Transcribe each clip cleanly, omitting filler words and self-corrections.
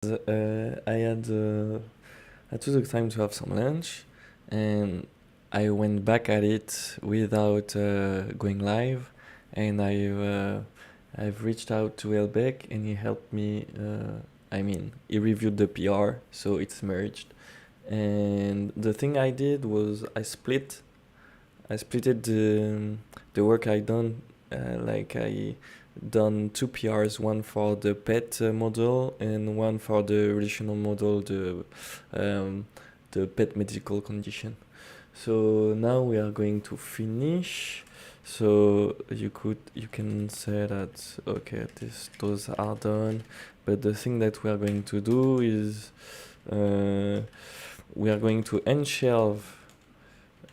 I took the time to have some lunch, and I went back at it without going live, and I've reached out to Elbeck, and he helped me. He reviewed the PR, so it's merged. And the thing I did was I splitted the work I done. I done two PRs, one for the pet model and one for the relational model, the pet medical condition. So now we are going to finish. So you can say that okay, those are done, but the thing that we are going to do is we are going to unshelve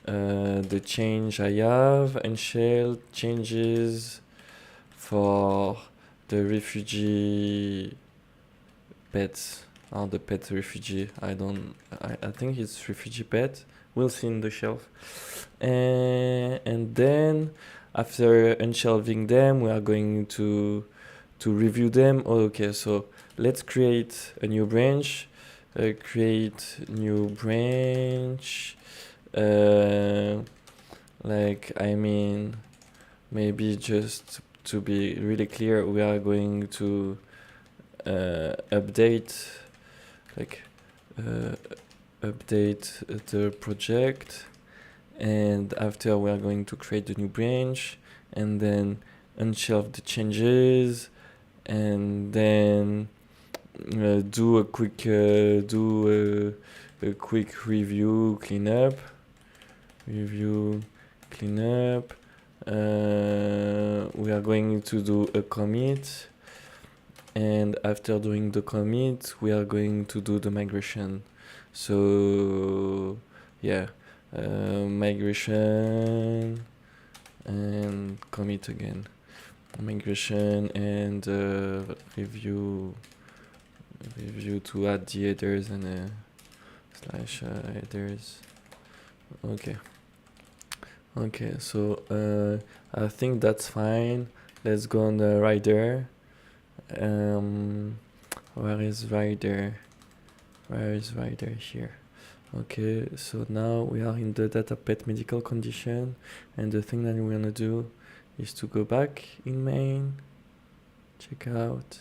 the change I have, unshelve changes for the refugee pets or the pet refugee. I think it's refugee pet. We'll see in the shelf. And then after unshelving them, we are going to review them. Okay, so let's create a new branch. Create new branch. Maybe just to be really clear, we are going to update the project, and after we are going to create the new branch and then unshelve the changes, and then do a quick review cleanup. We are going to do a commit, and after doing the commit, we are going to do the migration. So yeah, migration and commit again. Migration and review to add the headers and slash headers. Okay, so I think that's fine. Let's go on the rider. Where is rider? Where is rider here? Okay, so now we are in the data pet medical condition, and the thing that we're gonna do is to go back in main, check out.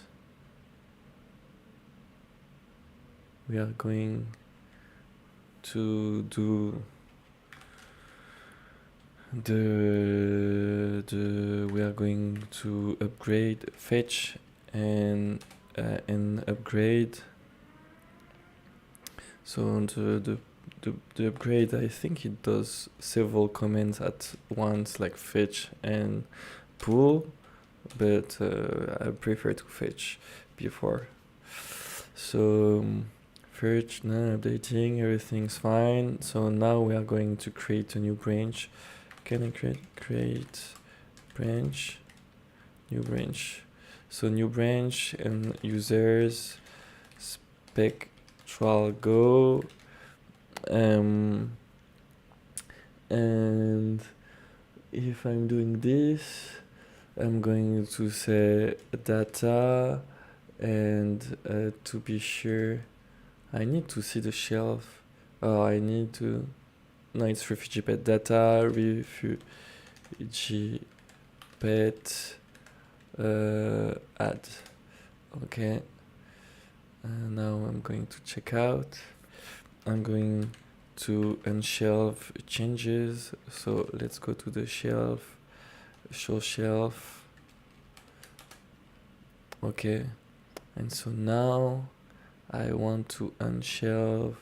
We are going to do we are going to upgrade fetch and upgrade. So the upgrade, I think it does several commands at once, like fetch and pull, but I prefer to fetch before. So fetch, now updating, everything's fine. So now we are going to create a new branch. Can I create branch, new branch? So new branch and users spectral go, and if I'm doing this, I'm going to say data, and to be sure, I need to see the shelf. No, it's refugee pet data, refugee pet add. Okay. Now I'm going to check out. I'm going to unshelve changes. So let's go to the shelf, show shelf. Okay. And so now I want to unshelve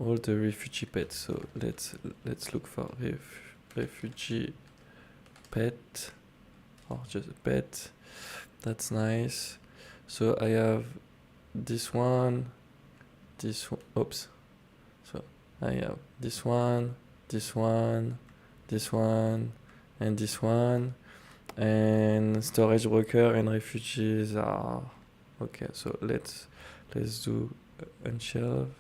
all the refugee pets. So let's look for refugee pet, or just a pet. That's nice. So I have this one, oops. So I have this one, this one, this one, and this one, and storage broker and refugees are okay. So let's do unshelve.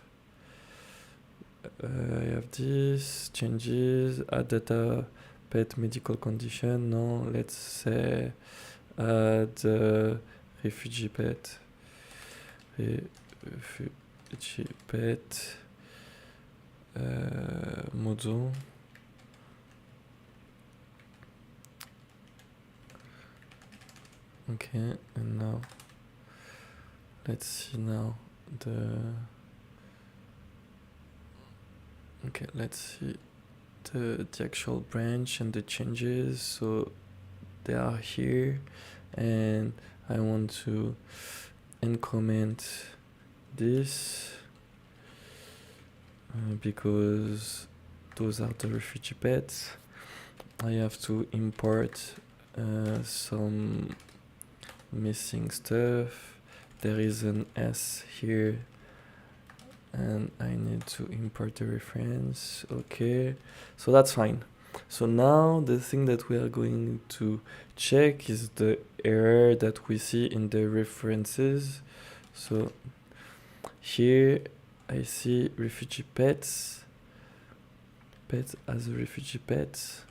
I have this changes, add data pet medical condition. No, let's say add refugee pet, refugee pet model. Okay, and now let's see now let's see the actual branch and the changes. So they are here, and I want to uncomment this because those are the refugee pets. I have to import some missing stuff. There is an S here and I need to import the reference. Okay, so that's fine. So now the thing that we are going to check is the error that we see in the references. So here I see refugee pets as a refugee pet.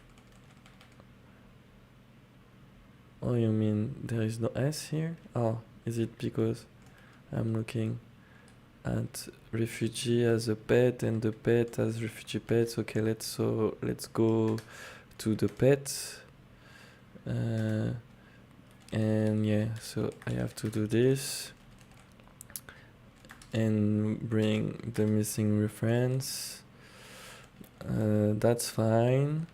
Oh, you mean there is no S here? Oh, is it because I'm looking at refugee as a pet and the pet as refugee pets? Okay, let's go to the pet. And yeah, so I have to do this and bring the missing reference. That's fine.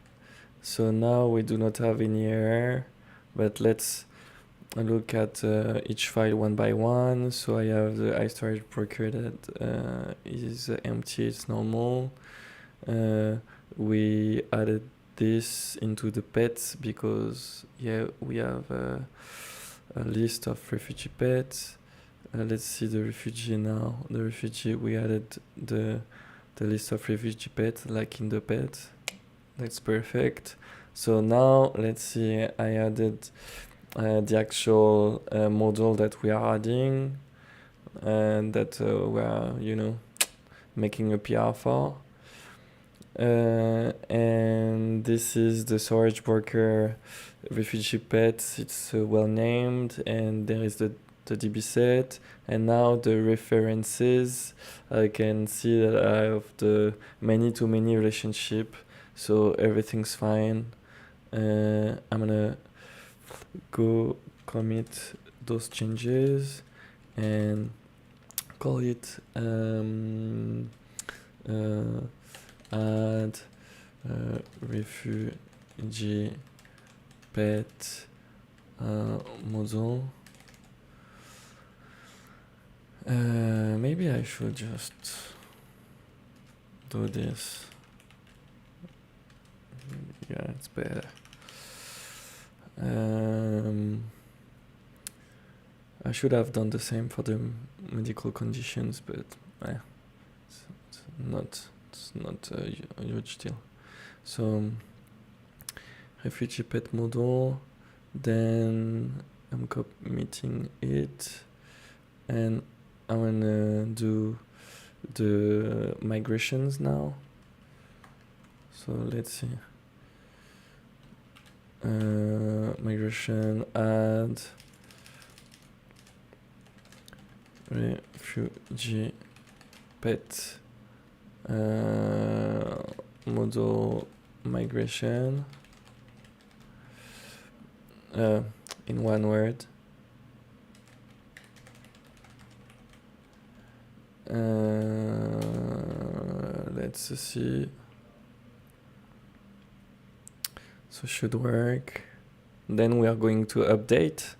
So now we do not have any error, but let's look at each file one by one. So I have the iStorage broker that is empty, it's normal. We added this into the pets because we have a list of refugee pets. Let's see the refugee now. The refugee, we added the list of refugee pets like in the pet. That's perfect. So now let's see, I added the actual model that we are adding and that we are making a PR for. And this is the storage worker refugee pets. It's well named, and there is the DB set, and now the references. I can see that I have the many-to-many relationship, so everything's fine. I'm gonna go commit those changes and call it add refugee pet model. Maybe I should just do this. Yeah, it's better. I should have done the same for the medical conditions, but it's not a huge deal. So refugee pet model, then I'm committing it, and I'm gonna do the migrations now. So let's see. Migration add refugee pet model migration in one word. Let's see. So should work. Then we are going to update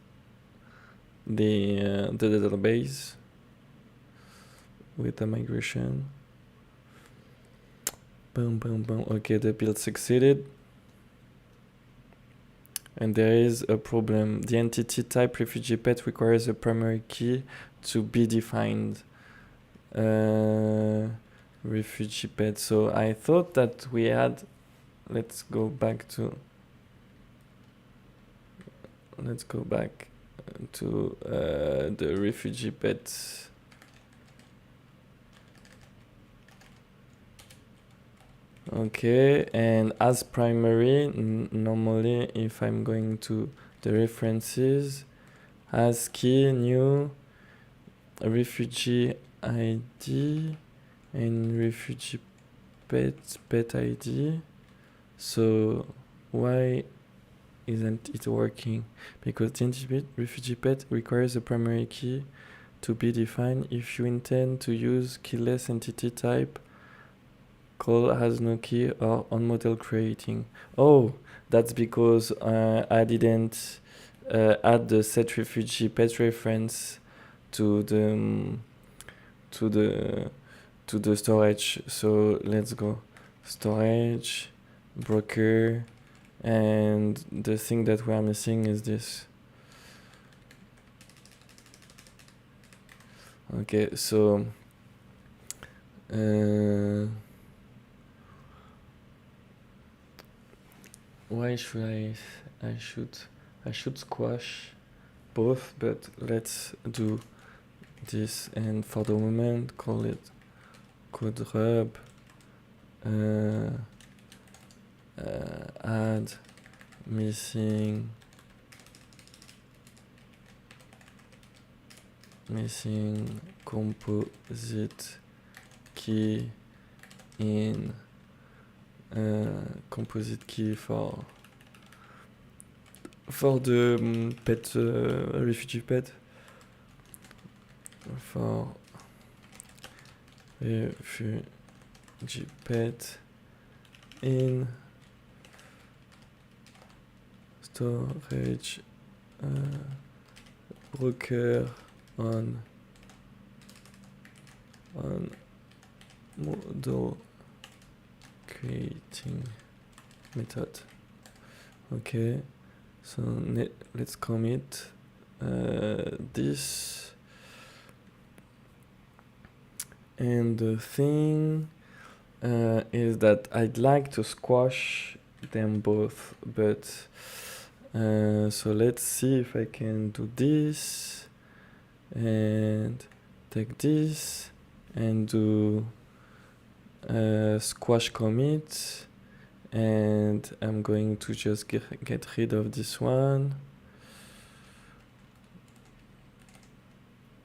the database with the migration. Boom, boom, boom. Okay, the build succeeded. And there is a problem. The entity type refugee pet requires a primary key to be defined. Refugee pet. So I thought that we had. Let's go back to the refugee pets. Okay, and as primary, normally if I'm going to the references, As key new refugee ID and refugee pet ID. So why isn't it working? Because the refugee pet requires a primary key to be defined. If you intend to use keyless entity type, call has no key or on model creating. Oh, that's because I didn't add the set refugee pet reference to the to the to the storage. So let's go storage, broker, and the thing that we are missing is this. Okay, so why should I should squash both, but let's do this, and for the moment call it code rub add missing composite key in composite key for the pet refugee pet, for refugee pet in storage broker on model creating method. Okay, so let's commit this, and the thing is that I'd like to squash them both, but so let's see if I can do this and take this and do squash commit, and I'm going to just get rid of this one.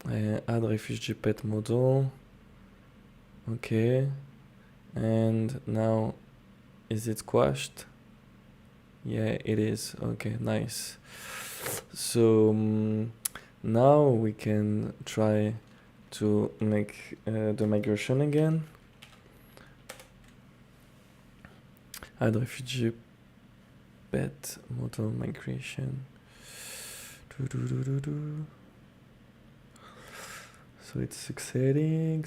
Add refugee pet model. Okay, and now is it squashed? Yeah, it is. Okay, nice. So now we can try to make the migration again. Add refugee pet model migration. So it's succeeding.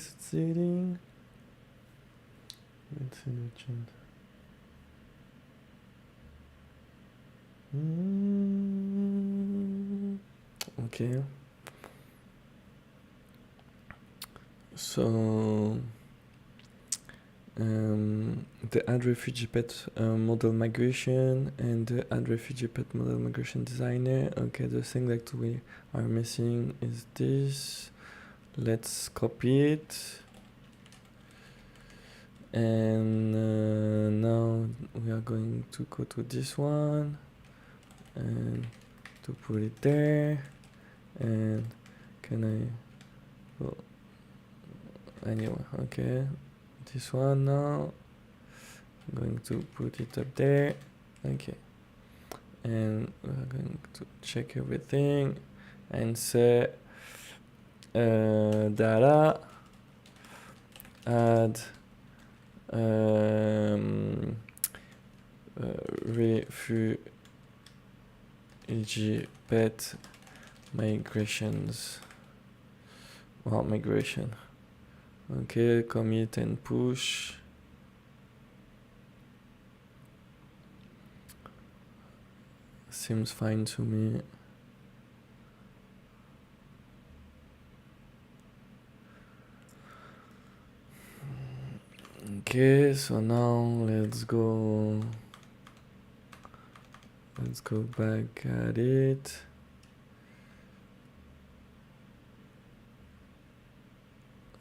Let's see the change. Okay. So the add refugee pet model migration and the add refugee pet model migration designer. Okay, the thing that we are missing is this. Let's copy it, and now we are going to go to this one and to put it there. And can I go anyway? Okay, this one now. I'm going to put it up there. Okay, and we're going to check everything and say data add refugee pet migrations. Well, migration. Okay, commit and push. Seems fine to me. Okay, so now let's go back at it.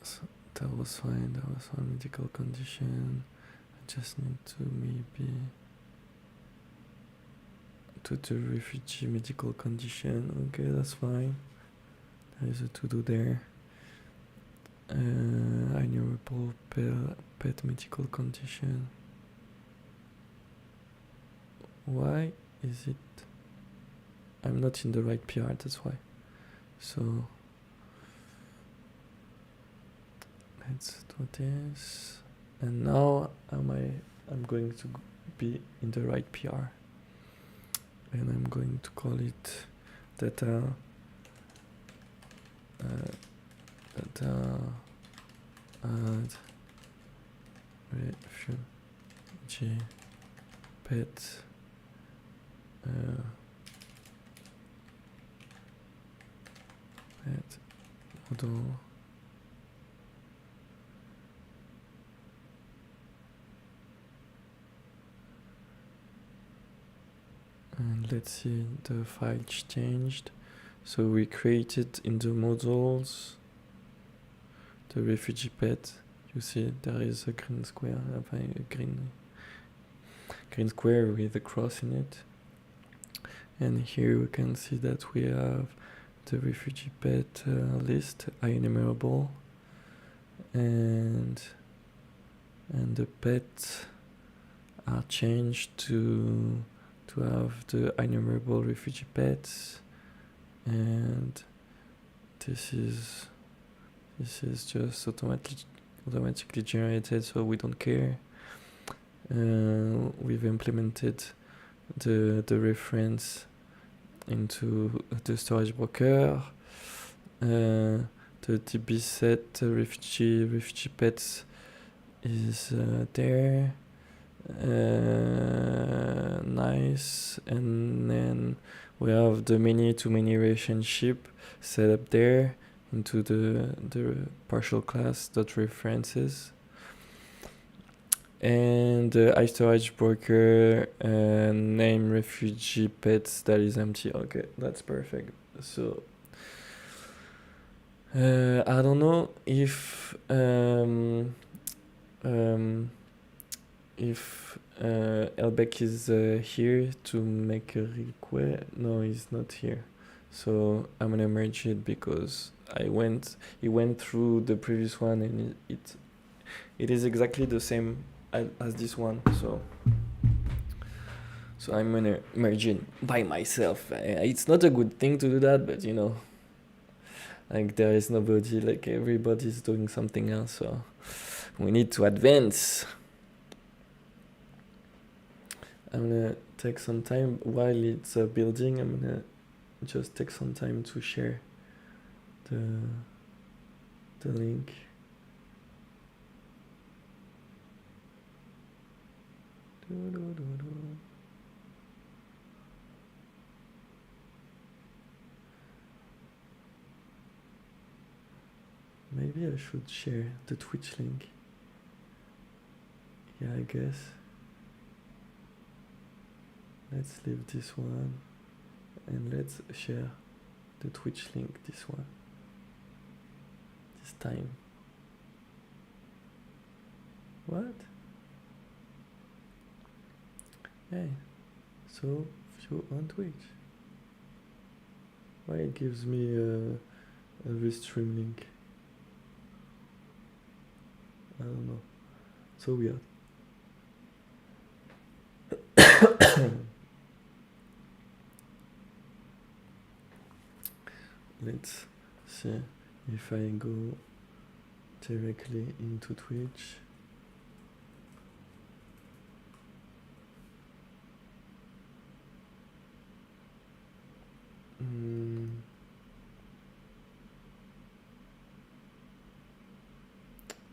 So that was fine, medical condition. I just need to maybe to the refugee medical condition. Okay, that's fine. There is a to-do there. Innumerable pet medical condition. Why is it? I'm not in the right PR, that's why. So let's do this. And now I'm going to be in the right PR. And I'm going to call it data add refugee pet pet model and let's see the file changed. So we created in the models the refugee pet. You see there is a green square, a green square with a cross in it. And here we can see that we have the refugee pet list, enumerable, and the pets are changed to have the enumerable refugee pets, and this is just automatically generated, so we don't care. We've implemented the reference into the storage broker. The DB set refugee pets is there. Nice. And then we have the many-to-many relationship set up there into the partial class dot references. And the iStorage broker name refugee pets that is empty. Okay, that's perfect. So I don't know if Elbeck is here to make a request. No, he's not here. So I'm gonna merge it because he went through the previous one and it is exactly the same as this one. So I'm gonna merge it by myself. It's not a good thing to do that, but you know, like there is nobody, like everybody's doing something else, so we need to advance. I'm gonna take some time while it's building. I'm gonna just take some time to share the link. Maybe I should share the Twitch link. Yeah, I guess. Let's leave this one and let's share the Twitch link, this one. This time. What? Hey, so if you're on Twitch, why it gives me a restream link? I don't know. So weird. Let's see if I go directly into Twitch.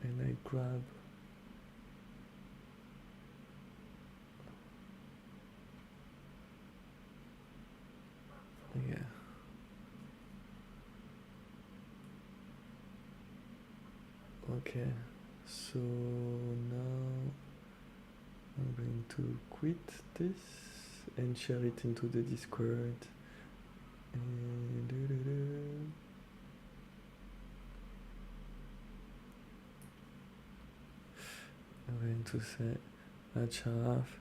And I grab yeah. Okay, so now I'm going to quit this and share it into the Discord. And I'm going to say match half.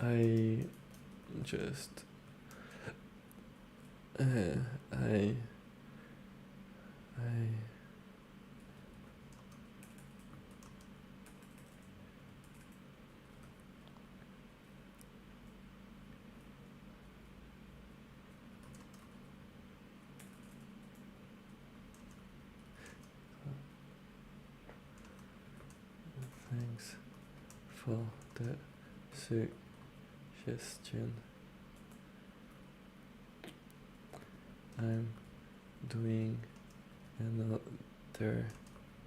I just I thanks for the suggestion. I'm doing another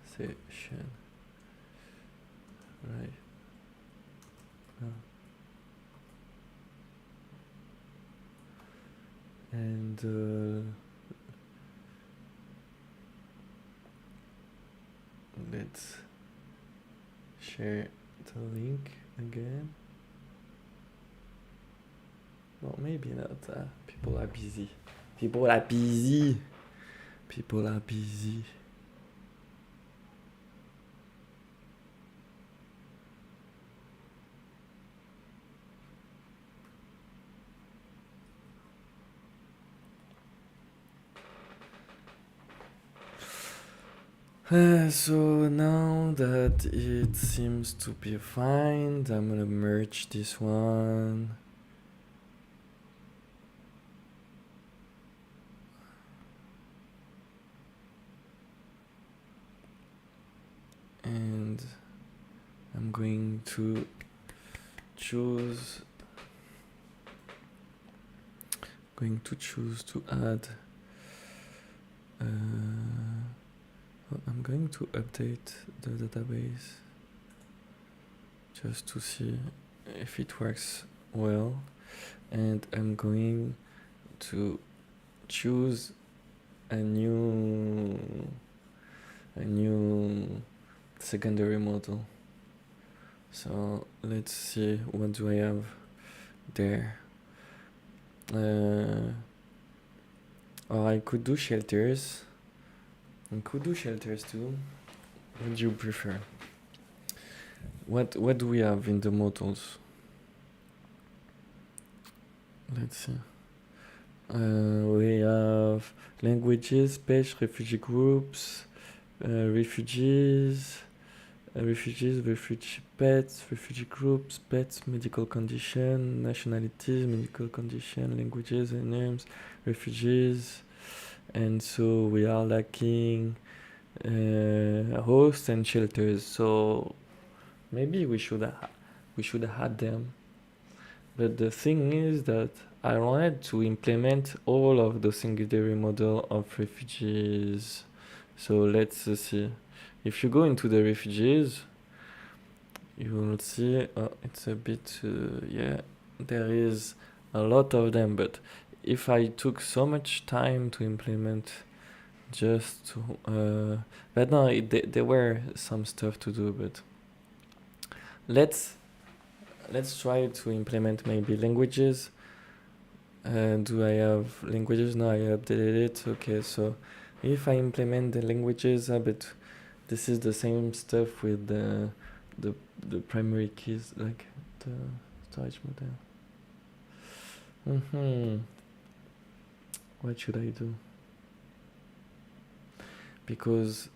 session right now. And let's share the link again. Well, maybe not. People are busy. People are busy. People are busy. So now that it seems to be fine, I'm gonna merge this one. And I'm going to choose to add I'm going to update the database just to see if it works well, and I'm going to choose a new secondary model. So let's see, what do I have there? Or I could do shelters. I could do shelters too. What do you prefer? What do we have in the models? Let's see. We have languages, page, refugee groups, refugees, refugee pets, refugee groups, pets, medical condition, nationalities, medical condition, languages and names, refugees, and so we are lacking hosts and shelters. So maybe we should have them. But the thing is that I wanted to implement all of the secondary model of refugees. So let's see. If you go into the refugees, you will see it's a bit there is a lot of them, but if I took so much time to implement just to but no, there were some stuff to do, but let's try to implement maybe languages. Do I have languages? No, I updated it. Okay, so if I implement the languages, but this is the same stuff with the primary keys, like the storage model. What should I do? Because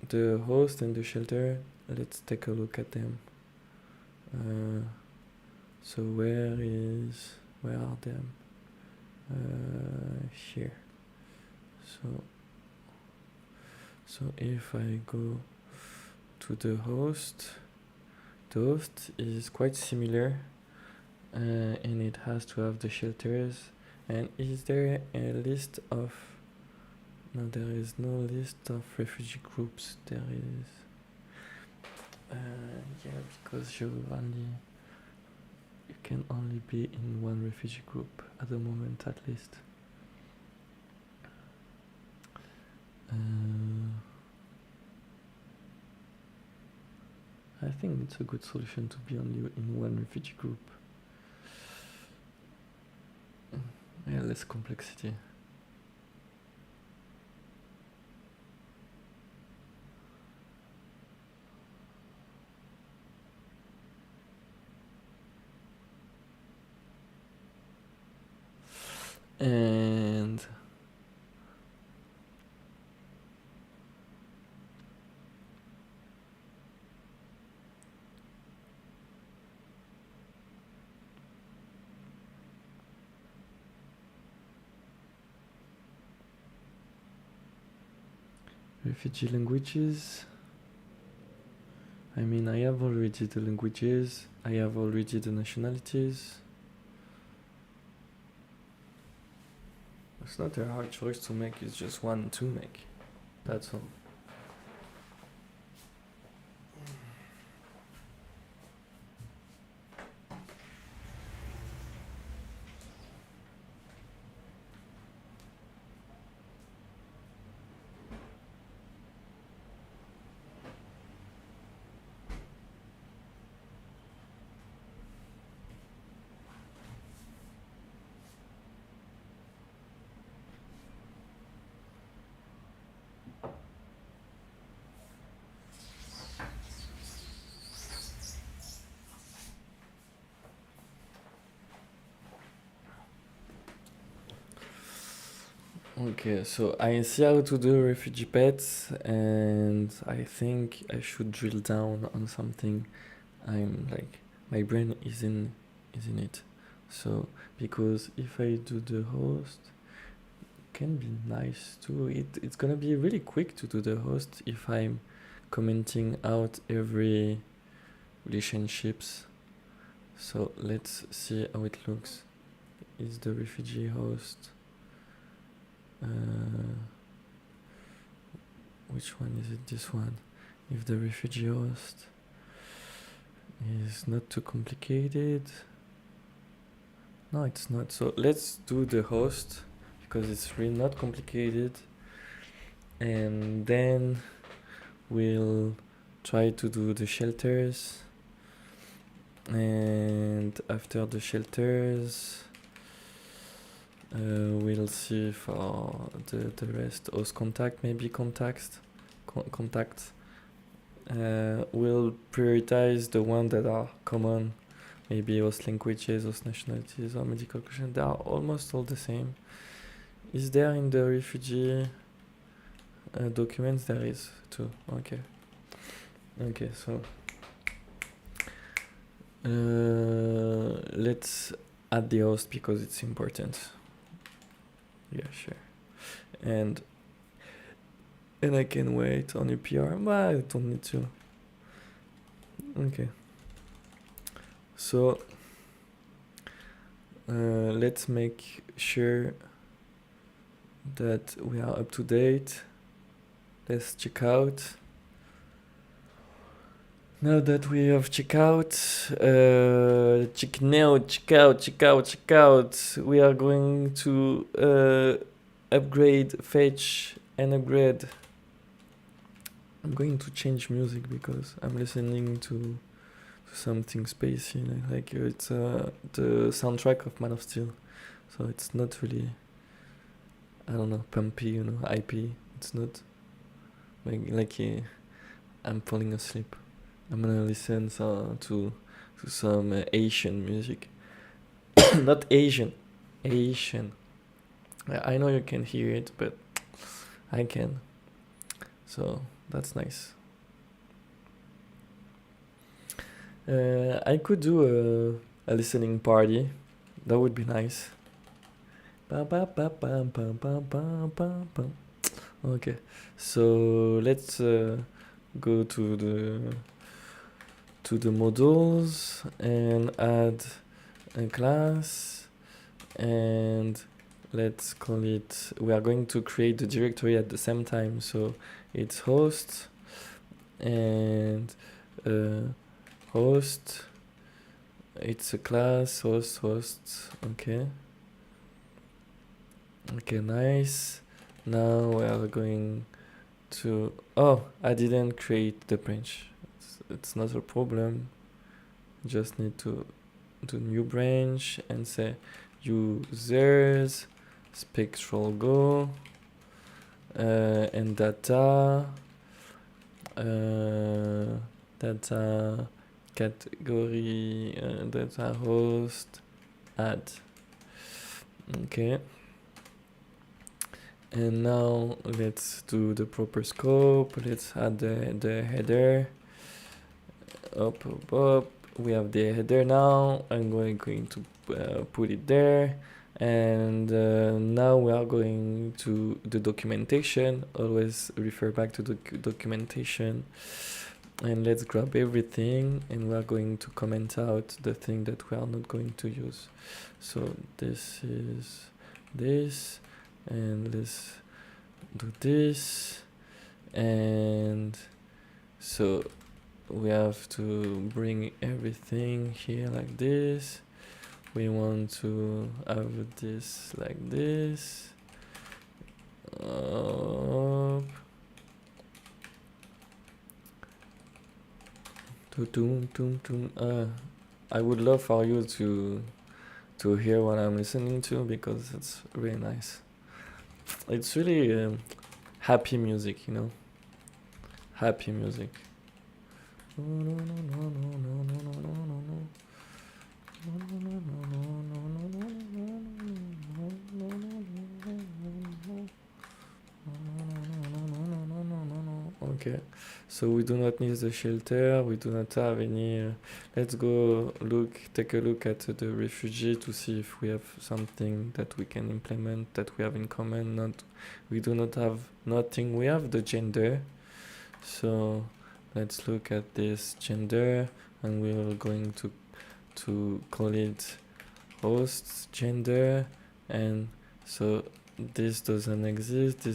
the host and the shelter, let's take a look at them. So where are them? Here. So if I go to the host is quite similar, and it has to have the shelters. And is there a list of? No, there is no list of refugee groups. There is. Because you can only be in one refugee group at the moment, at least. I think it's a good solution to be only in one refugee group. Less complexity. And refugee languages. I mean, I have already the languages, I have already the nationalities. It's not a hard choice to make, it's just one to make. That's all. Okay, so I see how to do refugee pets, and I think I should drill down on something. I'm like, my brain is in it. So because if I do the host, can be nice too. It's gonna be really quick to do the host if I'm commenting out every relationships. So let's see how it looks. Is the refugee host? Which one is it? This one. If the refugee host is not too complicated. No, it's not. So let's do the host because it's really not complicated. And then we'll try to do the shelters. And after the shelters, we'll see for the rest. Host contact, maybe contact. We'll prioritize the ones that are common. Maybe host languages, host nationalities, or medical questions. They are almost all the same. Is there in the refugee documents? There is too. Okay. Okay, so let's add the host because it's important. Yeah, sure. And I can wait on UPR, but I don't need to. Okay. So let's make sure that we are up to date. Let's check out. Now that we have check out, check out, we are going to upgrade, fetch, and upgrade. I'm going to change music because I'm listening to something spacey, like it's the soundtrack of Man of Steel, so it's not really, I don't know, pumpy, IP. It's not like I'm falling asleep. I'm gonna listen to some Asian music. Not Asian. I know you can hear it, but I can. So that's nice. I could do a listening party. That would be nice. Okay, so let's go to the modules and add a class, and let's call it, we are going to create the directory at the same time, so it's host and host, it's a class, host. Okay, nice. Now we are going to, I didn't create the branch. It's not a problem. Just need to do new branch and say users spectral go and data category data host add. Okay, And now let's do the proper scope. Let's add the header. Up, up, up. We have the header now. I'm going to put it there. And now we are going to the documentation. Always refer back to the documentation. And let's grab everything, and we are going to comment out the thing that we are not going to use. So this is this, and let's do this. And so we have to bring everything here like this. We want to have this like this. I would love for you to hear what I'm listening to, because it's really nice. It's really happy music, you know. Happy music. Okay, so we do not need the shelter, we do not have any let's go take a look at the refugee to see if we have something that we can implement, that we have in common. We do not have nothing. We have the gender, so let's look at this gender, and we're going to call it host gender. And so this doesn't exist,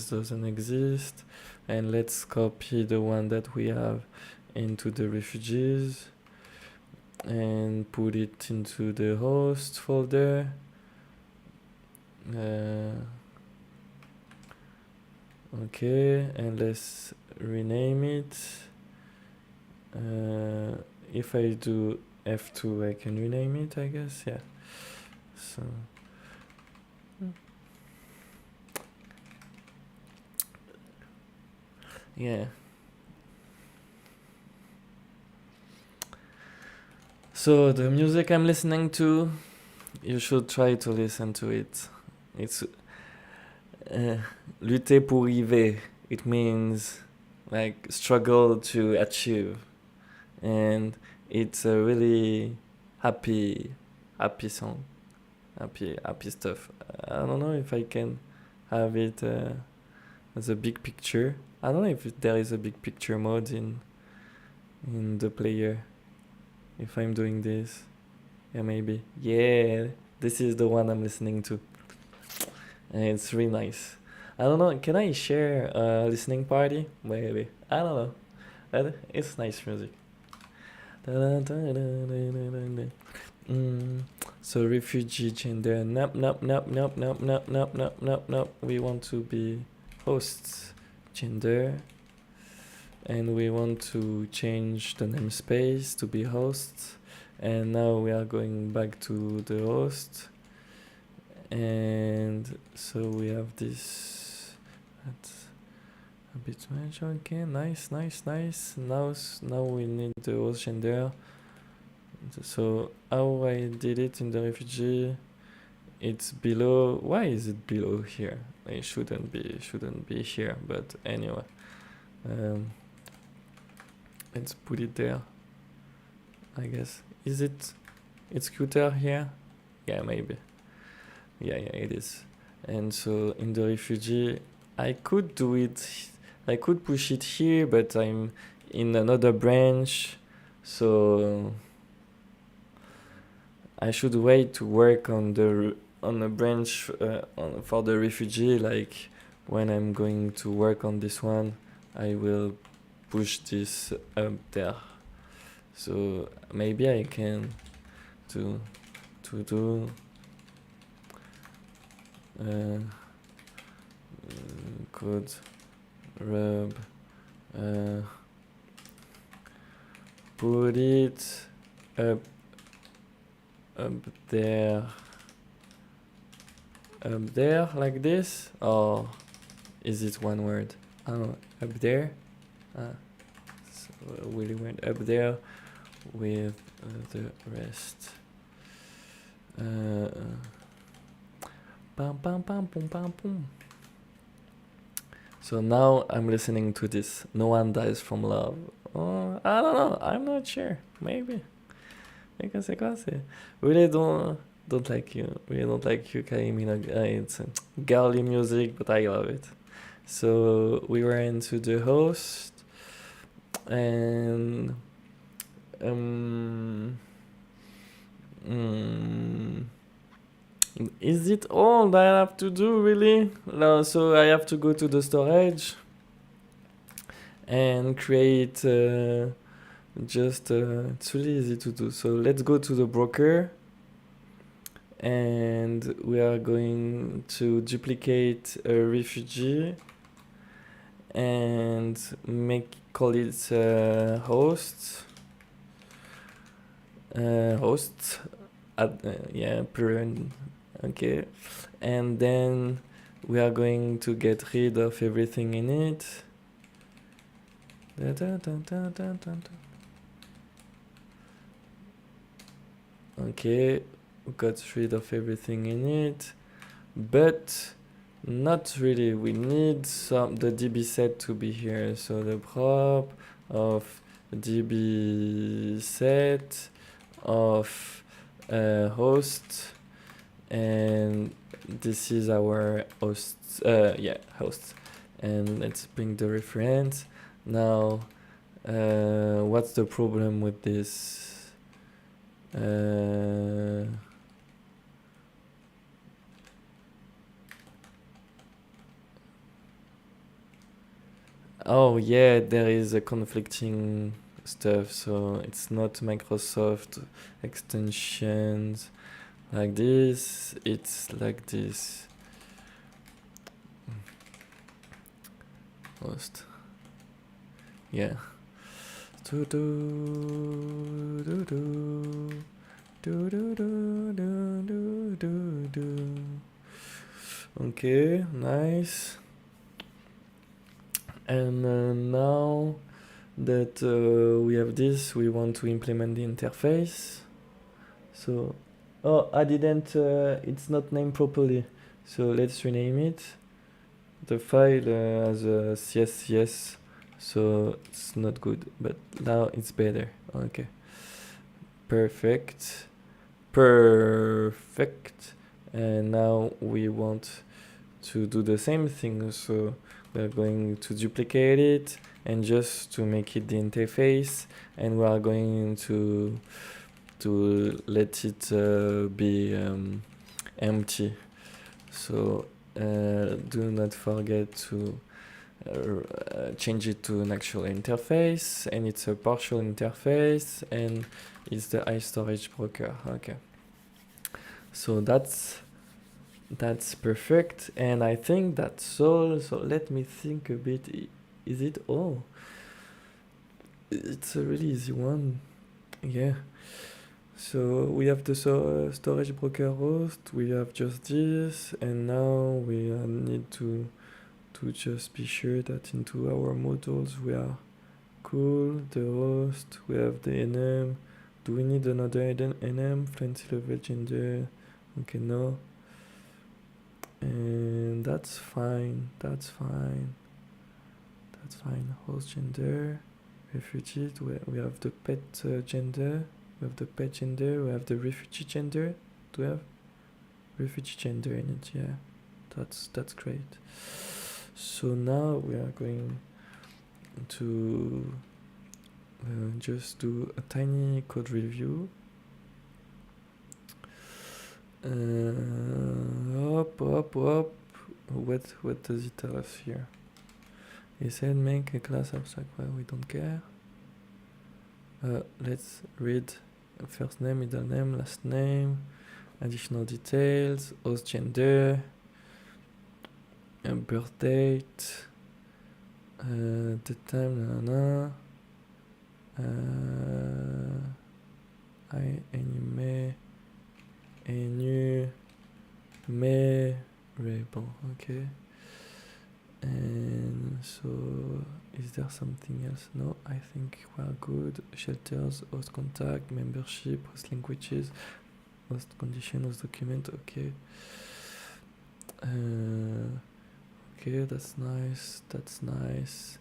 and let's copy the one that we have into the refugees and put it into the host folder. Okay, and let's rename it. If I do F2, I can rename it, I guess. Yeah. So yeah. So the music I'm listening to, you should try to listen to it. It's lutter pour arriver. It means like struggle to achieve, and it's a really happy song, happy stuff. I don't know if I can have it as a big picture. I don't know if there is a big picture mode in the player. If I'm doing this, yeah, maybe. Yeah, this is the one I'm listening to, and it's really nice. I don't know. Can I share a listening party? Maybe. I don't know. But it's nice music. So refugee gender. Nope. We want to be hosts gender, and we want to change the namespace to be hosts. And now we are going back to the host, and so we have this. That's a bit much. Okay, nice. Now we need the host gender. So how I did it in the refugee, it's below. Why is it below here? It shouldn't be here, but anyway. Let's put it there, I guess. Is it? It's cuter here? Yeah, maybe. Yeah, it is. And so in the refugee, I could do it. I could push it here, but I'm in another branch, so I should wait to work on a branch for the refugee. Like when I'm going to work on this one, I will push this up there. So maybe I can do code rub put it up there like this, or is it one word? I don't know. Up there. So we went up there with the rest. Pam pam pam pum pam pum. So now I'm listening to this. No one dies from love. Oh, I don't know. I'm not sure. Maybe. Because really don't like you. Really don't like you, Kylie Minogue. It's girly music, but I love it. So we were into the host, and um, mm, is it all that I have to do really? No, so I have to go to the storage and create. It's really easy to do. So let's go to the broker, and we are going to duplicate a refugee and call it host. Host yeah, parent. Okay, and then we are going to get rid of everything in it. Okay, got rid of everything in it, but not really. We need the DB set to be here. So the prop of DB set of host, and this is our host. Host. And let's bring the reference. Now, what's the problem with this? Oh yeah, there is a conflicting stuff, so it's not Microsoft extensions like this, it's like this. Host. Yeah. Do do do do do do do do do do. Okay, nice. And now that we have this, we want to implement the interface. So, oh, I didn't, it's not named properly. So let's rename it. The file has a CSCS, so it's not good, but now it's better. Okay. Perfect. Perfect. And now we want to do the same thing, so we're going to duplicate it and just to make it the interface, and we are going to let it be empty. So do not forget to change it to an actual interface, and it's a partial interface, and it's the iStorage broker. Okay, so that's perfect, and I think that's all. So let me think a bit. Is it all? It's a really easy one. Yeah. So we have the storage broker host, we have just this, and now we need to just be sure that into our modules we are cool. The host, we have the enum. Do we need another enum? Fluency level gender. Okay, no. And that's fine. That's fine. Host gender, refugee. We have the pet gender. We have the pet gender. We have the refugee gender. Do we have refugee gender in it? Yeah, that's great. So now we are going to just do a tiny code review. Up. What does it tell us here? It said make a class abstract. Well, we don't care. Let's read first name, middle name, last name, additional details, host gender, birth date, the time, enumerable. Okay. And so, is there something else? No, I think we are good. Shelters, host contact, membership, host languages, host condition, host document. Okay. Okay, that's nice. That's nice.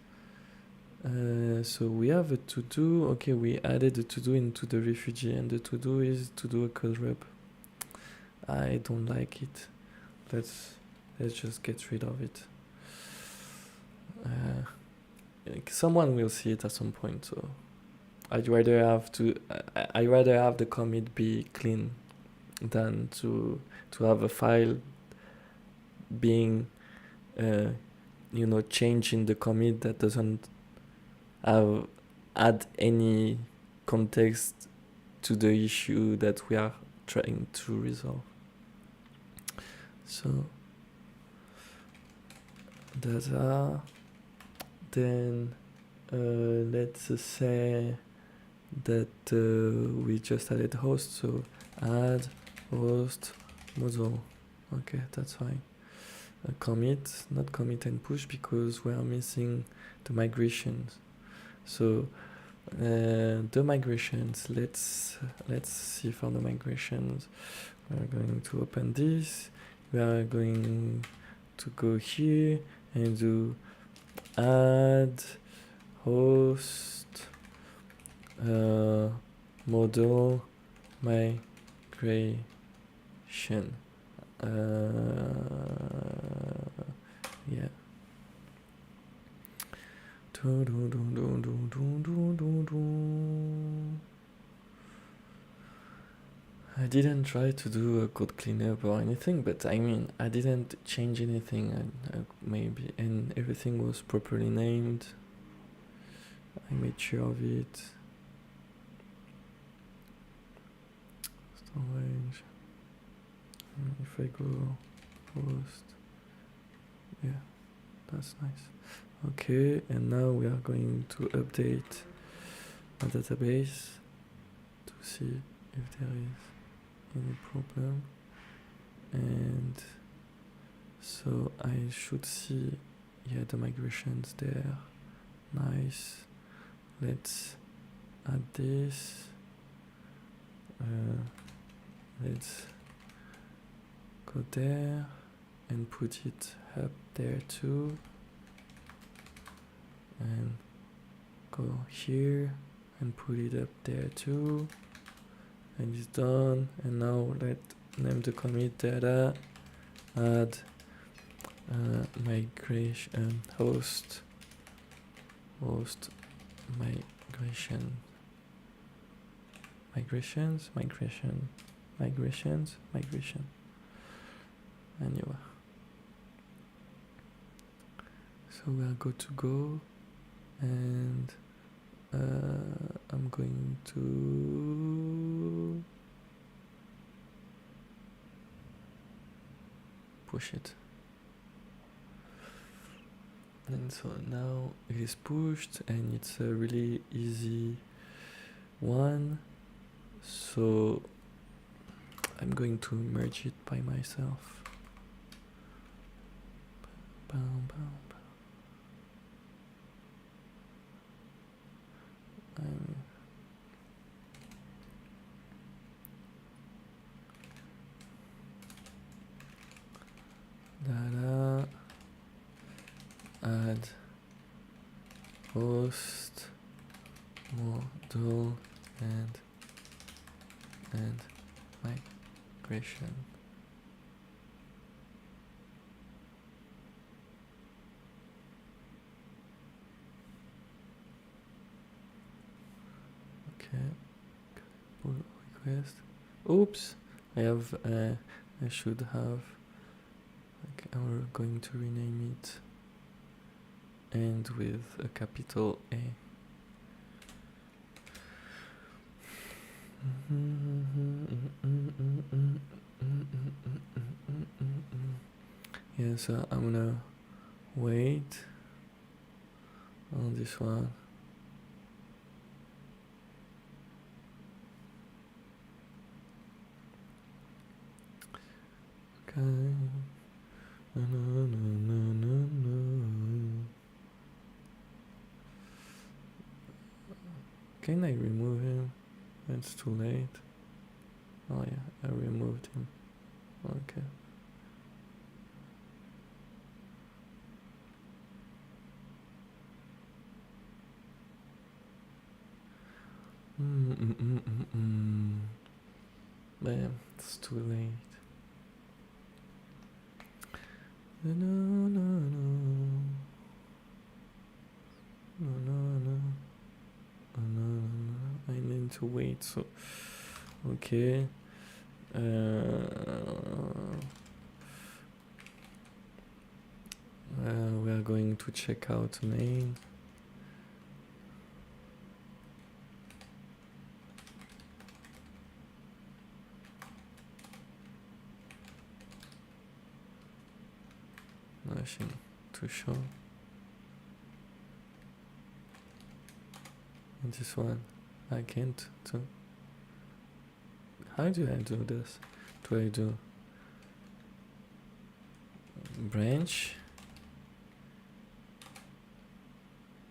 So we have a to-do. Okay, we added a to-do into the refugee, and the to-do is to do a code rep. I don't like it. Let's just get rid of it. Someone will see it at some point, so I'd rather have the commit be clean than to have a file being changing the commit that doesn't add any context to the issue that we are trying to resolve. So data, then let's say that we just added host, so add host model. Okay, that's fine. Commit, not commit and push, because we are missing the migrations. So the migrations, let's see for the migrations. We are going to open this. We are going to go here and do add host model migration. Yeah. I didn't try to do a code cleanup or anything, but I mean, I didn't change anything, maybe, and everything was properly named. I made sure of it. Storage. If I go host, yeah, that's nice. Okay, and now we are going to update our database to see if there is any problem. And so I should see, yeah, the migrations there. Nice. Let's add this. Let's go there and put it up there too. And go here and put it up there too. And it's done. And now let's name the commit data, add migration host migration and you are. So we are good to go, and I'm going to push it. And so now it is pushed, and it's a really easy one. So I'm going to merge it by myself. Data, add host model and migration. Okay, pull request. Oops, I should have. Okay, we're going to rename it and with a capital A. Yeah, so I'm gonna wait on this one. Okay. Can I remove him? It's too late. Oh yeah, I removed him. Okay. But it's too late. No, no, no, no, no, no, no. I need to wait. So, okay. We are going to check out main. Nothing to show. And this one, I can't do. How do I do this? Do I do branch?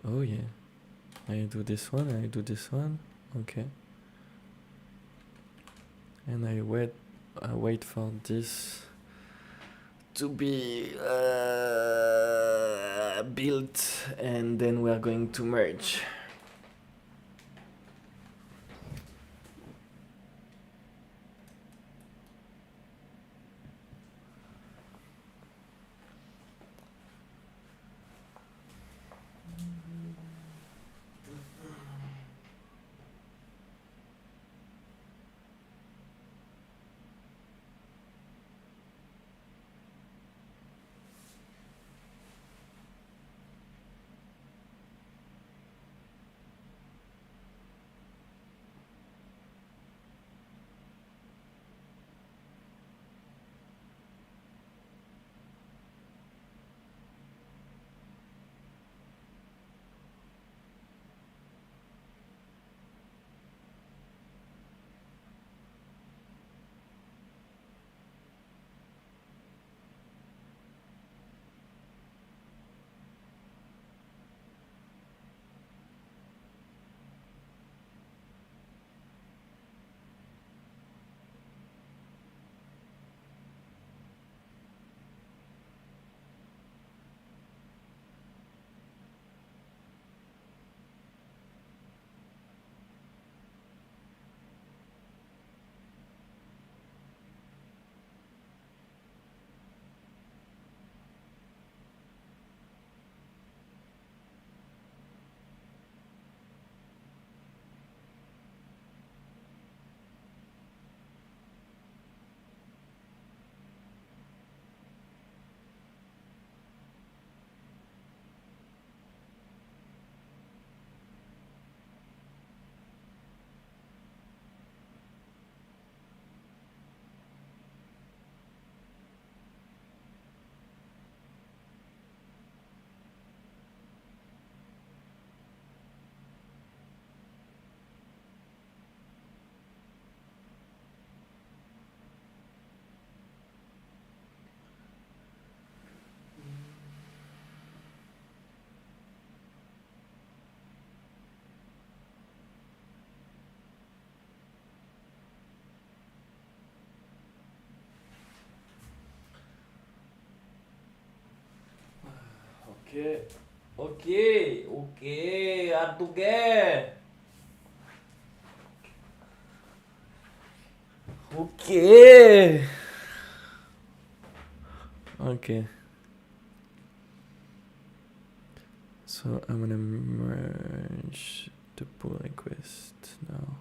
Oh yeah. I do this one, I do this one. Okay. And I wait for this to be built, and then we are going to merge. Okay, okay, Artugué. Okay. Okay. So I'm gonna merge the pull request now.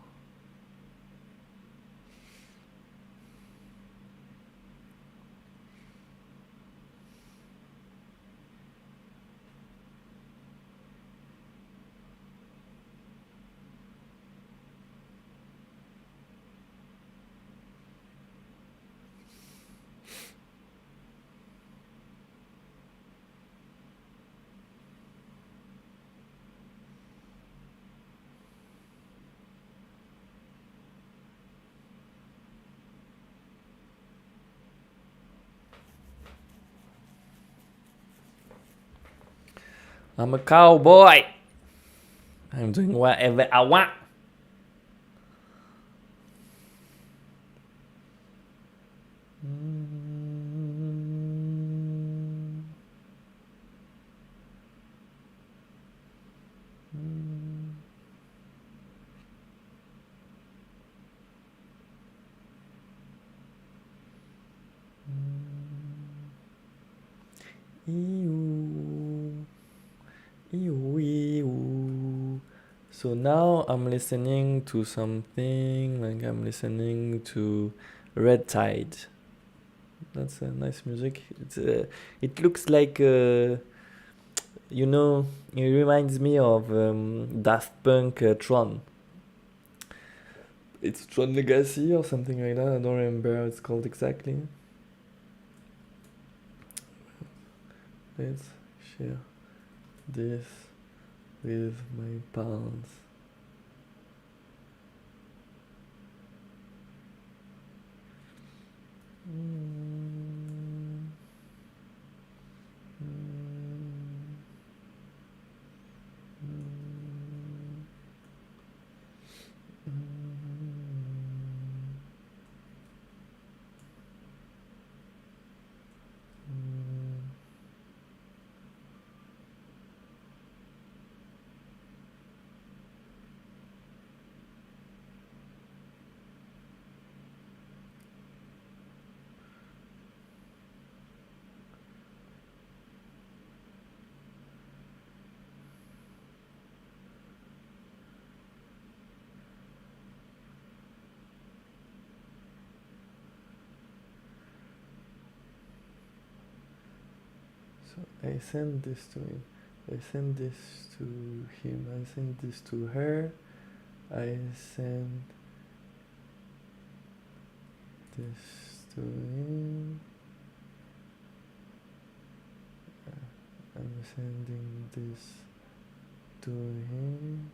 I'm a cowboy. I'm doing whatever I want. Ew. Ew, ew. So now I'm listening to something like I'm listening to Red Tide. That's a nice music. It looks like you know, it reminds me of Daft Punk Tron. It's Tron Legacy or something like that. I don't remember how it's called exactly. Let's share this with my pals. Mm. So I send this to him. I send this to him. I send this to her. I send this to him. I'm sending this to him.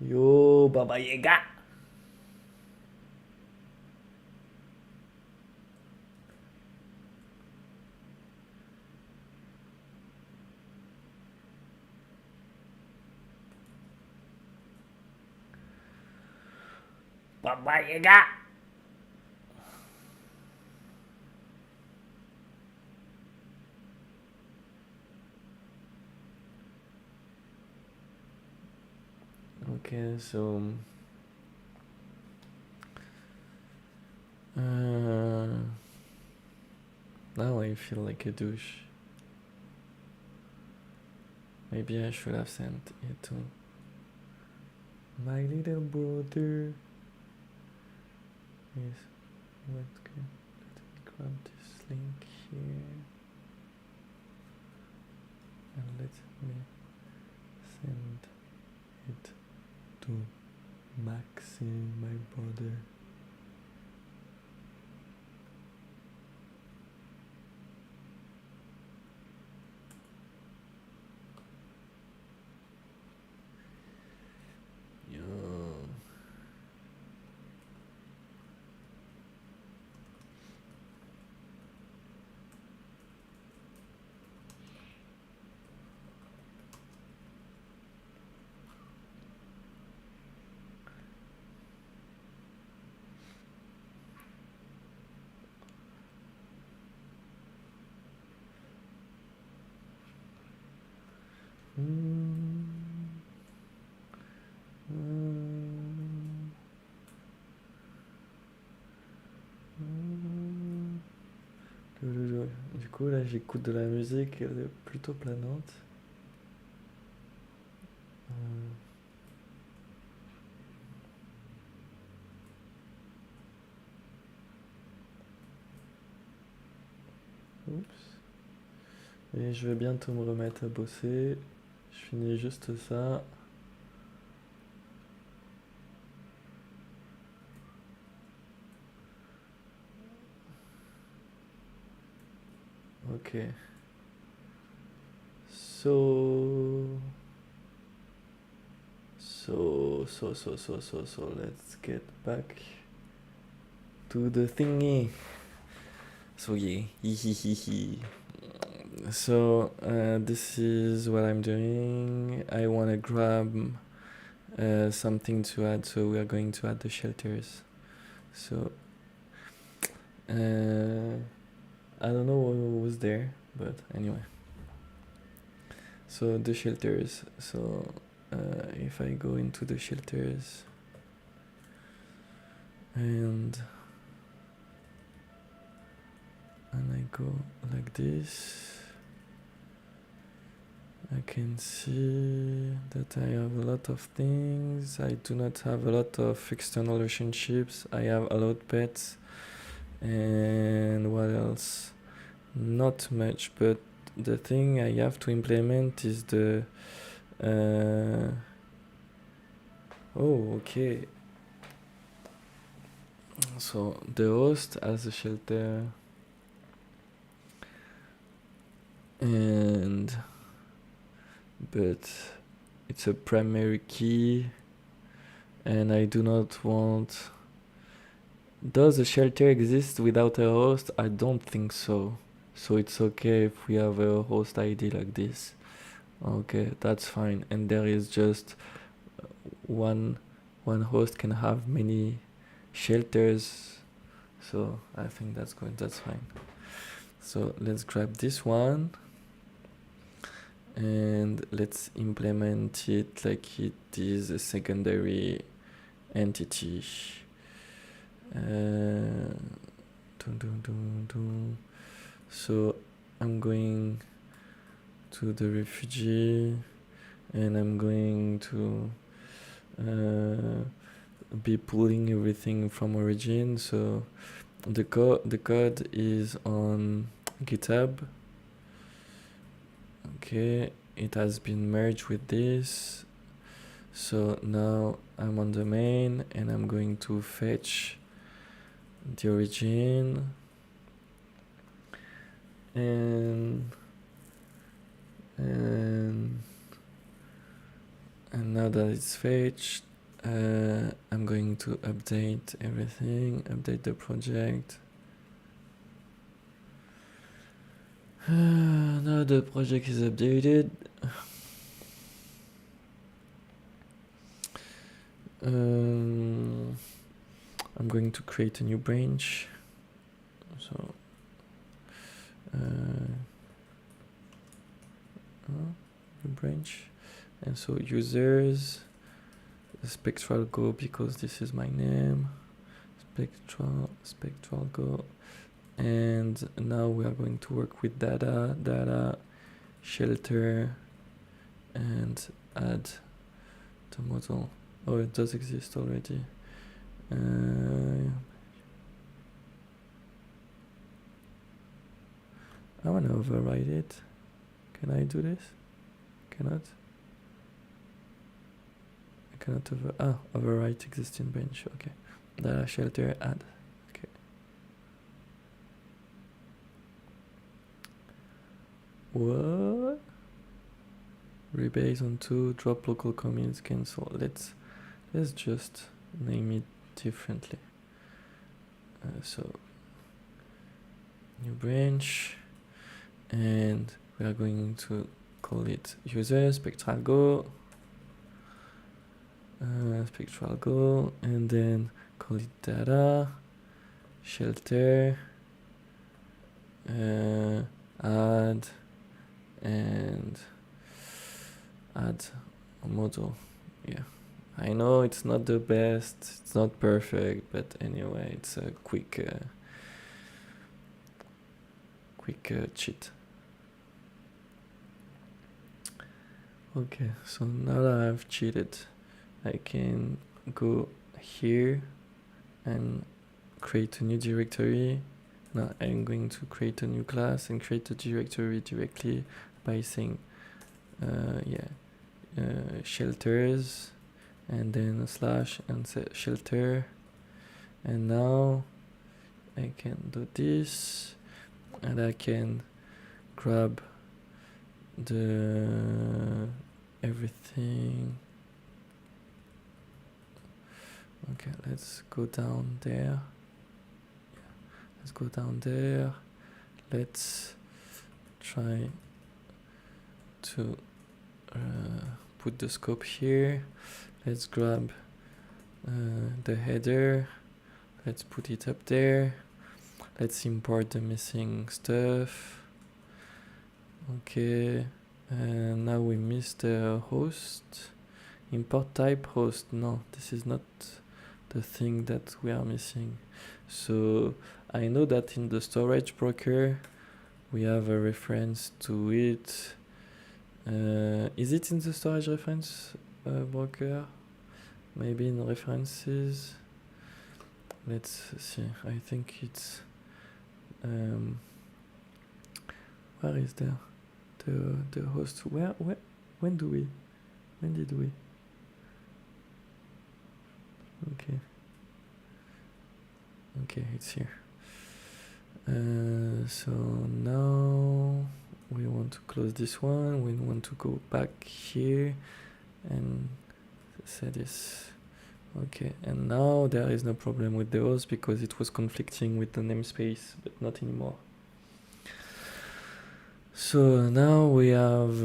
Yo, Baba Yaga. Baba Yaga. Okay, so now I feel like a douche. Maybe I should have sent it to my little brother. Yes, what can let me grab this link here and let me send it to Maxim, my brother. Yo. Du coup, là, j'écoute de la musique plutôt planante. Oups. Et je vais bientôt me remettre à bosser. Je finis juste ça. Okay. So let's get back to the thingy. So yeah, So this is what I'm doing. I wanna grab something to add, so we are going to add the shelters. So I don't know what was there, but anyway. So the shelters. So if I go into the shelters and I go like this, I can see that I have a lot of things. I do not have a lot of external relationships. I have a lot of pets. And what else? Not much, but the thing I have to implement is the oh, okay. So the host has a shelter, and but it's a primary key, and I do not want. Does a shelter exist without a host? I don't think so. So it's okay if we have a host ID like this. Okay, that's fine. And there is just one host can have many shelters. So I think that's good. That's fine. So let's grab this one and let's implement it like it is a secondary entity. So I'm going to the refugee and I'm going to be pulling everything from origin. So the code is on GitHub. Okay, it has been merged with this. So now I'm on the main and I'm going to fetch the origin, and now that it's fetched, I'm going to update everything, update the project. Now the project is updated. I'm going to create a new branch. So new branch, and so users spectral go, because this is my name, spectral go. And now we are going to work with data shelter and add the model. Oh, it does exist already. I want to override it. Can I do this? Cannot. I cannot overwrite existing branch. Okay. Data shelter add. Okay. What? Rebase on 2, drop local commits, cancel. Let's just name it differently. So new branch, and we are going to call it user spectral go, and then call it data shelter, add, and add a model. Yeah, I know it's not the best, it's not perfect, but anyway, it's a quick cheat. Okay, so now that I've cheated, I can go here and create a new directory. Now I'm going to create a new class and create a directory directly by saying shelters, and then a slash and say shelter. And now I can do this, and I can grab the everything. Okay, let's go down there. Let's go down there. Let's try to put the scope here. let's grab the header, let's put it up there, let's import the missing stuff. Okay, and now we missed the host. Import type host. No, this is not the thing that we are missing. So I know that in the storage broker we have a reference to it. Is it in the storage reference broker? Maybe in references. Let's see. I think it's where is there the host? When did we? Okay, it's here. So now we want to close this one. We want to go back here and say this. Okay, and now there is no problem with the host because it was conflicting with the namespace, but not anymore. So now we have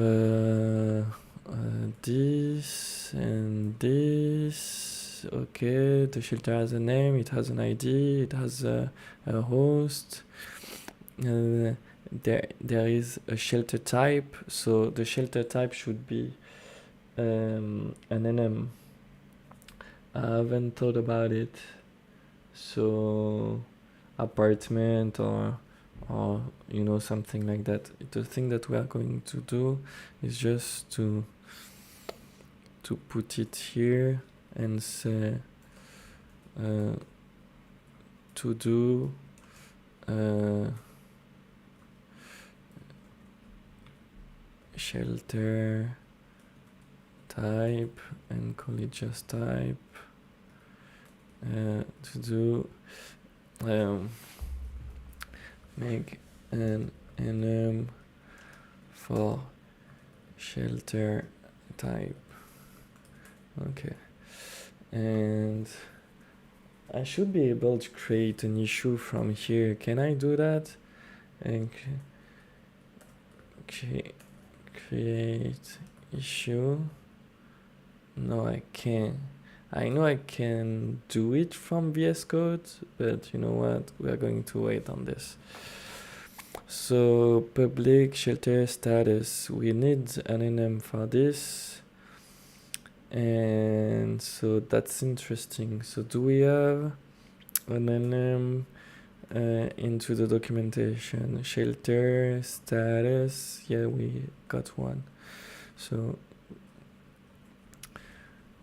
this and this. Okay, the shelter has a name, it has an ID, it has a host. There is a shelter type, so the shelter type should be an NM. I haven't thought about it. So apartment or something like that. The thing that we are going to do is just to put it here and say to do shelter type and call it just type, to do make an enum for shelter type. Okay, and I should be able to create an issue from here. Can I do that? And create issue. No, I can't. I know I can do it from VS Code, but you know what? We are going to wait on this. So public shelter status. We need an enum for this. And so that's interesting. So do we have an enum into the documentation? Shelter status. Yeah, we got one. So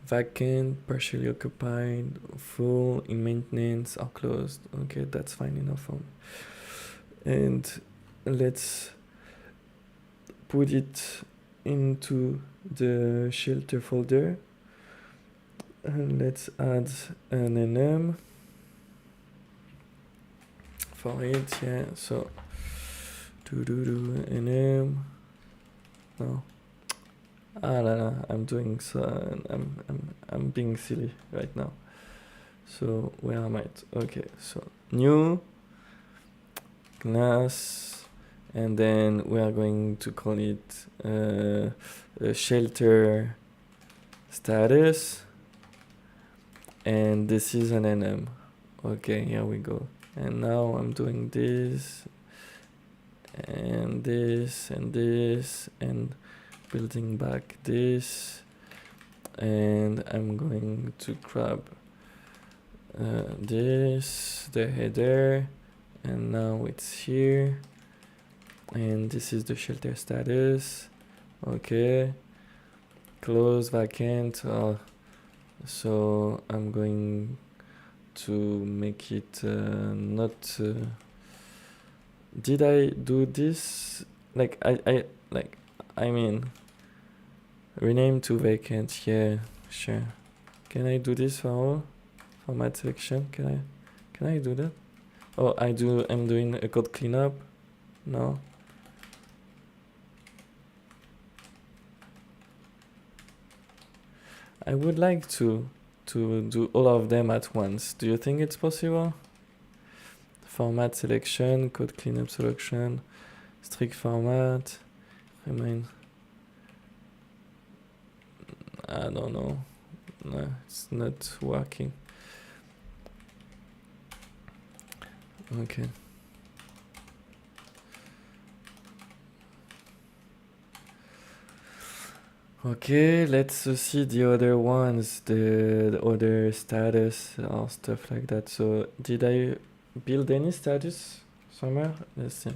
vacant, partially occupied, full, in maintenance, or closed. Okay, that's fine enough for me. And let's put it into the shelter folder. And let's add an enum for it. Yeah, so enum. No. No, I'm doing so. I'm being silly right now. So where am I? Okay, so new class, and then we are going to call it shelter status, and this is an enum. Okay, here we go. And now I'm doing this, and this, and this, and building back this, and I'm going to grab this, the header, and now it's here, and this is the shelter status. Okay, close vacant. So I'm going to make it not did I do this I mean rename to vacant? Yeah, sure. Can I do this for all format selection? Can I do that? Oh, I'm doing a code cleanup. No. I would like to do all of them at once. Do you think it's possible? Format selection, code cleanup selection, strict format, remain. I don't know. no, it's not working. Okay. Okay, let's see the other ones, the other status or stuff like that. So, did I build any status somewhere? Let's see.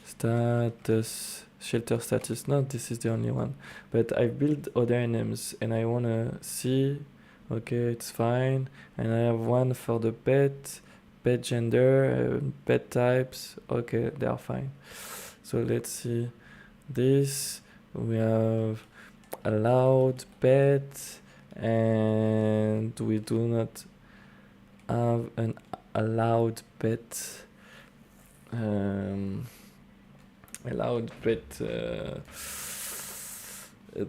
Status, shelter status. No, this is the only one. But I've built other names and I wanna see. Okay, it's fine. And I have one for the pet gender, pet types. Okay, they are fine. So let's see this. We have allowed pet, and we do not have an allowed pet. Allowed pet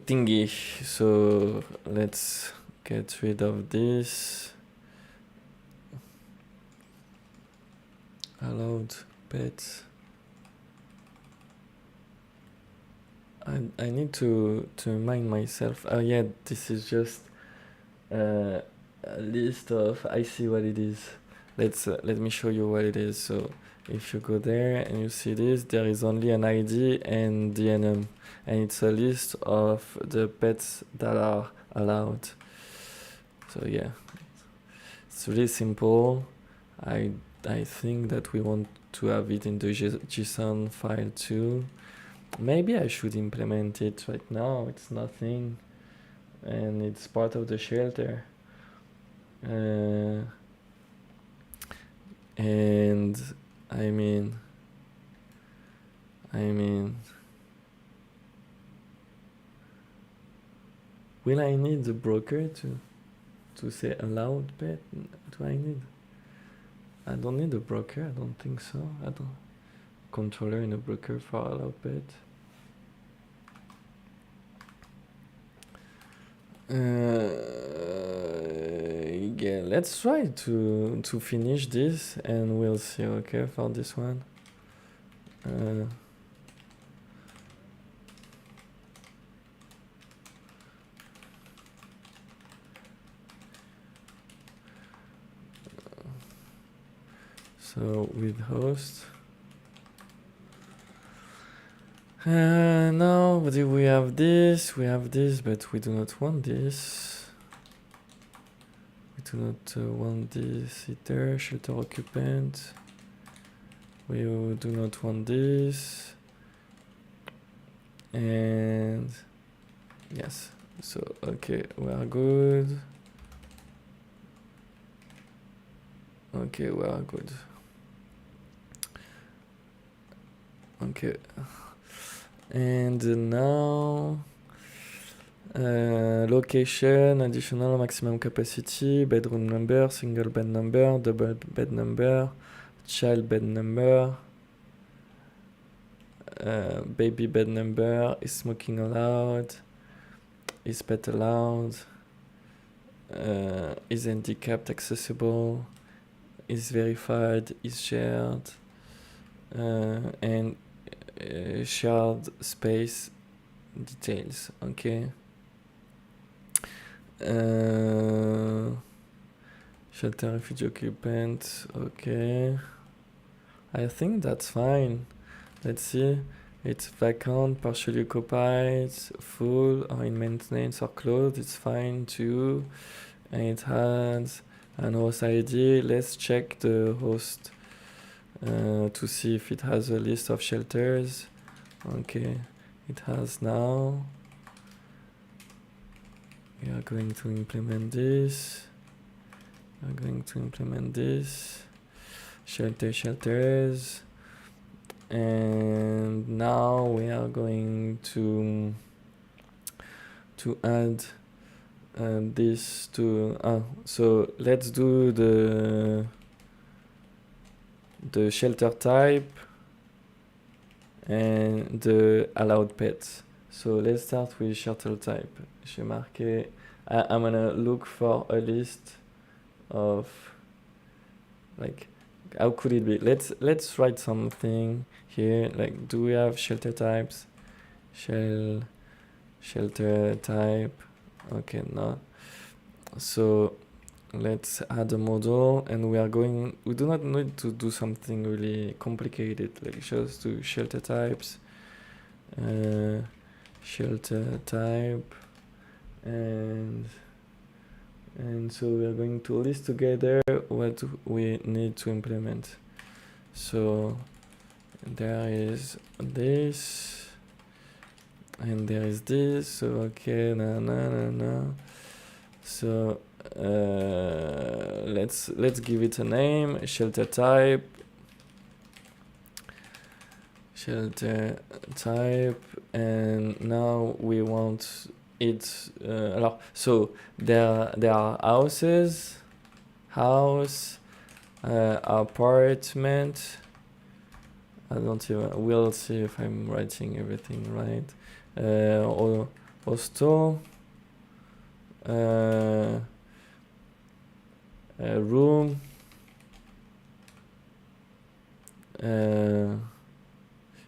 thingy. So let's get rid of this. Allowed pet. I need to remind myself. Oh yeah, this is just a list of. I see what it is. Let me show you what it is. So if you go there and you see this, there is only an ID and DNM, and it's a list of the pets that are allowed. So yeah, it's really simple. I think that we want to have it in the JSON file too. Maybe I should implement it right now. It's nothing, and it's part of the shelter. And I mean, will I need the broker to say allowed pet? Do I need? I don't need a broker. I don't think so. I don't controller in a broker for allowed pet. Yeah, let's try to finish this and we'll see. Okay, for this one. So with host. Now we have this, but we do not want this. We do not want this either. Shelter occupant. We do not want this. And yes, so okay, we are good. Okay, we are good. Okay. And now location, additional maximum capacity, bedroom number, single bed number, double bed number, child bed number, baby bed number, is smoking allowed, is pet allowed, is handicapped accessible, is verified, is shared, and shared space details. Okay. Shelter refugee occupant. Okay. I think that's fine. Let's see. It's vacant, partially occupied, full, or in maintenance or closed. It's fine too. And it has an host ID. Let's check the host to see if it has a list of shelters. Okay, it has now. We are going to implement this. We are going to implement this. Shelters. And now we are going to add this to so let's do the shelter type and the allowed pets. So let's start with shelter type. Je vais marquer. I'm gonna look for a list of like how could it be? Let's write something here. Like, do we have shelter types? Shelter type. Okay, no. So let's add a model, and we do not need to do something really complicated, like just do shelter types, uh, shelter type, and so we are going to list together what we need to implement. So there is this, and there is this. So okay, so let's give it a name. Shelter type, and now we want it. Alors, so there are houses, house, apartment. I don't even. We'll see if I'm writing everything right. Or hostel. Room.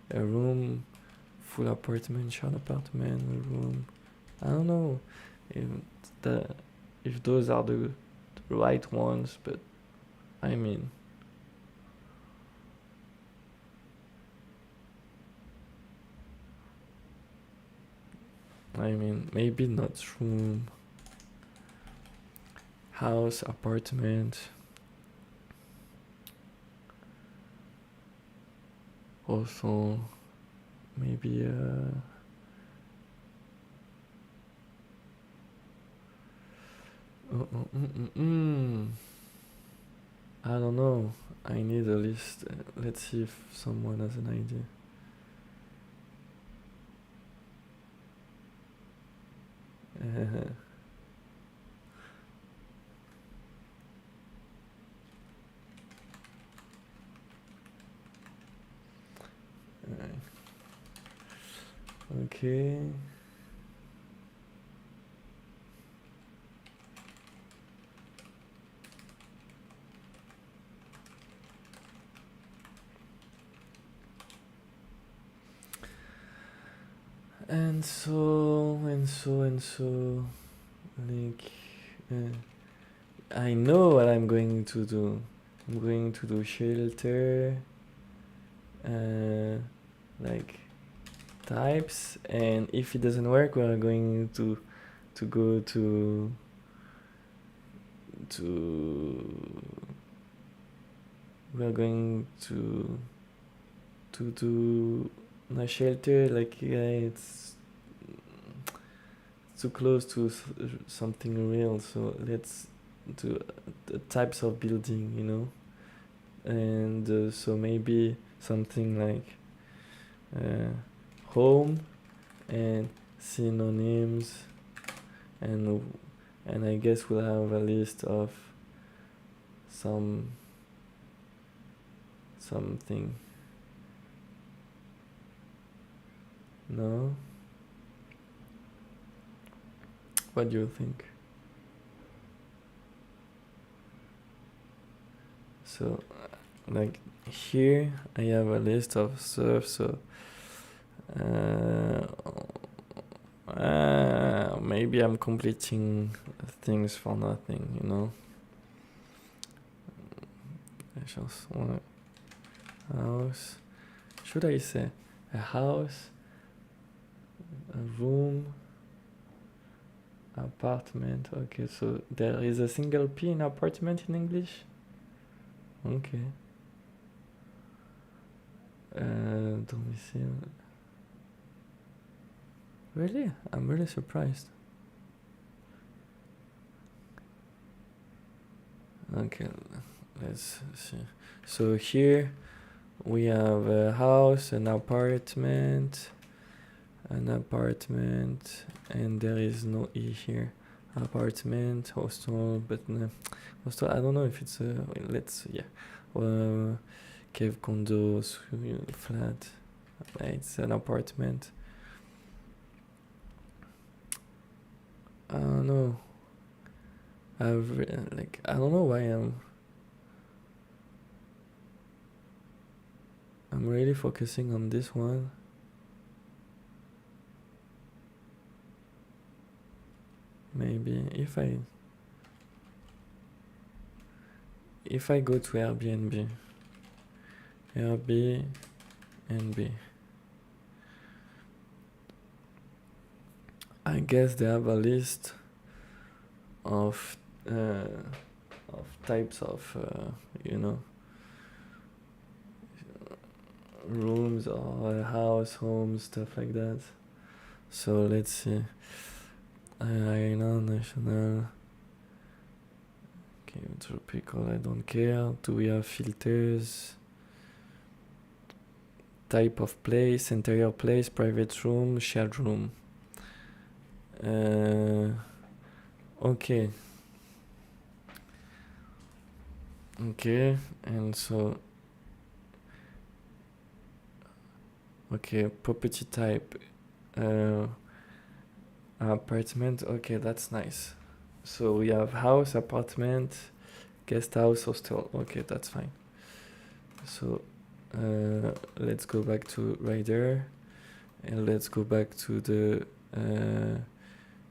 A room, full apartment, shared apartment, room. I don't know if the if those are the right ones, but I mean, maybe not room, house, apartment, also maybe I don't know. I need a list. Let's see if someone has an idea. Okay. And so, like, I know what I'm going to do. I'm going to do shelter, like types, and if it doesn't work, we are going to go to we are going to do a shelter, like it's too close to something real, so let's do the types of building, and so maybe something like home and synonyms, and I guess we'll have a list of something. No? What do you think? So, like here, I have a list of stuff. So, maybe I'm completing things for nothing. I just want a house. Should I say a house, a room, apartment? Okay, so there is a single P in apartment in English? Okay. Domicile. Really? I'm really surprised. Okay, let's see. So here we have a house, an apartment, and there is no E here. Apartment, hostel, but no, hostel, I don't know if it's a, cave condo, flat, it's an apartment. I don't know. I don't know why I'm really focusing on this one. maybe if I go to Airbnb, I guess they have a list of types of rooms or house, homes, stuff like that. So let's see. Island, national. Okay, tropical, I don't care. Do we have filters? Type of place, interior place, private room, shared room. Okay. Okay, and so okay, property type, apartment. Okay, that's nice. So we have house, apartment, guest house, hostel. Okay, that's fine. So let's go back to rider, and let's go back to the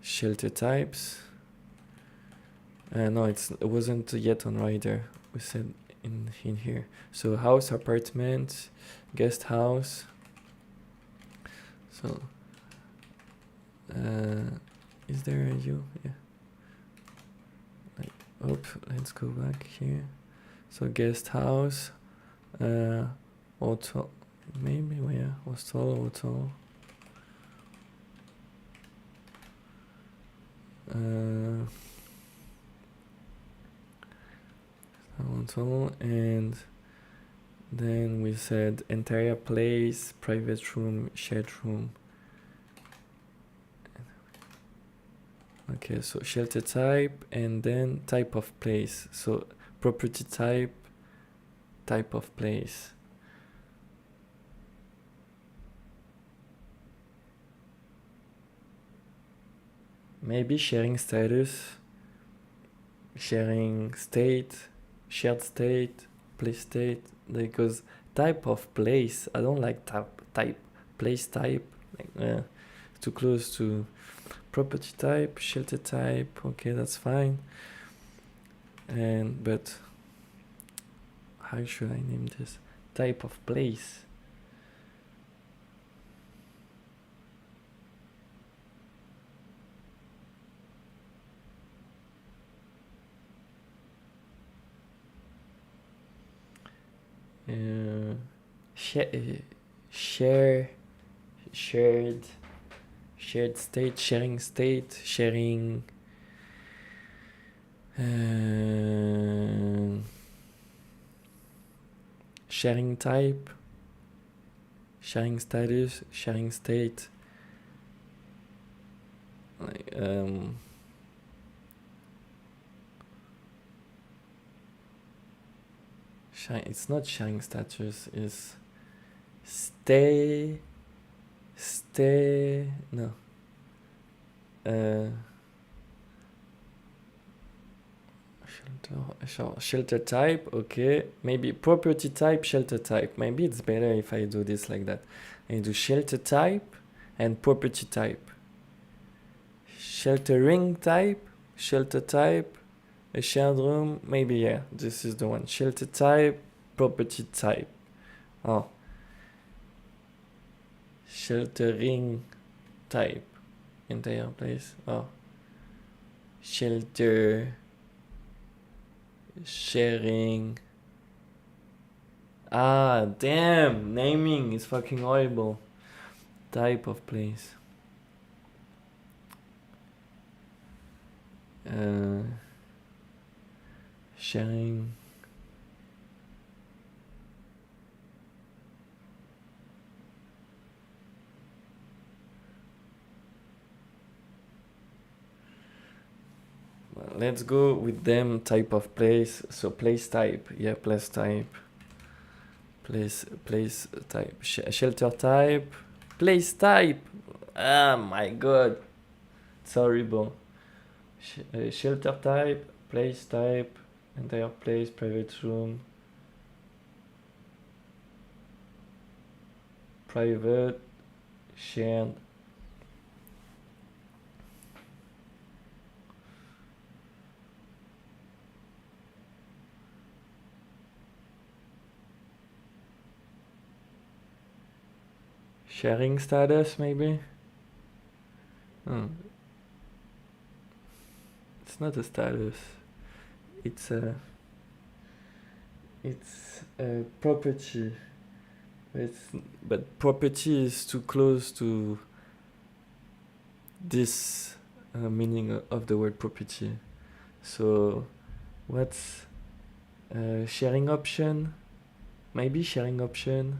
shelter types. No, it wasn't yet on rider. We said in here. So house, apartment, guest house. So is there a U? Yeah. Let's go back here. So guest house, hotel, maybe where hostel, hotel. Hotel, and then we said entire place, private room, shared room. Okay, so shelter type and then type of place. So property type, type of place. Maybe sharing status, sharing state, shared state, place state, because type of place, I don't like type, place type, like too close to property type, shelter type. Okay, that's fine. But how should I name this? Type of place. Shared state, sharing state, sharing sharing type, sharing status, sharing state, like it's not sharing status, it's stay no shelter type. Okay, maybe property type, shelter type. Maybe it's better if I do this like that. I do shelter type and property type, sheltering type, shelter type, a shared room. Maybe, yeah, this is the one. Shelter type, property type. Oh, sheltering type, entire place. Oh, shelter, sharing. Ah, damn, naming is fucking horrible. Type of place. Sharing. Let's go with them. Type of place. So place type. Yeah, place type. Place type. Shelter type. Place type. Ah, my god. It's horrible. Shelter type. Place type. Entire place. Private room. Private. Shared. Sharing status, maybe? Oh, it's not a status. It's a property. But property is too close to this meaning of the word property. So what's sharing option? Maybe sharing option.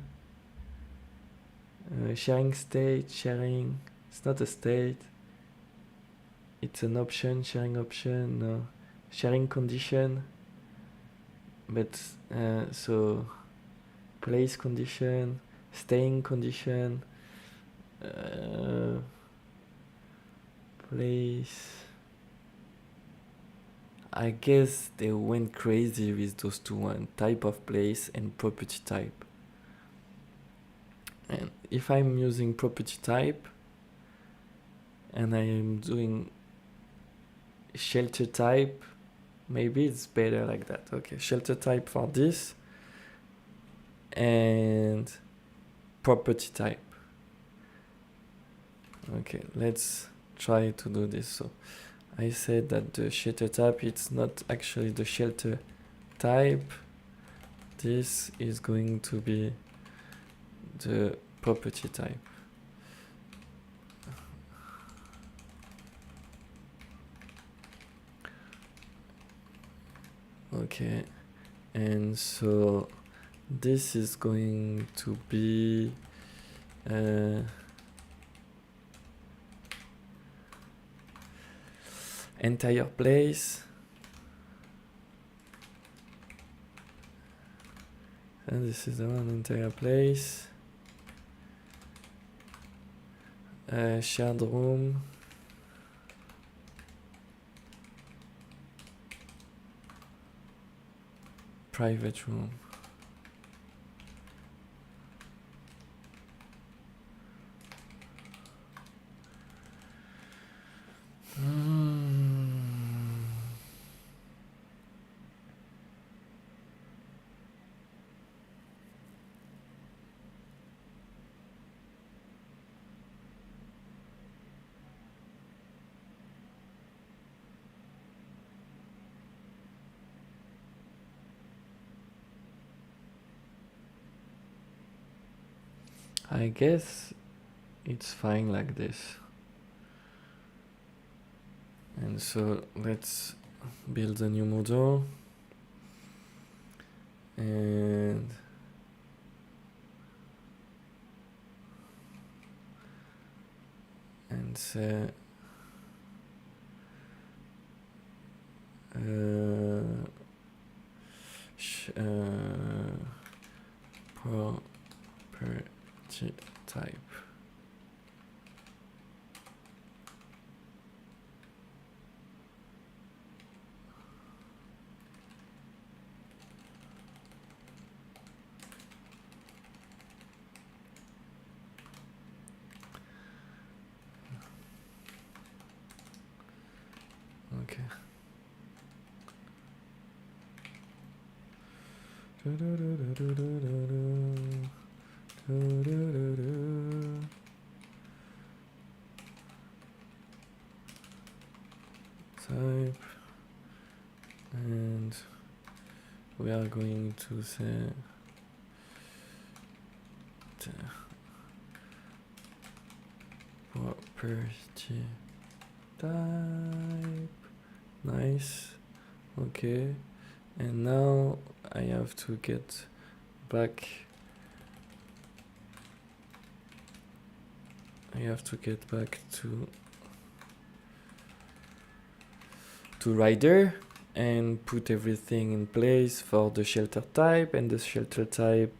Sharing state, sharing. It's not a state. It's an option, sharing option. No. Sharing condition. But so place condition, staying condition, place. I guess they went crazy with those two one type of place and property type. And if I'm using property type and I am doing shelter type, maybe it's better like that. Okay, shelter type for this and property type. Okay, let's try to do this. So I said that the shelter type, it's not actually the shelter type. This is going to be the property type. Okay, and so this is going to be entire place, and this is the one entire place, shared room, private room. I guess it's fine like this. And so let's build a new model and say property type. Okay. Type, and we are going to say property type. Nice. Okay, and now I have to get back. I have to get back to rider and put everything in place for the shelter type, and the shelter type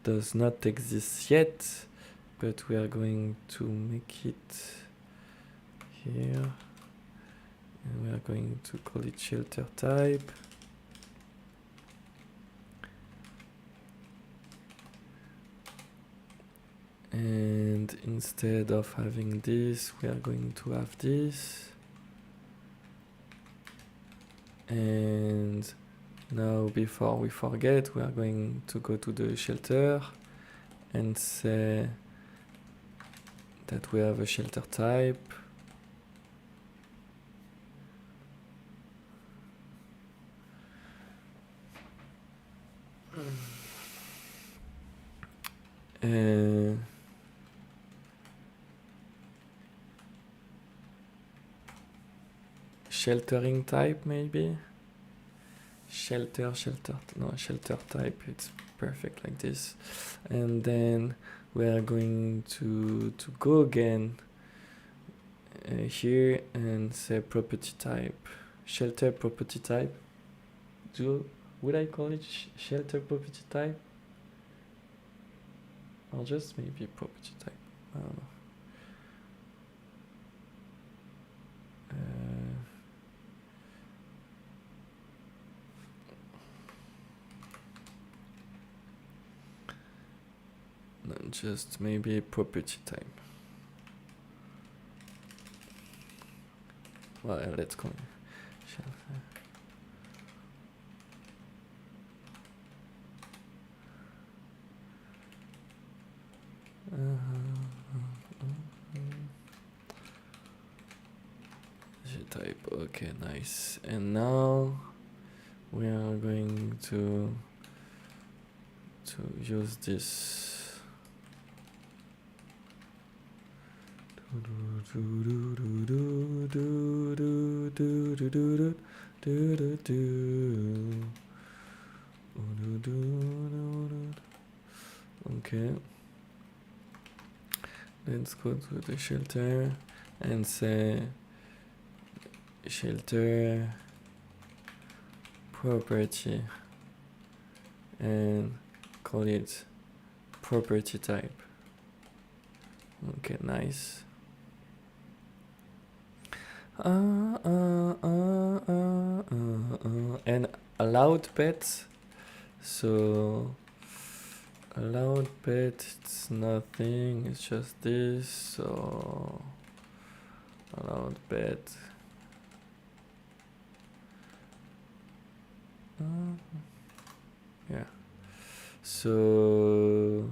does not exist yet, but we are going to make it here, and we are going to call it shelter type. And instead of having this, we are going to have this. And now, before we forget, we are going to go to the shelter and say that we have a shelter type. Sheltering type, maybe? Shelter type, it's perfect like this. And then we are going to go again here and say property type. Shelter property type. Would I call it shelter property type? Or just maybe property type? I don't know. Just maybe property type. Well, let's call it shelter. Type. Okay, nice. And now we are going to use this. Okay. Let's go to the shelter and say shelter property and call it property type. Okay, nice. And allowed pets. So allowed pet, it's nothing, it's just this. So allowed pet. Yeah. So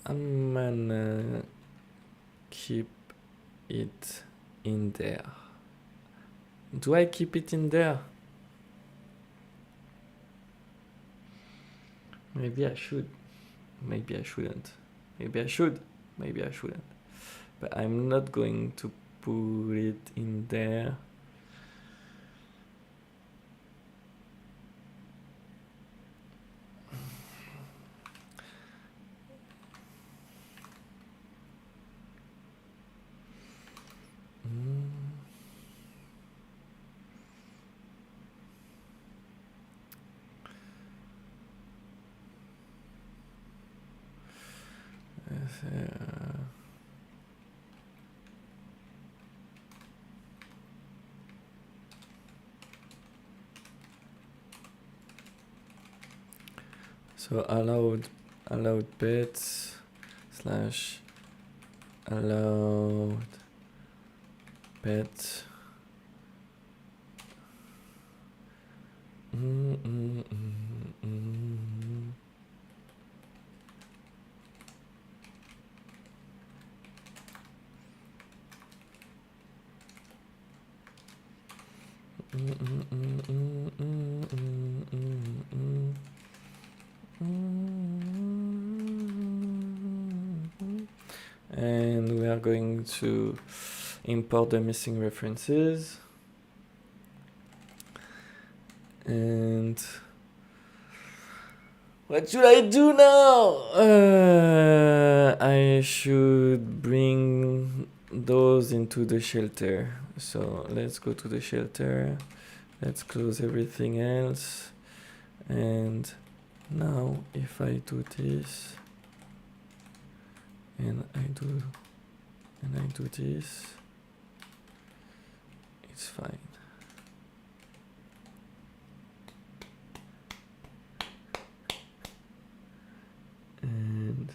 I'm gonna keep it in there. Do I keep it in there? Maybe I should. Maybe I shouldn't. Maybe I should. Maybe I shouldn't. But I'm not going to put it in there. So allowed pets / allowed pet. And we are going to import the missing references. And what should I do now? I should bring those into the shelter. So let's go to the shelter. Let's close everything else. And now if I do this and I do this, it's fine. And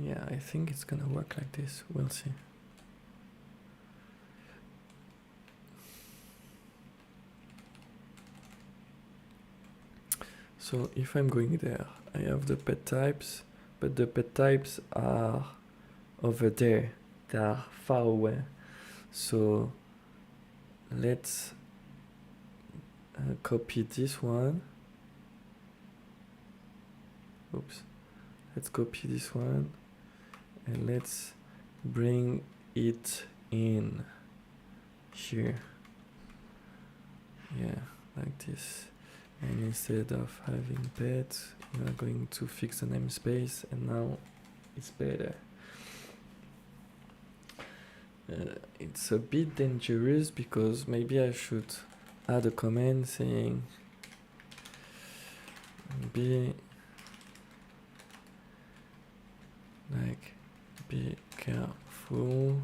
Yeah, I think it's gonna work like this. We'll see. So if I'm going there, I have the pet types, but the pet types are over there. They are far away. So let's copy this one. Oops. Let's copy this one and let's bring it in here. Yeah, like this. And instead of having pet, we are going to fix the namespace, and now it's better. It's a bit dangerous because maybe I should add a comment saying be careful.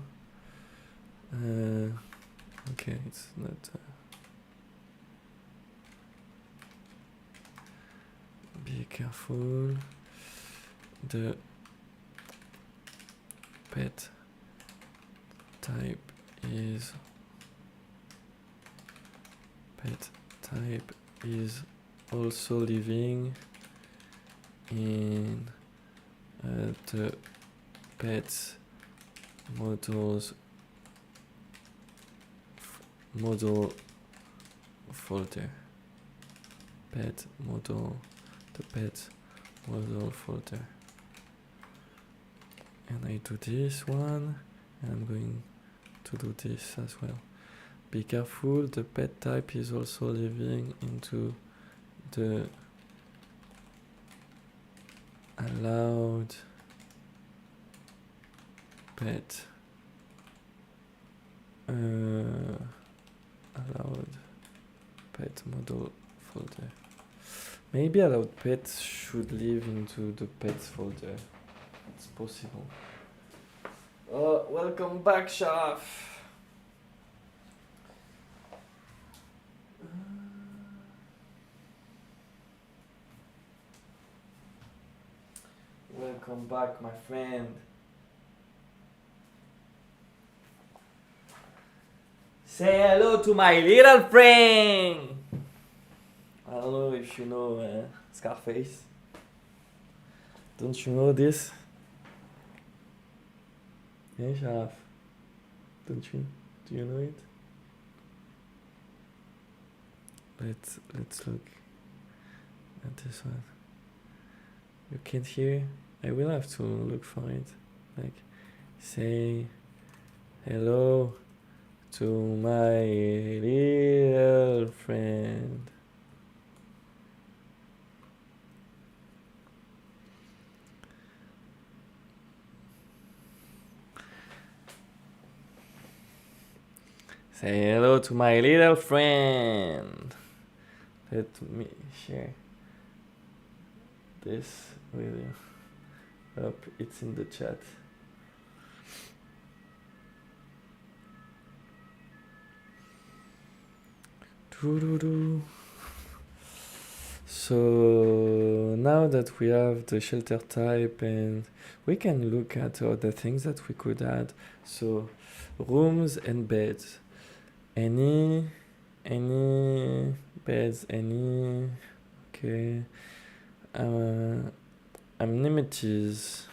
Okay, it's not. Be careful. The pet type is also living in the pet model folder. Pet model, the pet model folder. And I do this one, and I'm going to do this as well. Be careful, the pet type is also living into the allowed pet model folder. Maybe allowed pets should live into the pets folder. It's possible. Welcome back, Sharaf. Welcome back, my friend. Say hello to my little friend. I don't know if you know Scarface. Don't you know this? Yeah, Sharaf. Don't you? Do you know it? Let's look at this one. You can't hear? I will have to look for it. Like, say hello to my little friend. Say hello to my little friend. Let me share this with you. Up, it's in the chat. So now that we have the shelter type, and we can look at other things that we could add. So rooms and beds. Any beds, okay. Amenities.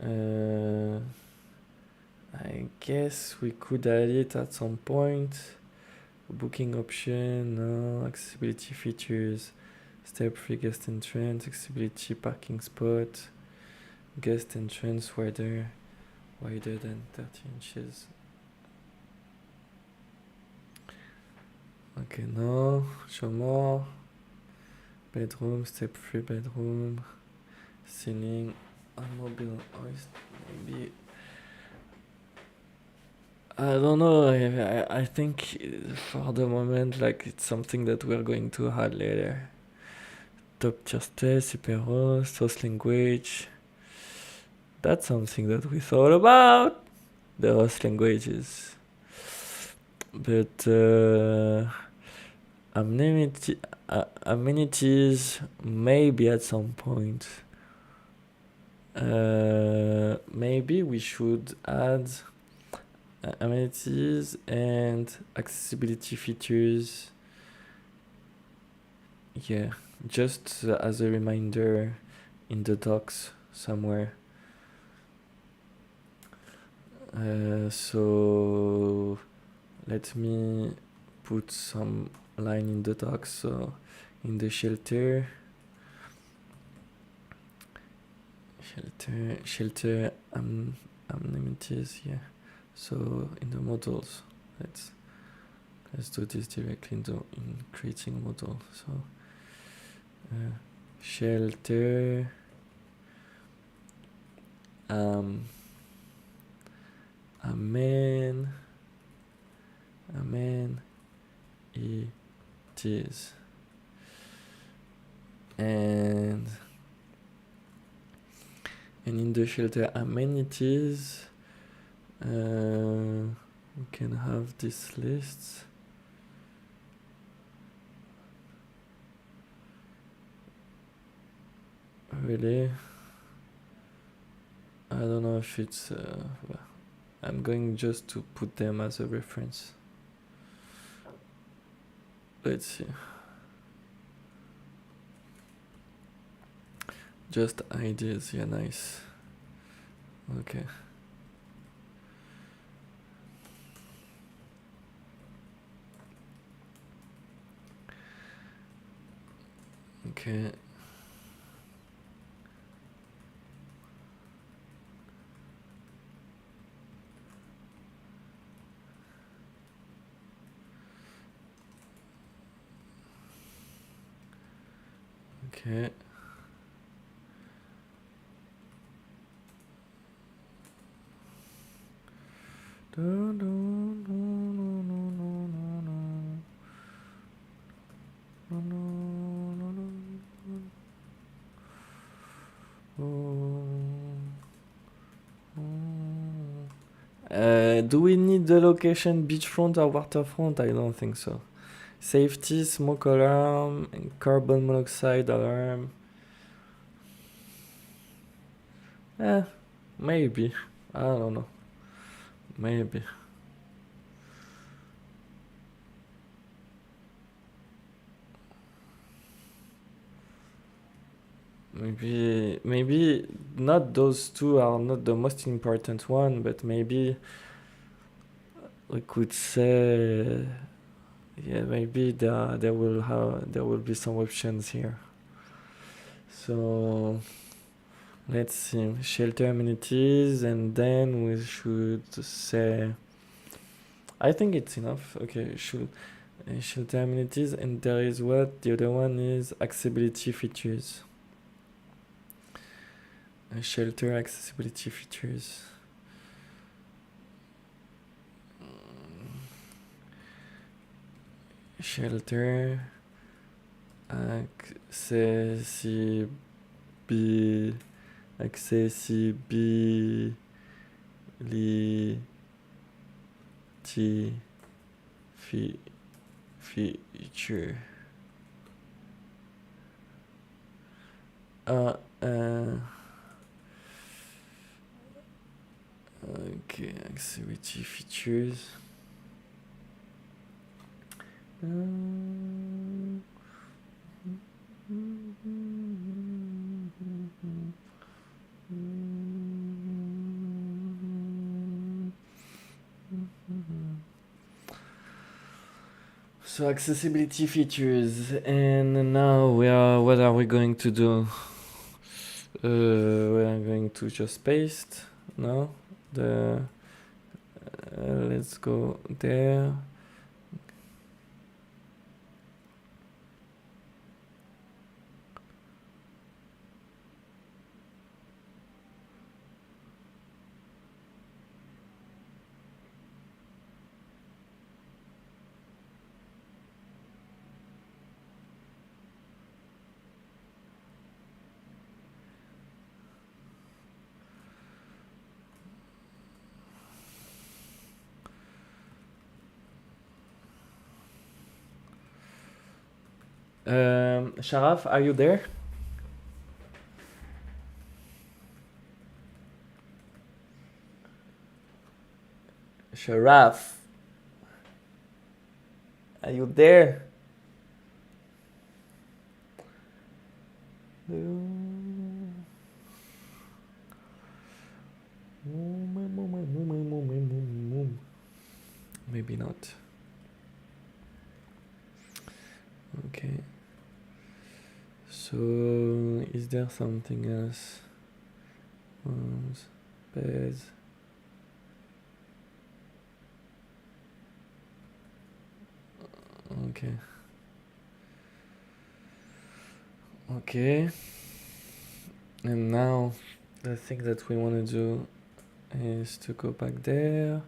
I guess we could add it at some point. Booking option, no. Accessibility features, step-free guest entrance, accessibility parking spot, guest entrance wider than 30 inches. Okay, no. Show more. Bedroom, step-free bedroom, ceiling, mobile hoist, maybe. I don't know. I think for the moment, like, it's something that we're going to add later. Top tier stay, super host language. That's something that we thought about. The host languages. But amenities maybe at some point. Maybe we should add amenities and accessibility features. Yeah, just as a reminder in the docs somewhere. So let me put some line in the docs. So in the shelter amenities, yeah. So in the models, let's do this directly in creating a model. So shelter amen it is, and in the shelter amenities we can have this list. Really, I don't know if it's I'm going just to put them as a reference. Let's see. Just ideas, yeah, nice. Okay. Okay. Okay. Do we need the location beachfront or waterfront? I don't think so. Safety, smoke alarm, and carbon monoxide alarm. Maybe. I don't know. Maybe. Maybe not those two are not the most important one, but maybe we could say, yeah, maybe there will be some options here. So let's see, shelter amenities, and then we should say, I think it's enough. Okay, shelter amenities, and there is what the other one is accessibility features. Shelter accessibility features. Shelter accessibility feature. Okay, accessibility features. So accessibility features, and now what are we going to do? We are going to just paste, no? Let's go there. Sharaf, are you there? Giraffe, are you there? Maybe not. Okay. So, is there something else? Worms, beds. Okay. Okay. And now, the thing that we want to do is to go back there.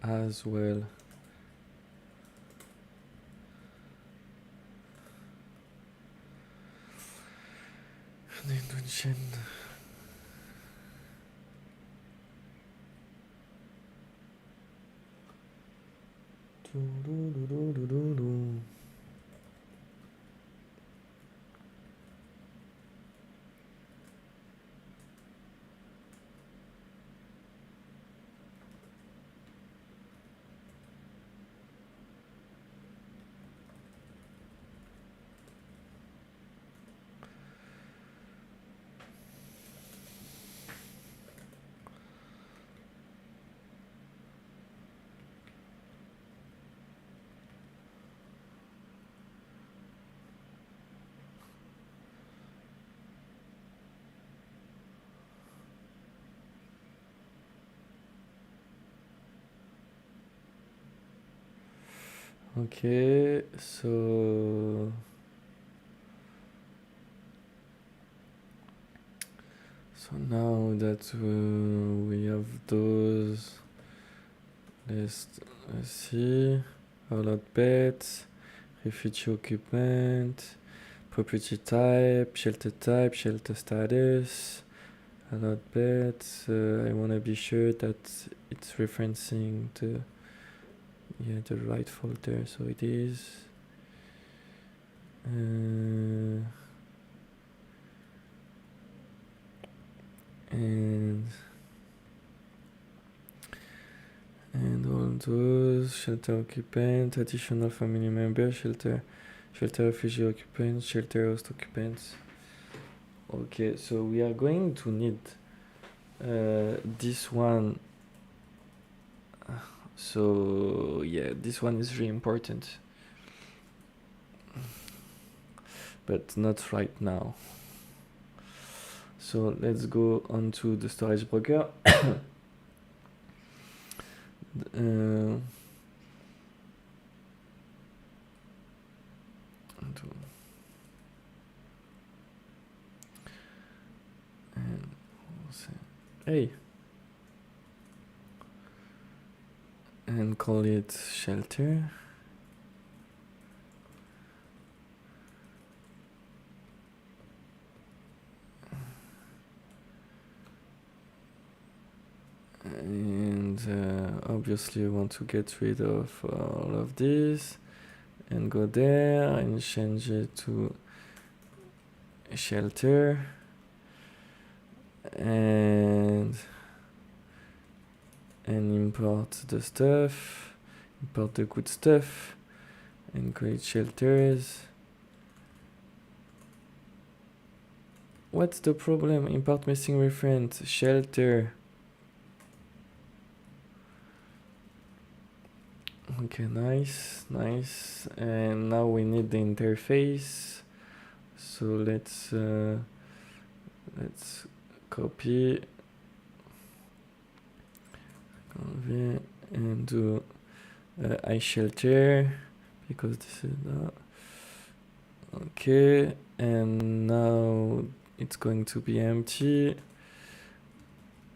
As well. Okay, so now that we have those, let's see. Allowed pets, refugee occupant, property type, shelter status, allowed pets. I want to be sure that it's referencing the right folder, so it is. And all those shelter occupants, additional family members, shelter refugee occupants, shelter host occupants. Okay, so we are going to need this one. So yeah, this one is really important, but not right now. So let's go on to the storage broker. uh, and hey, and call it shelter. And obviously we want to get rid of all of this and go there and change it to shelter and import the stuff, import the good stuff and create shelters. What's the problem? Import missing reference, shelter. Okay, nice. And now we need the interface. So let's copy and do iShelter because this is not okay. And now it's going to be empty.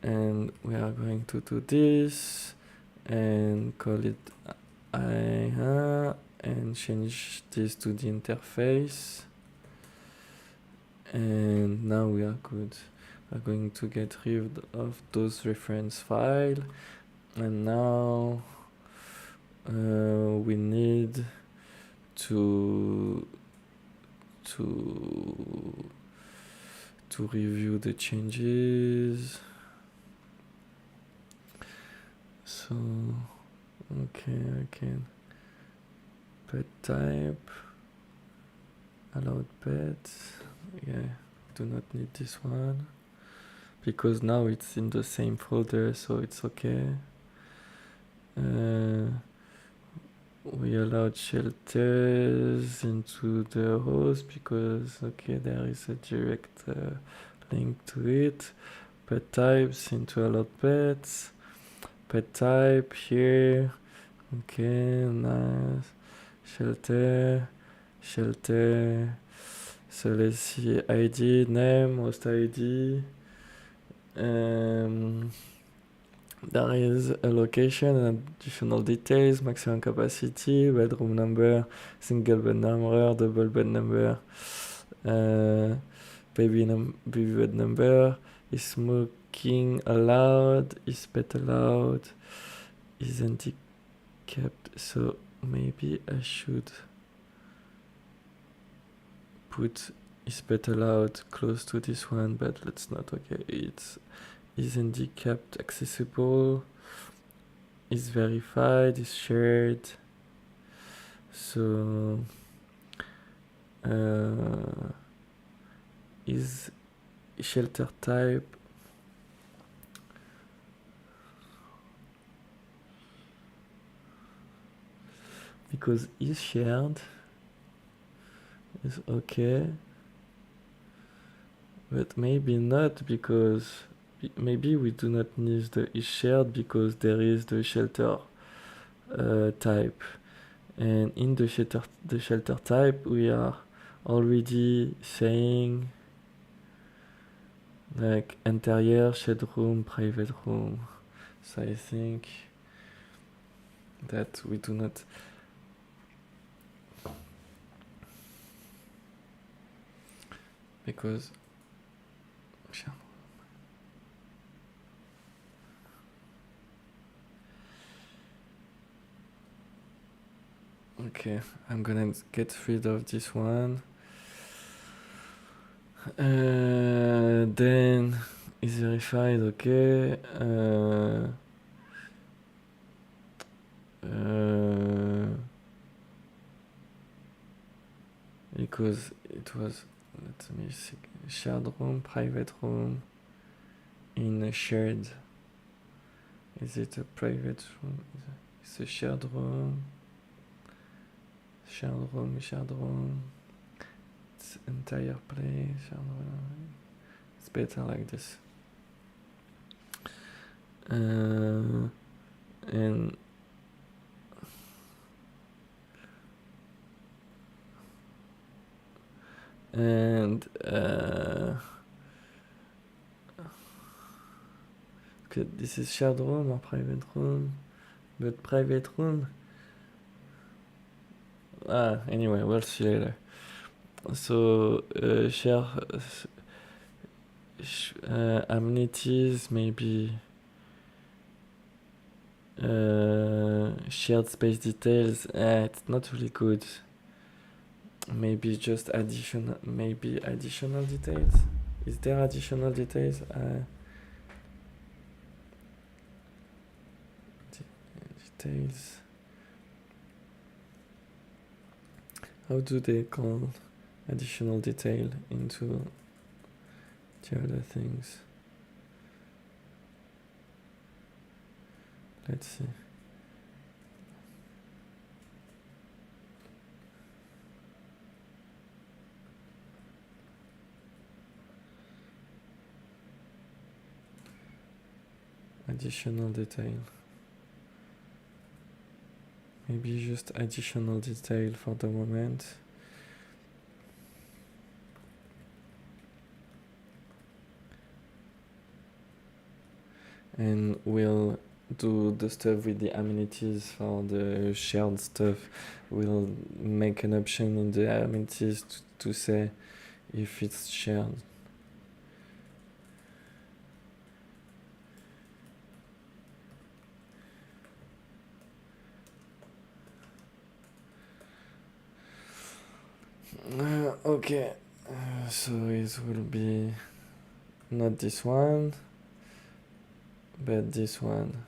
And we are going to do this and call it and change this to the interface. And now we are good. We're going to get rid of those reference file. And now we need to review the changes. So okay, pet type, allowed pets. Yeah, do not need this one because now it's in the same folder, so it's okay. We allowed shelters into the host because okay, there is a direct link to it. Pet types into allowed pets. Pet type here. Okay, nice. Shelter. So let's see, ID, name, host ID. There is a location and additional details, maximum capacity, bedroom number, single bed number, double bed number, baby bed number, is smoking allowed, is pet allowed, is handicapped, so maybe I should put is pet allowed close to this one, but let's not. Okay, it's is handicapped accessible, is verified, is shared. So is shelter type because is shared is okay, but maybe not because maybe we do not need the is shared because there is the shelter type, and in the shelter type we are already saying like interior, shed room, private room. So I think that we do not because okay, I'm gonna get rid of this one. Then is verified, okay. Because it was, let me see, shared room, private room, in a shared. Is it a private room? It's a shared room. Shared room, shared room. It's entire place. Shared room. It's better like this. And okay, this is shared room or private room, but private room. Anyway, we'll see later. So share amenities, maybe shared space details. It's not really good. Maybe just additional details. Is there additional details? Details. How do they call additional detail into the other things? Let's see. Additional detail. Maybe just additional detail for the moment. And we'll do the stuff with the amenities for the shared stuff. We'll make an option in the amenities to say if it's shared. Okay, so it will be not this one, but this one.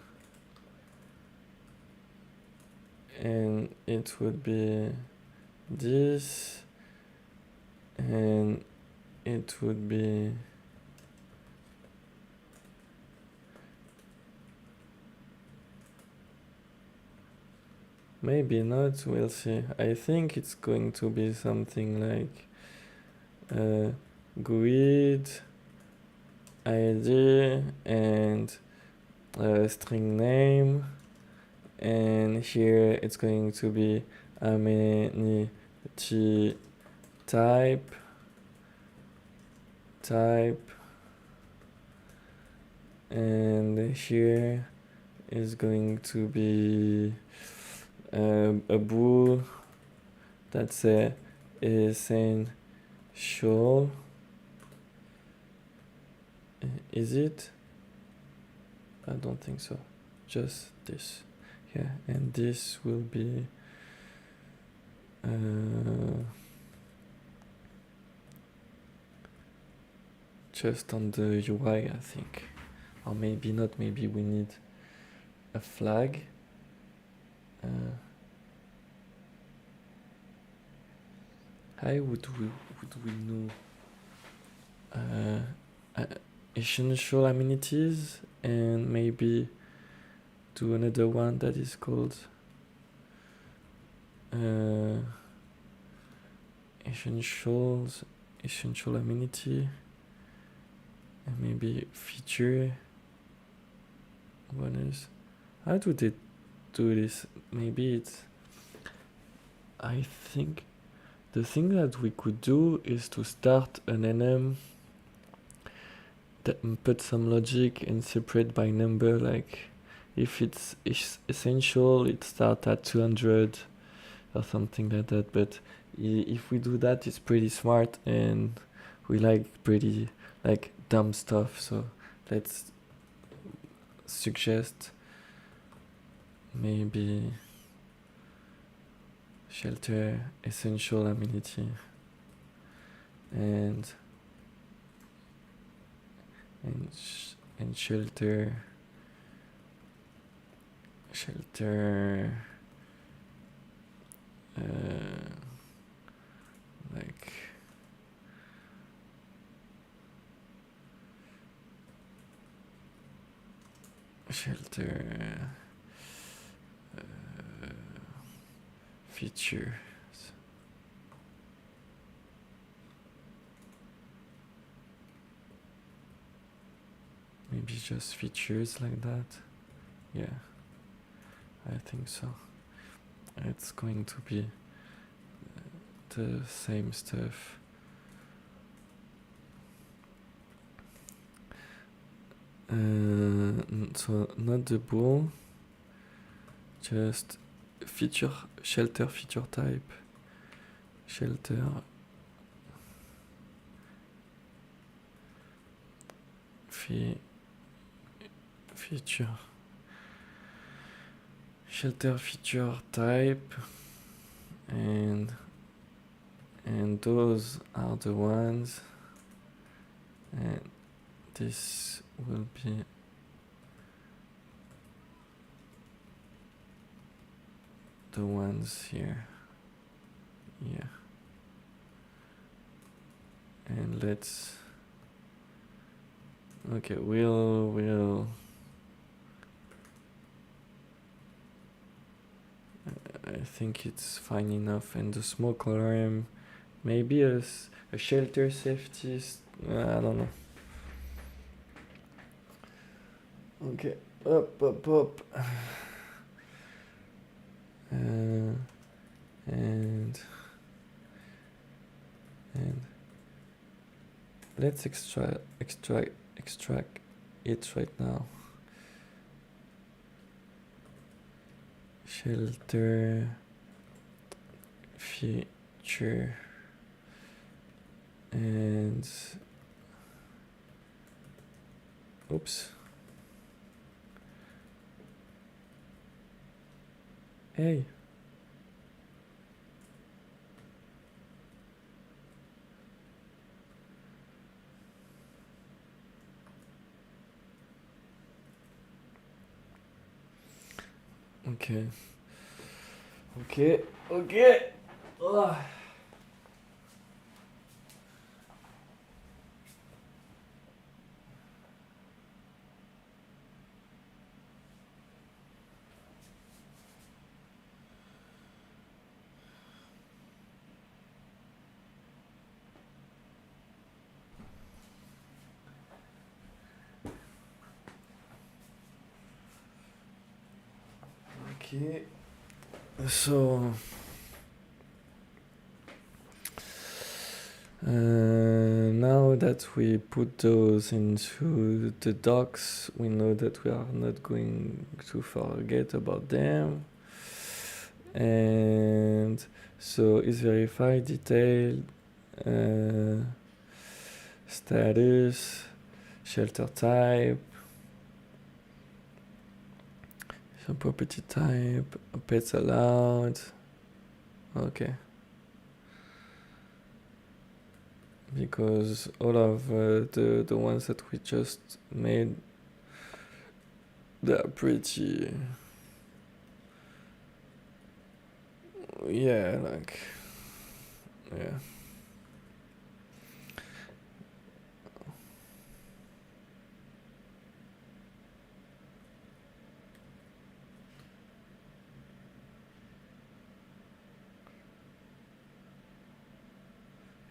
And it would be this, and it would be maybe not, we'll see. I think it's going to be something like GUID, ID, and string name, and here it's going to be amenity type, and here is going to be a bool that's essential. Is it? I don't think so. Just this. Yeah, and this will be just on the UI, I think. Or maybe not, maybe we need a flag. How would we know essential amenities, and maybe do another one that is called essential amenity, and maybe feature bonus. How do they do this? Maybe it's, I think the thing that we could do is to start an enum that put some logic and separate by number, like if it's essential it starts at 200 or something like that. But if we do that, it's pretty smart, and we like pretty like dumb stuff, so let's suggest maybe shelter essential amenity and shelter like shelter features. Maybe just features like that. Yeah, I think so. It's going to be the same stuff. So not the bool, just feature shelter feature type. Shelter feature shelter feature type, and those are the ones, and this will be the ones here. Yeah, and let's okay, we'll I think it's fine enough. And the smoke alarm, maybe a shelter safety. I don't know. Okay, up. And let's extract it right now. Shelter feature and oops. Hey. Okay. Ugh. Okay. So now that we put those into the docs, we know that we are not going to forget about them. And so is verified, detailed, status, shelter type, so property type, pets allowed. Okay. Because all of the ones that we just made, they're pretty, yeah, like, yeah.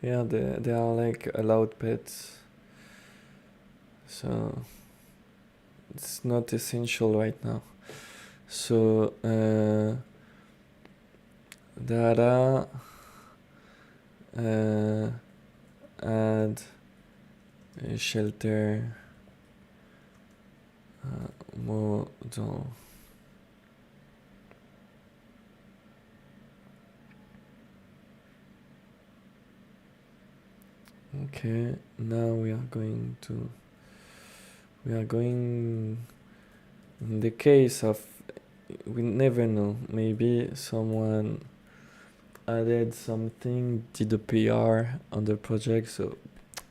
Yeah, they are like allowed pets, so it's not essential right now. So data, add a shelter model. Okay, now we are going in the case of, we never know, maybe someone added something, did a PR on the project, so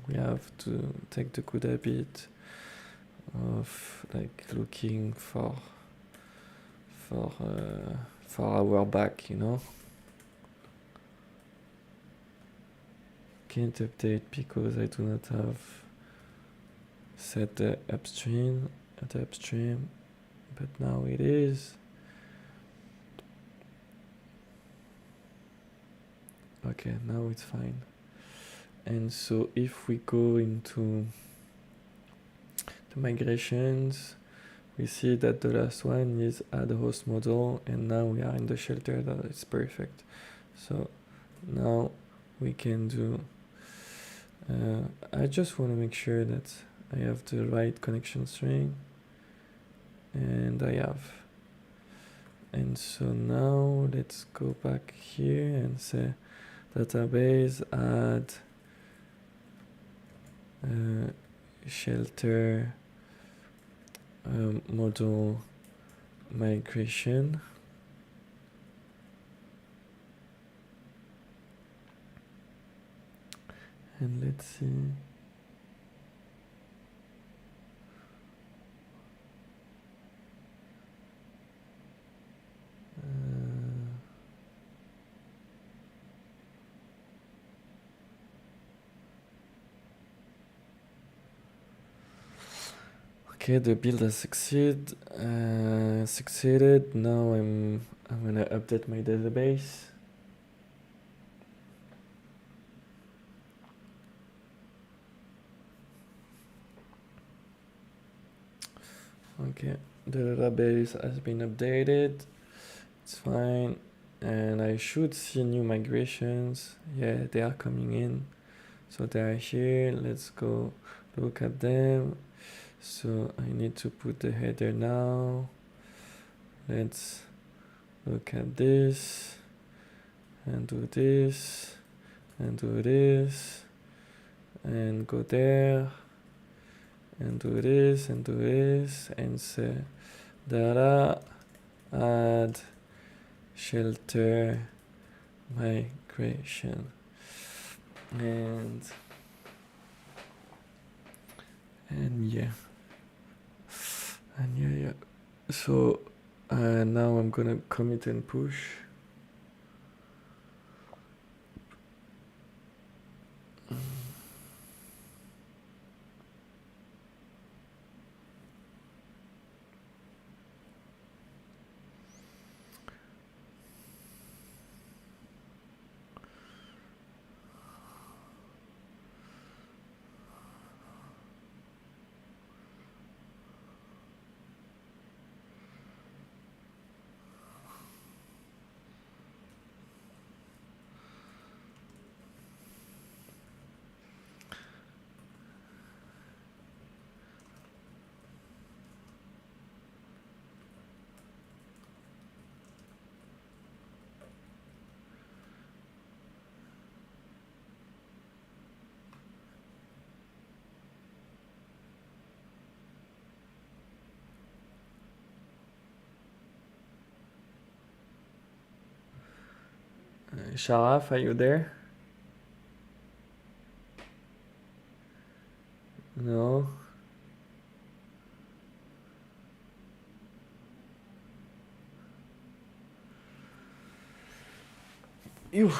we have to take the good habit of like looking for our back, you know. Can't update because I do not have set the upstream, but now it is. Okay, now it's fine. And so if we go into the migrations, we see that the last one is add host model, and now we are in the shelter. That is perfect. So now we can do, I just want to make sure that I have the right connection string, and I have. And so now let's go back here and say database add shelter model migration. And let's see. Okay, the build has succeeded. Now I'm gonna update my database. Okay, the database has been updated. It's fine, and I should see new migrations. Yeah, they are coming in. So they are here. Let's go look at them. So I need to put the header now. Let's look at this and do this and do this and go there and do this and do this and say data add shelter migration and yeah. So now I'm gonna commit and push. Sharaf, are you there? No. Ew.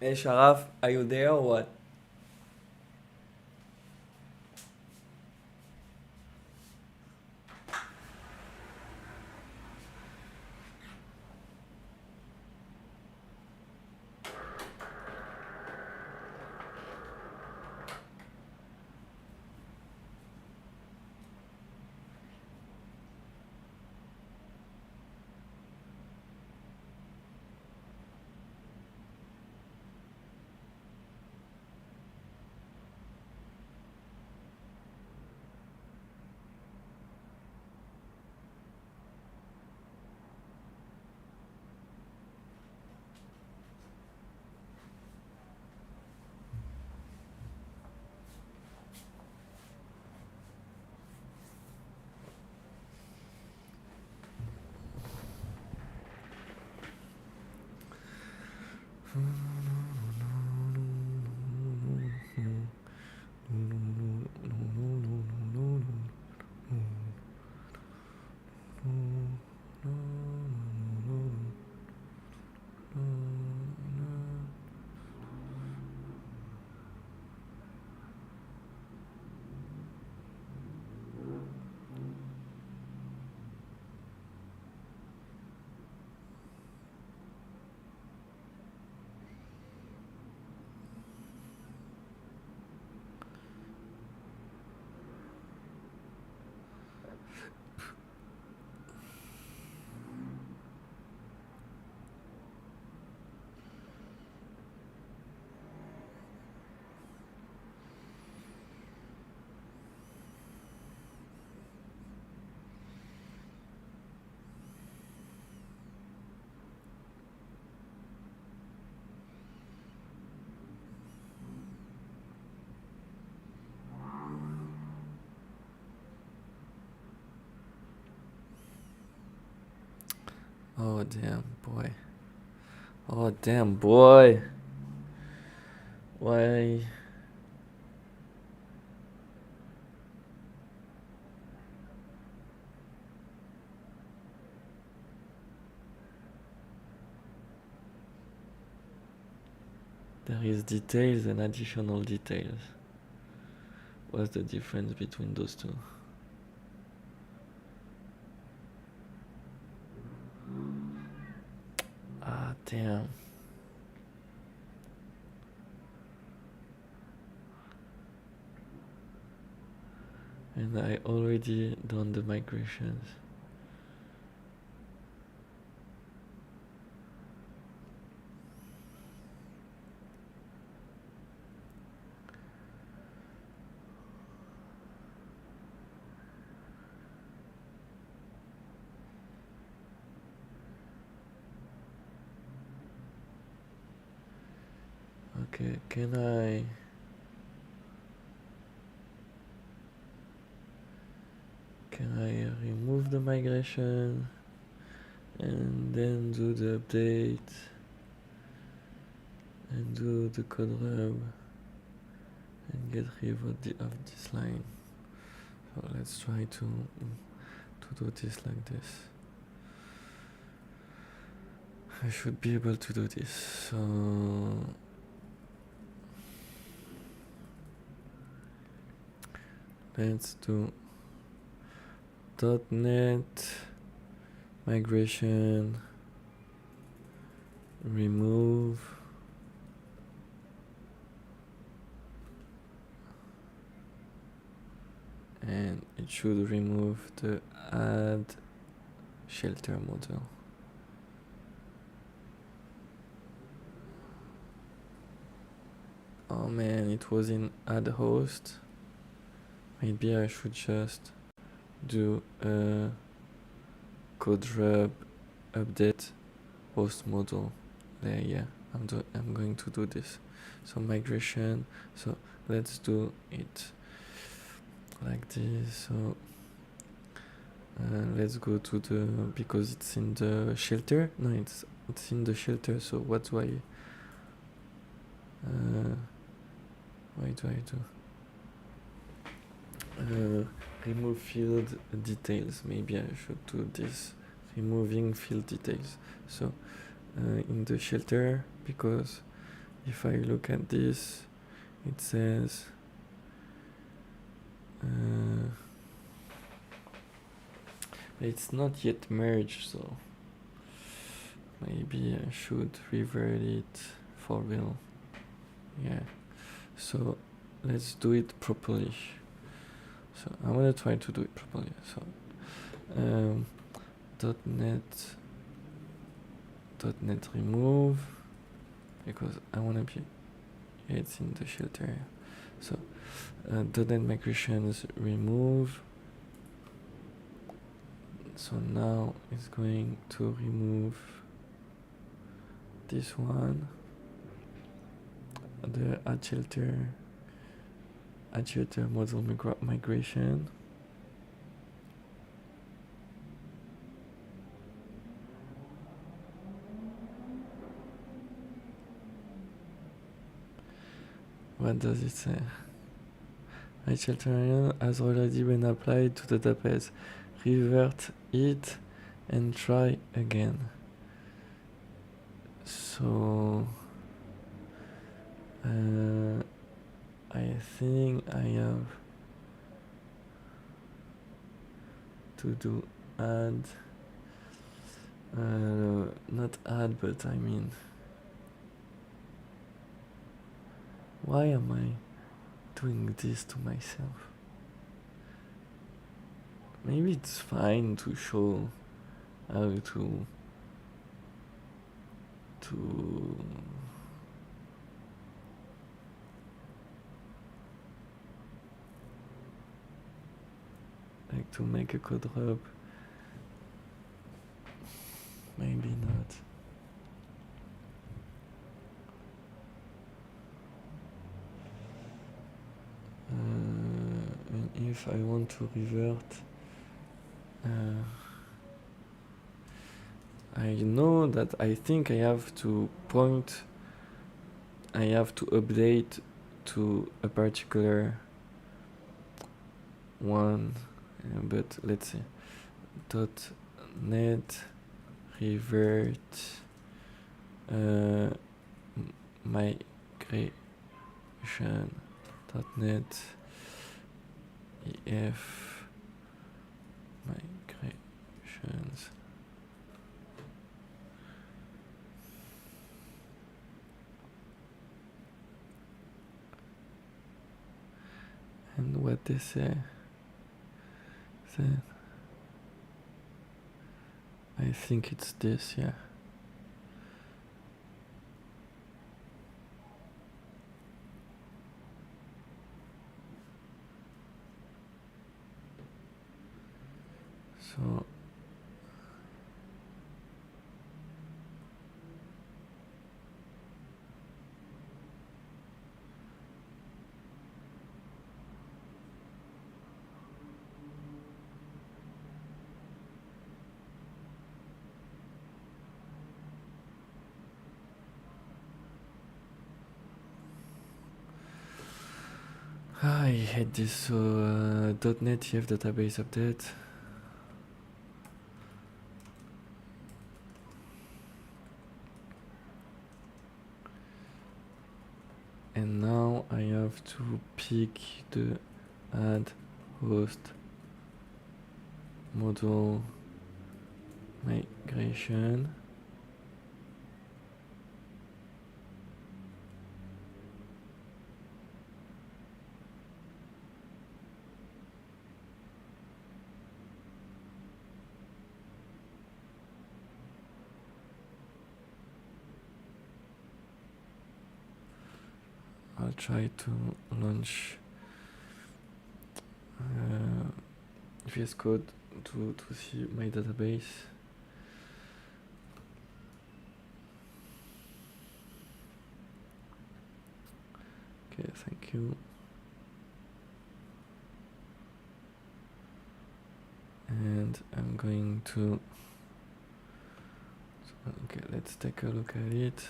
Hey Sharaf, are you there or what? Oh damn boy. Oh damn boy. Why? There is details and additional details. What's the difference between those two? Ah damn. And I already done the migrations. Okay, can I remove the migration and then do the update and do the code rub and get rid of this line? So let's try to do this like this. I should be able to do this. So let's do .NET migration remove and it should remove the add shelter model. Oh man, it was in add host. Maybe I should just do a code rub update host model. There, yeah, I'm going to do this. So migration. So let's do it like this. So let's go to the, because it's in the shelter. No, it's in the shelter. So what do I? Why do I do? Remove field details. Maybe I should do this. Removing field details. So in the shelter, because if I look at this, it says it's not yet merged, so maybe I should revert it for real. Yeah, so let's do it properly. So I'm gonna try to do it properly. So .net remove, because I wanna be, it's in the shelter. So .net migrations remove. So now it's going to remove this one, the add shelter model migration. What does it say? Add shelter has already been applied to the database. Revert it and try again. So I think I have to do add, not add, but I mean, why am I doing this to myself? Maybe it's fine to show how to like to make a code hub. Maybe not. And if I want to revert, I know that I think I have to update to a particular one, but let's see. .net revert migration .net ef migrations. And what they say, then I think it's this, yeah. So I hate this. So .net EF database update. And now I have to pick the add host model migration. I'll try to launch VS Code to see my database. Okay, thank you. And I'm going to, okay, let's take a look at it.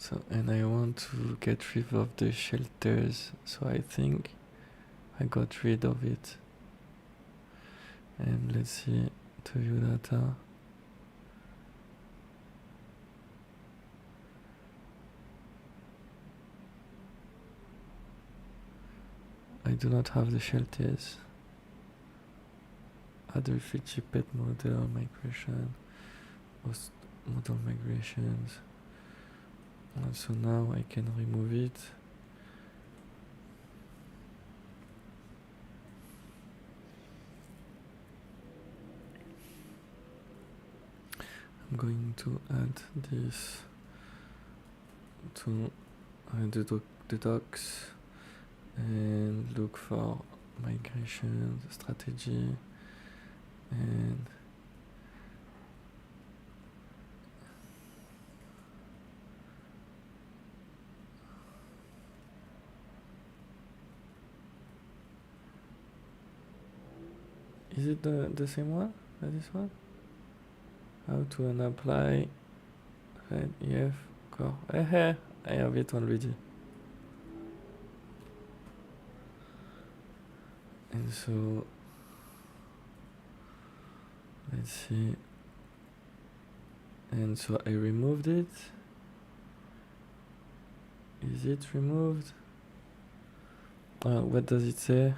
So, and I want to get rid of the shelters, so I think I got rid of it. And let's see, to view data. I do not have the shelters. Add refugee pet model migration, host model migrations. And so now I can remove it. I'm going to add this to the docs and look for migration strategy and is it the same one? This one? How to apply red EF core. I have it already. And so let's see. And so I removed it. Is it removed? What does it say?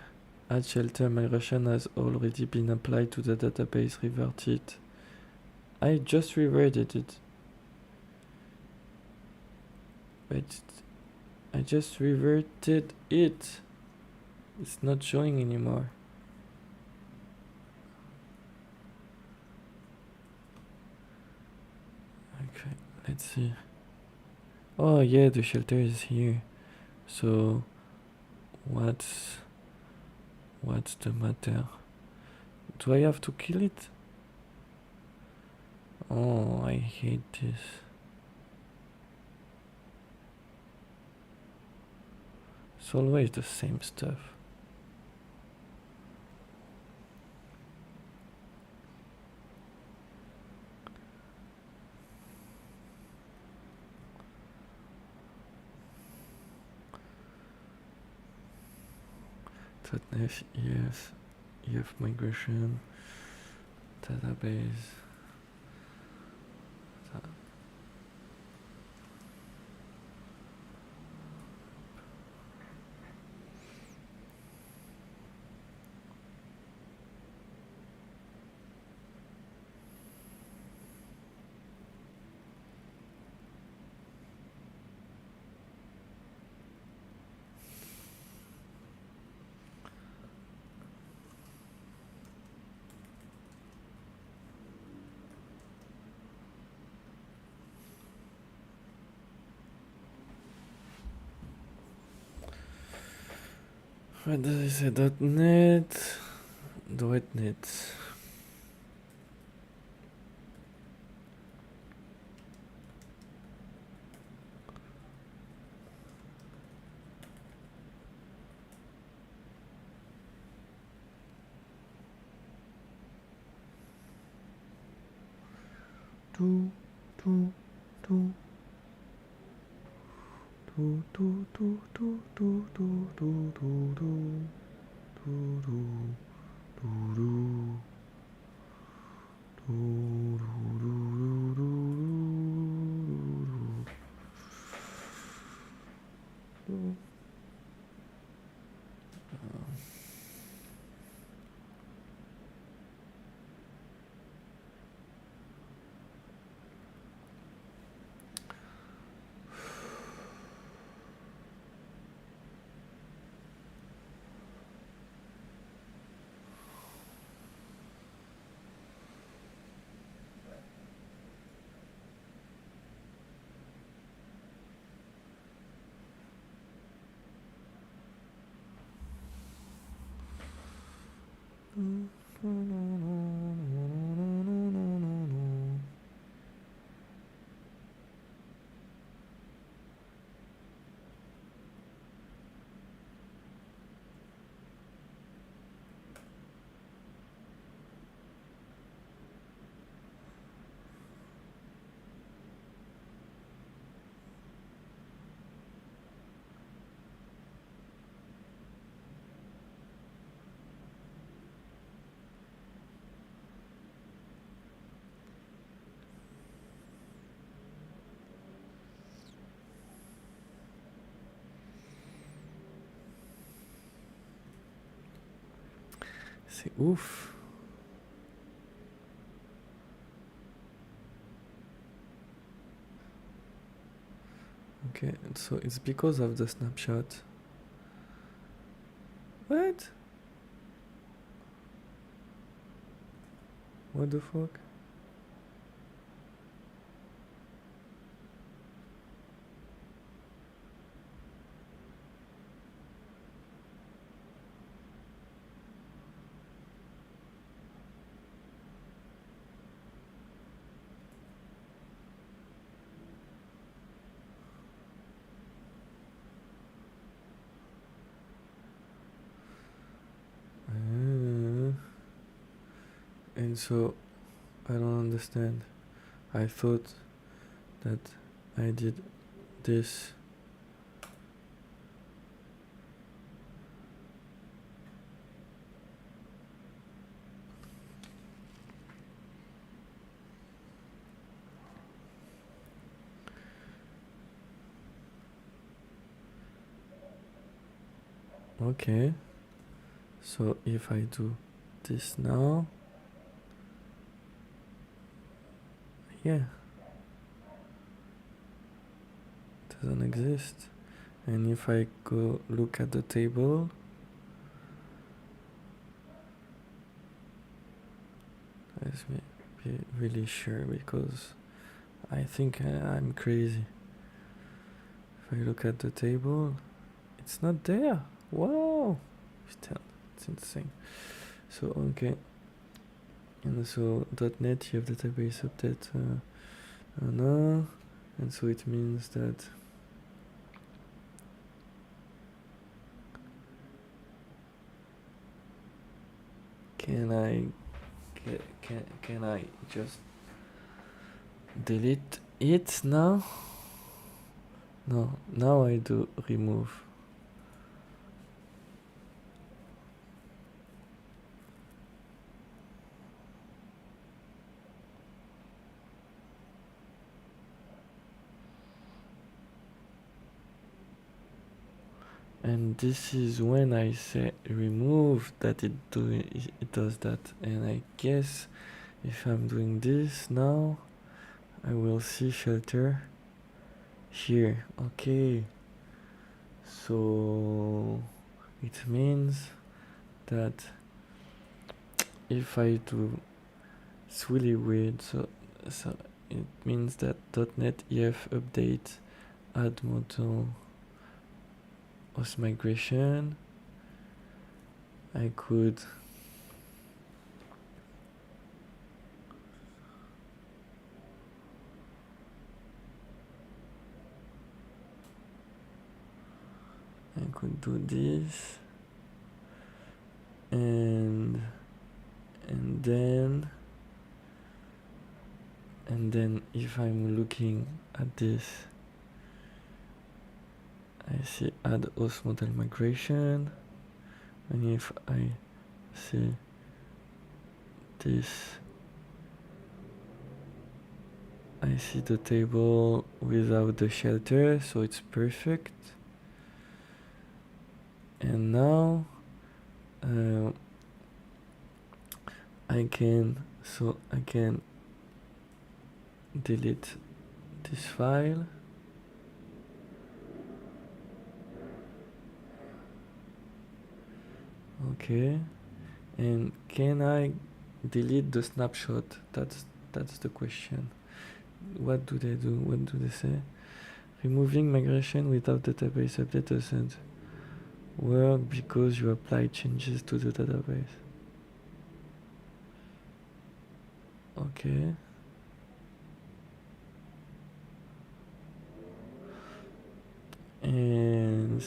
Add shelter migration has already been applied to the database. Revert it. I just reverted it. But I just reverted it. It's not showing anymore. Okay, let's see. Oh yeah, the shelter is here. So what's the matter? Do I have to kill it? Oh, I hate this. It's always the same stuff. .NET EF migration database. What does it say? .NET. .NET. Do do do do do do do do do do do do do do do. C'est ouf. Okay, so it's because of the snapshot. What? What the fuck? And so I don't understand. I thought that I did this. Okay. So if I do this now, yeah, it doesn't exist. And if I go look at the table, let's be really sure, because I think I'm crazy. If I look at the table, it's not there. Wow, it's insane. So okay, and so .NET, you have database update. No, and so it means that can I just delete it now? No, now I do remove. And this is when I say remove that it does that. And I guess if I'm doing this now, I will see shelter here. Okay, so it means that if I do, it's really weird. So it means that .NET EF update add module host migration. I could do this, and then if I'm looking at this, I see add host model migration, and if I see this, I see the table without the shelter, so it's perfect. And now I can delete this file. Okay, and can I delete the snapshot? That's the question. What do they do? What do they say? Removing migration without database update doesn't work because you apply changes to the database. Okay. And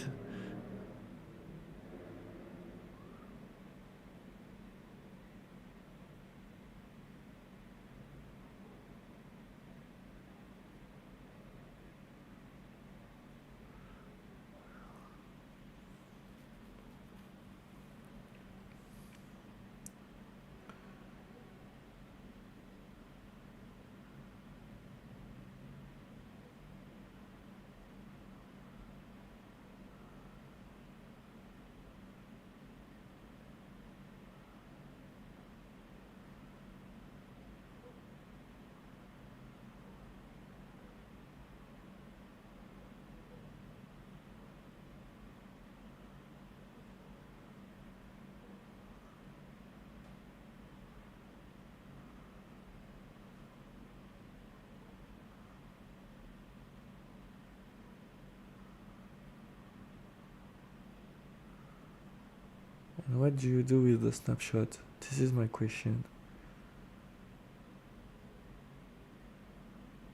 And what do you do with the snapshot? This is my question.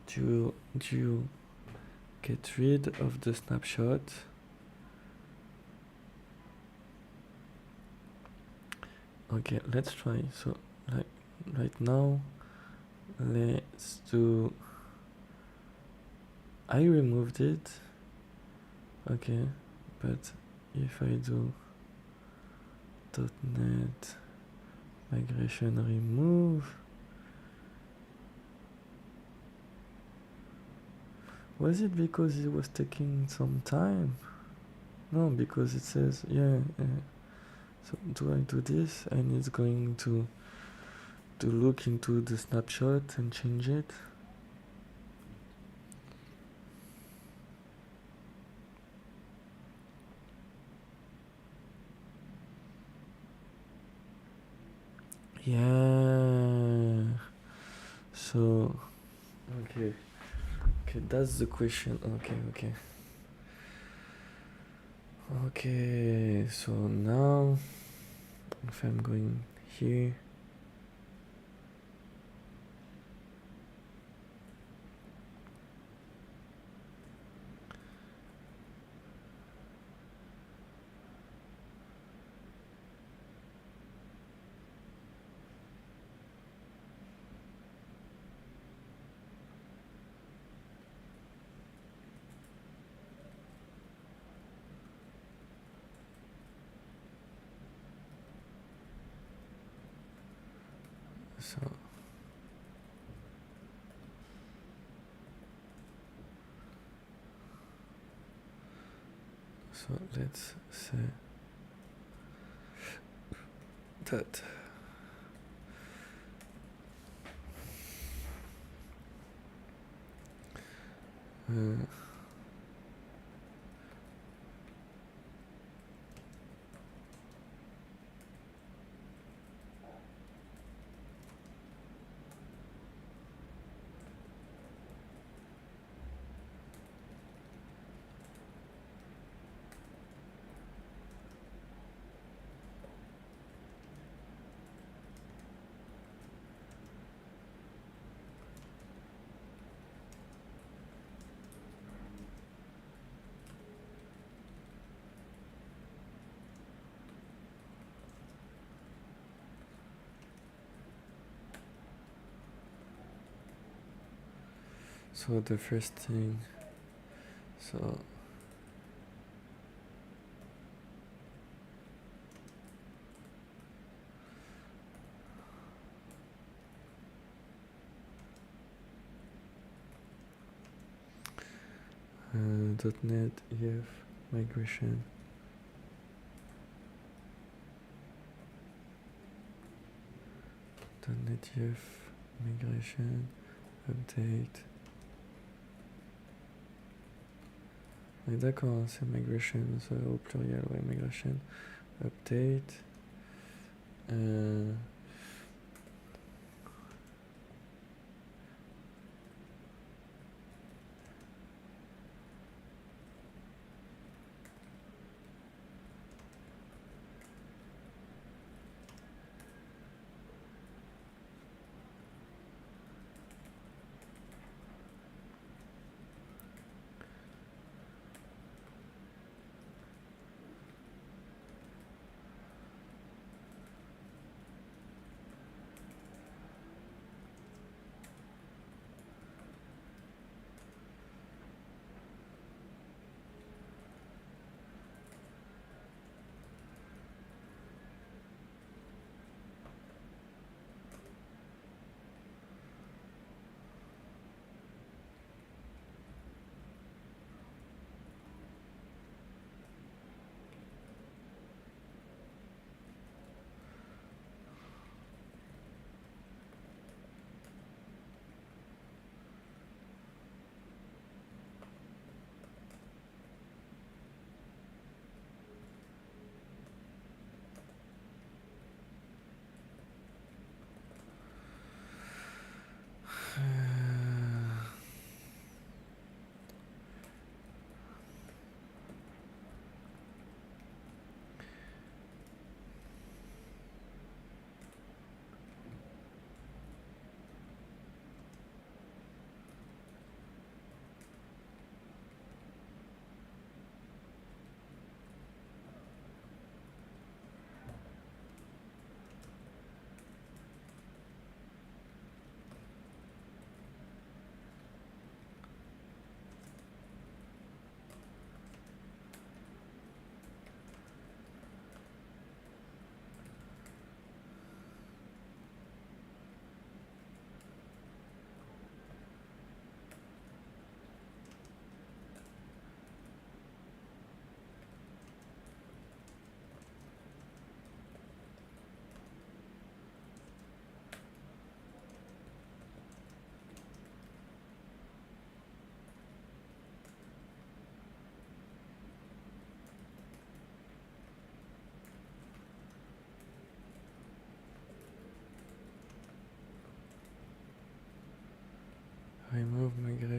Do you get rid of the snapshot? Okay, let's try. So, like right now, let's do. I removed it. Okay, but if I do .NET migration remove, was it because it was taking some time? No, because it says yeah. So do I do this and it's going to look into the snapshot and change it? Yeah. So okay. Okay, that's the question. Okay. Okay, so now if I'm going here, so let's say that uh, so the first thing, so .NET EF migration, .NET EF migration update. Ouais, d'accord, c'est migration, ça au pluriel, ouais, migration update.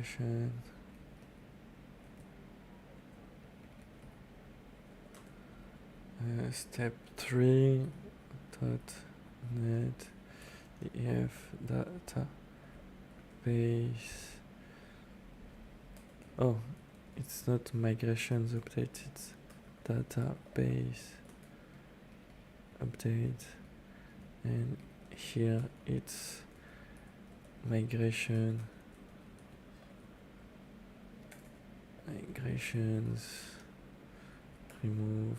migration. Step 3 .net EF data base. Oh, it's not migrations update, it's database update, and here it's migrations remove.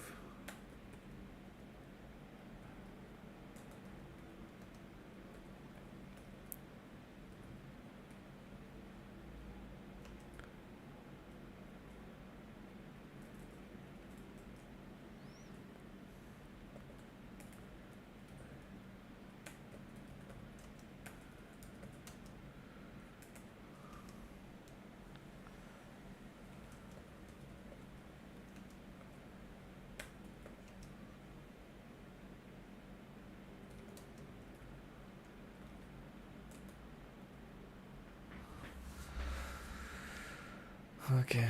Okay.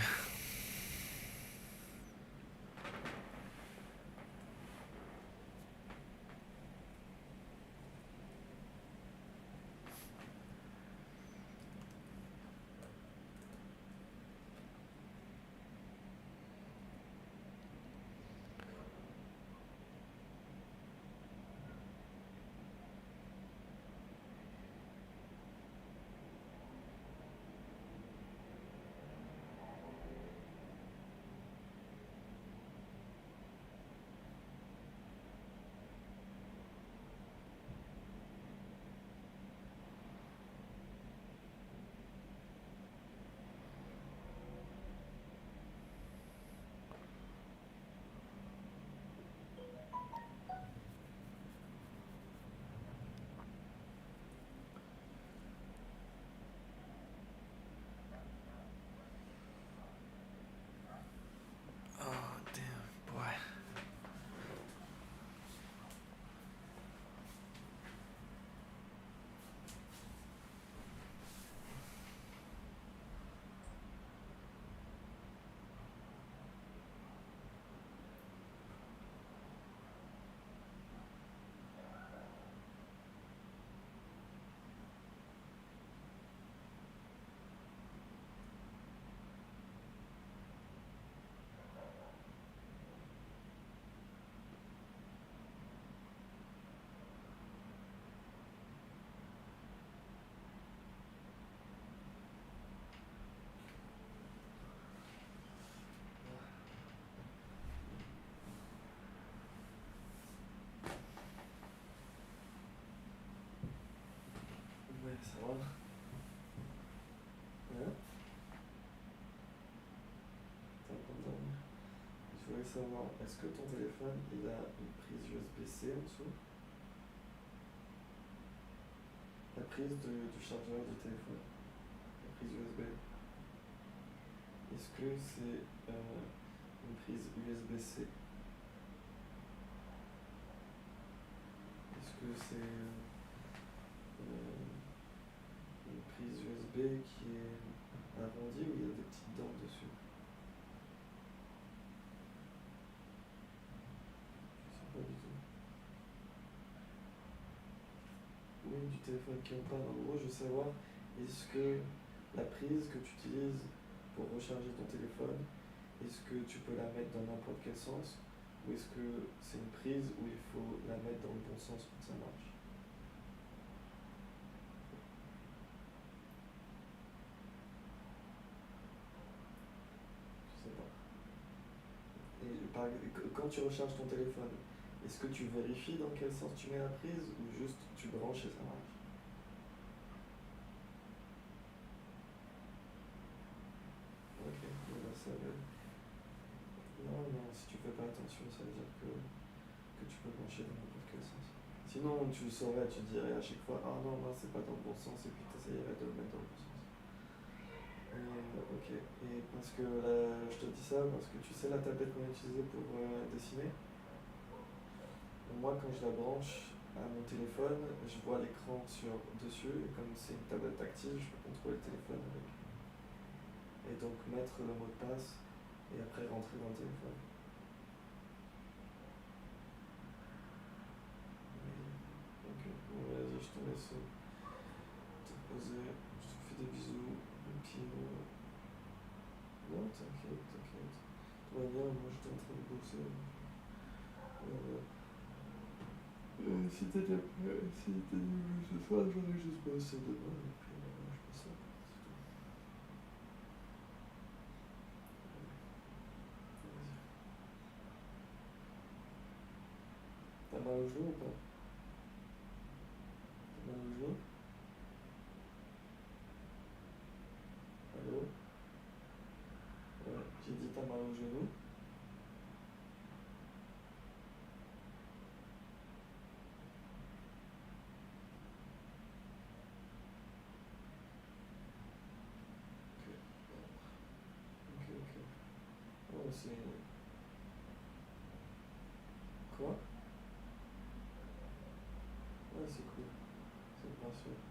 Oh damn, boy. Ouais, ça va. Hein? T'es en train de dormir. Je voulais savoir, est-ce que ton téléphone, il a une prise USB-C en dessous? La prise du chargeur du téléphone. La prise USB. Est-ce que c'est une prise USB-C? Est-ce que c'est une prise USB qui est arrondie ou il y a des petites dents dessus? Je sais pas du tout. Oui, du téléphone qui en parle. En gros, je veux savoir, est-ce que la prise que tu utilises pour recharger ton téléphone, est-ce que tu peux la mettre dans n'importe quel sens ou est-ce que c'est une prise où il faut la mettre dans le bon sens pour que ça marche? Je sais pas. Quand tu recharges ton téléphone, est-ce que tu vérifies dans quel sens tu mets la prise ou juste tu branches et ça marche? Ok, bon, bah, ça va. Non, non, si tu fais pas attention, ça veut dire que tu peux brancher dans n'importe quel sens. Sinon, tu le saurais, tu dirais à chaque fois, ah non, moi c'est pas dans le bon sens, et puis tu essayerais de le mettre dans le bon sens. Ok, et parce que je te dis ça, parce que tu sais la tablette qu'on a utilisée pour dessiner, moi quand je la branche à mon téléphone, je vois l'écran sur dessus, et comme c'est une tablette tactile, je peux contrôler le téléphone avec. et donc mettre le mot de passe et après rentrer dans le téléphone. Ok, bon, vas-y, je te laisse te poser, je te fais des bisous, et puis non, t'inquiète, t'inquiète. Tout va bien, moi j'étais en train de bosser. Si t'étais venu ce soir, j'aurais juste bossé demain, et puis je fais ça, c'est tout. Vas-y. T'as mal au genou ou pas? T'as mal au genou? Allô? Ouais, j'ai dit t'as mal au genou? Ok, ok, ok. Oh, c'est... Quoi? Ouais, c'est cool, ça me rassure.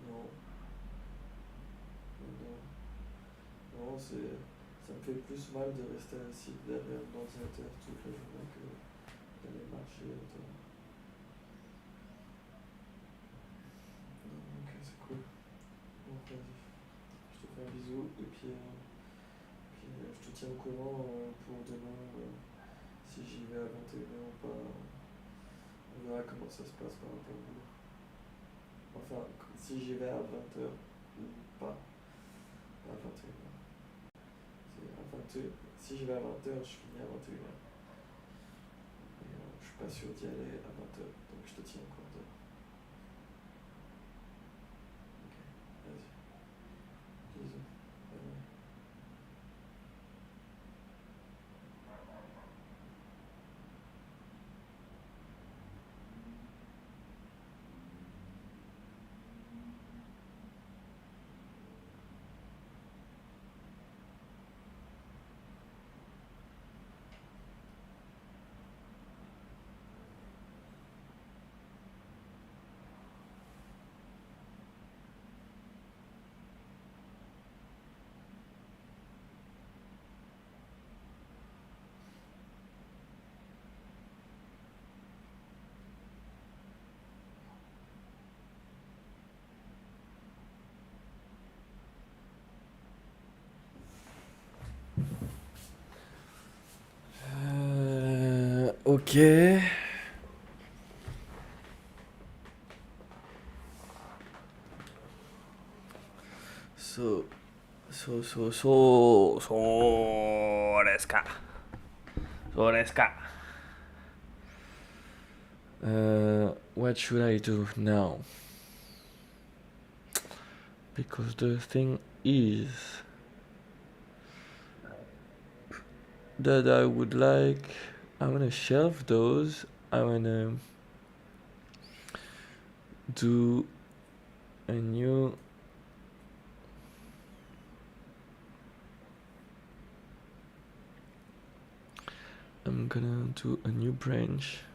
Non, non, non, c'est... Ça me fait plus mal de rester assis derrière l'ordinateur toute la journée que d'aller marcher. Non, ok, c'est cool. Bon, vas-y. Je te fais un bisou et puis je te tiens au courant pour demain si j'y vais à 21h ou pas. On verra comment ça se passe par rapport au boulot. Enfin, si j'y vais à 20h ou pas, pas à 21h. À 20h. Si j'y vais à 20h, je finis à 21h. Et je suis pas sûr d'y aller à 20h, donc je te tiens au courant demain. Ok, vas-y. Bisous. Bye bye. Ok. So,ですか。そうですか。What should I do now? Because the thing is that I would like. I wanna shelve those. I wanna do a new. I'm gonna do a new branch.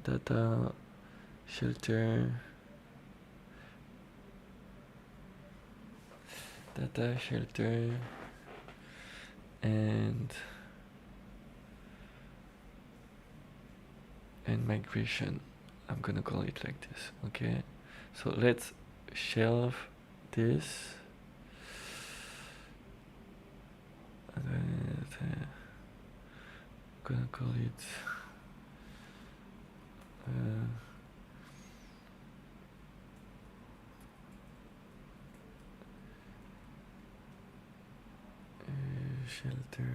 Data shelter. Data shelter. And migration. I'm gonna call it like this, okay? So let's shelve this. And I'm gonna call it shelter.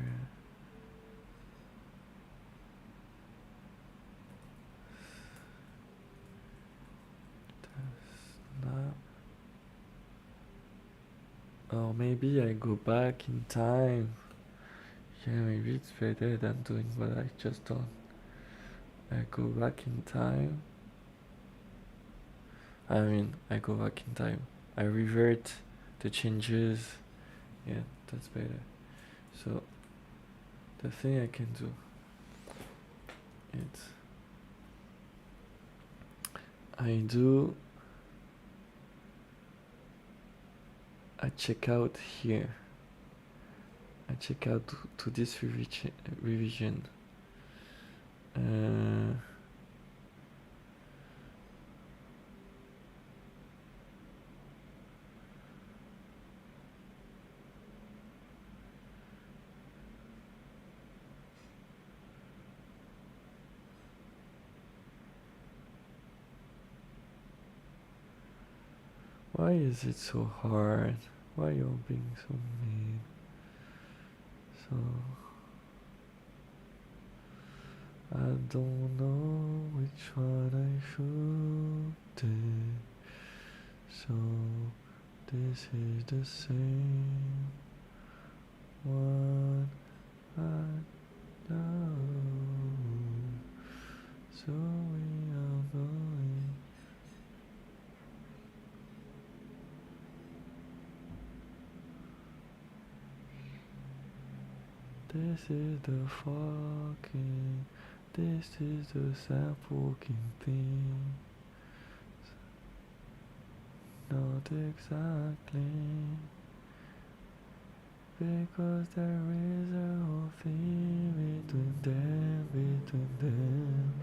Snap. Or maybe I go back in time. Yeah, maybe it's better than doing what I just done. I go back in time. I go back in time. I revert the changes. Yeah, that's better. So, the thing I can do is I do I check out here. I check out to this revision. Uh, why is it so hard? Why are you being so mean? So I don't know which one I should take. So this is the same one I know. So we are going. This is the fucking. This is the same fucking thing. Not exactly. Because there is a whole thing between them, between them,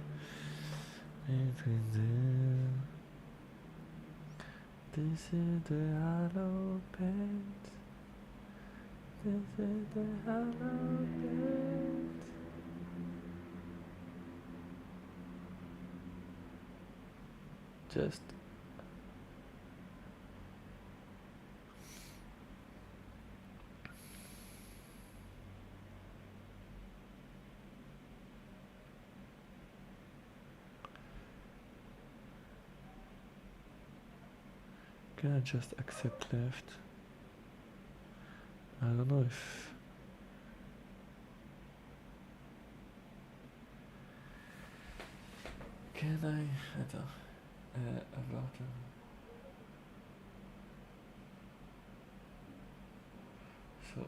between them. This is the hollow pet. This is the hollow pet. Just can I just accept left? I don't know if can I? Attends. Avoir so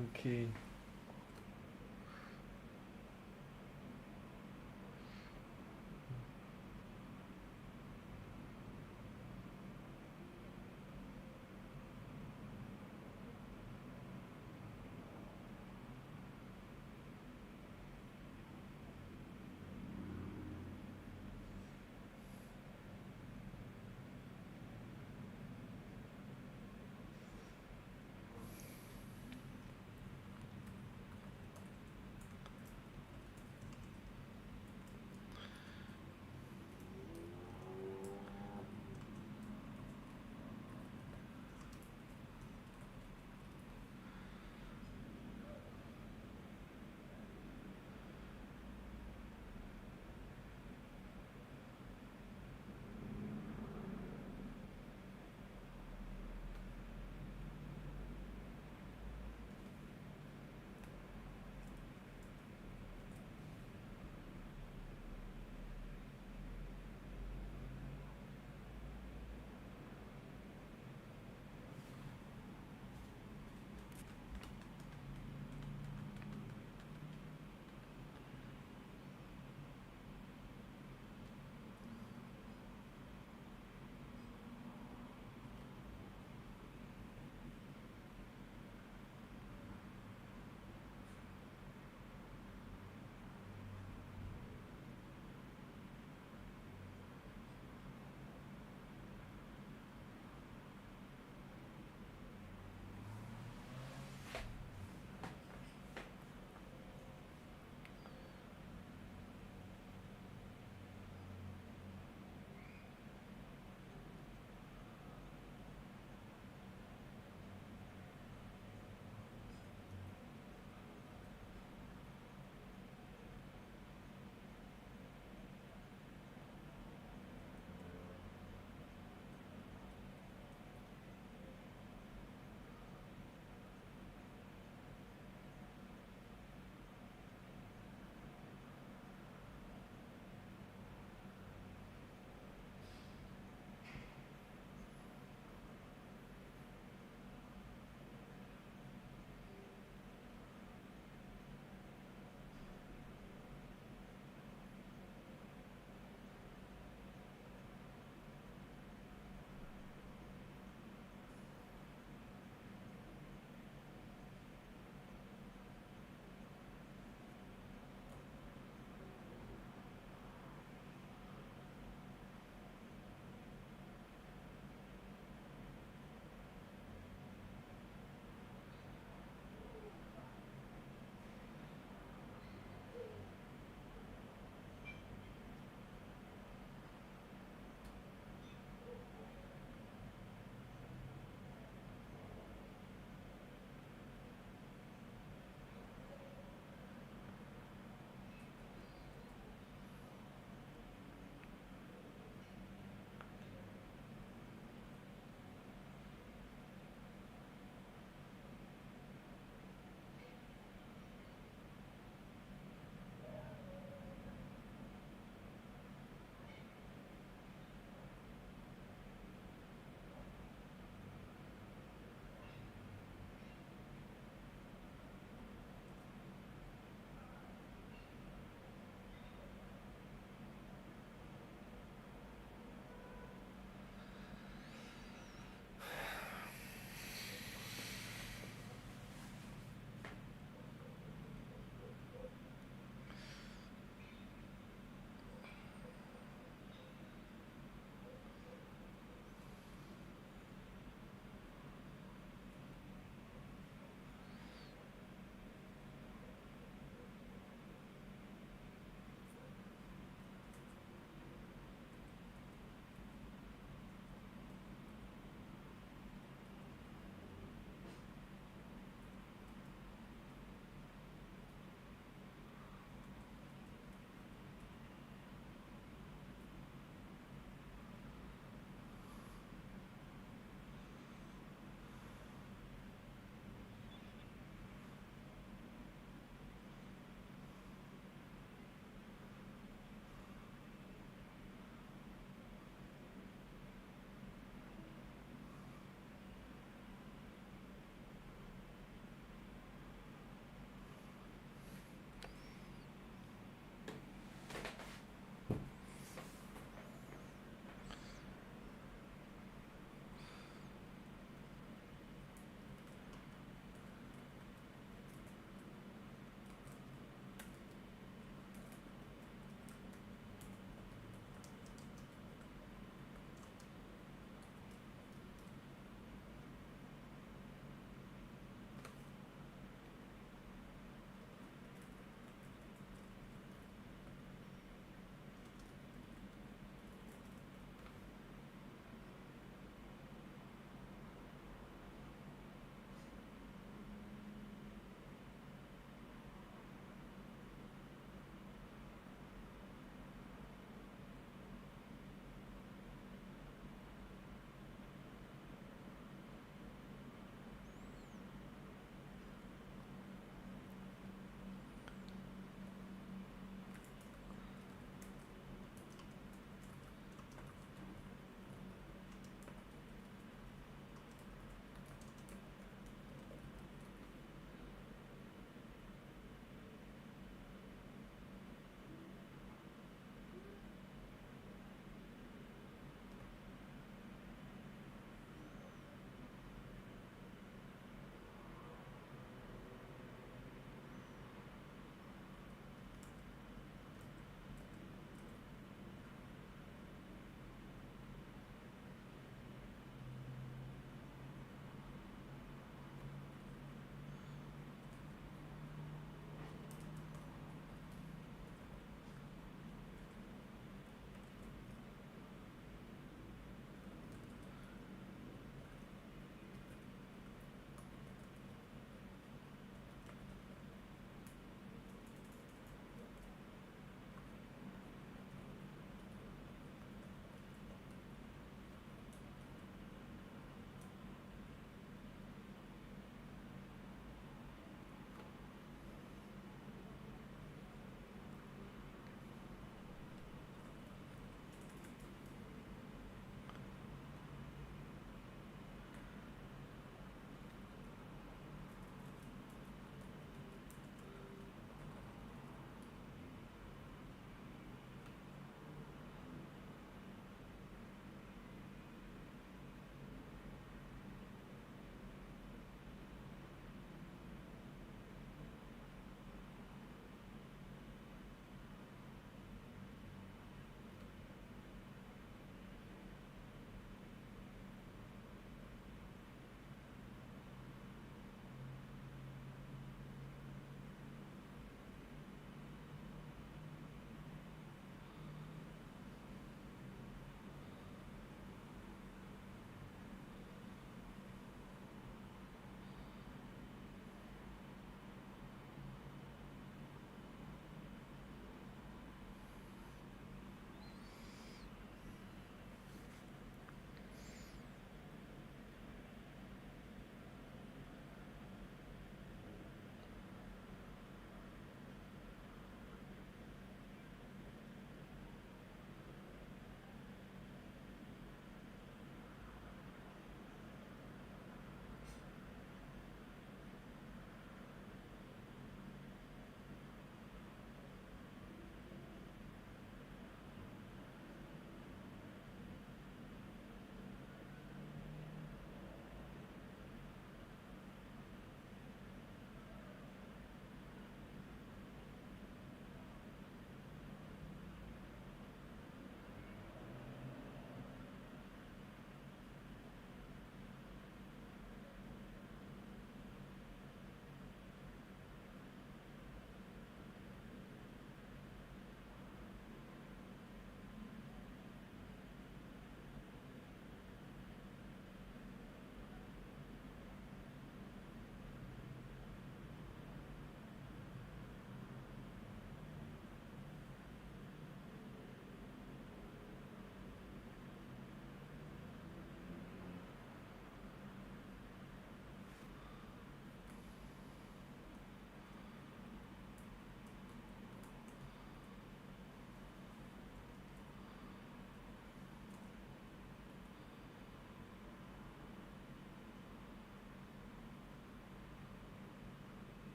Okay.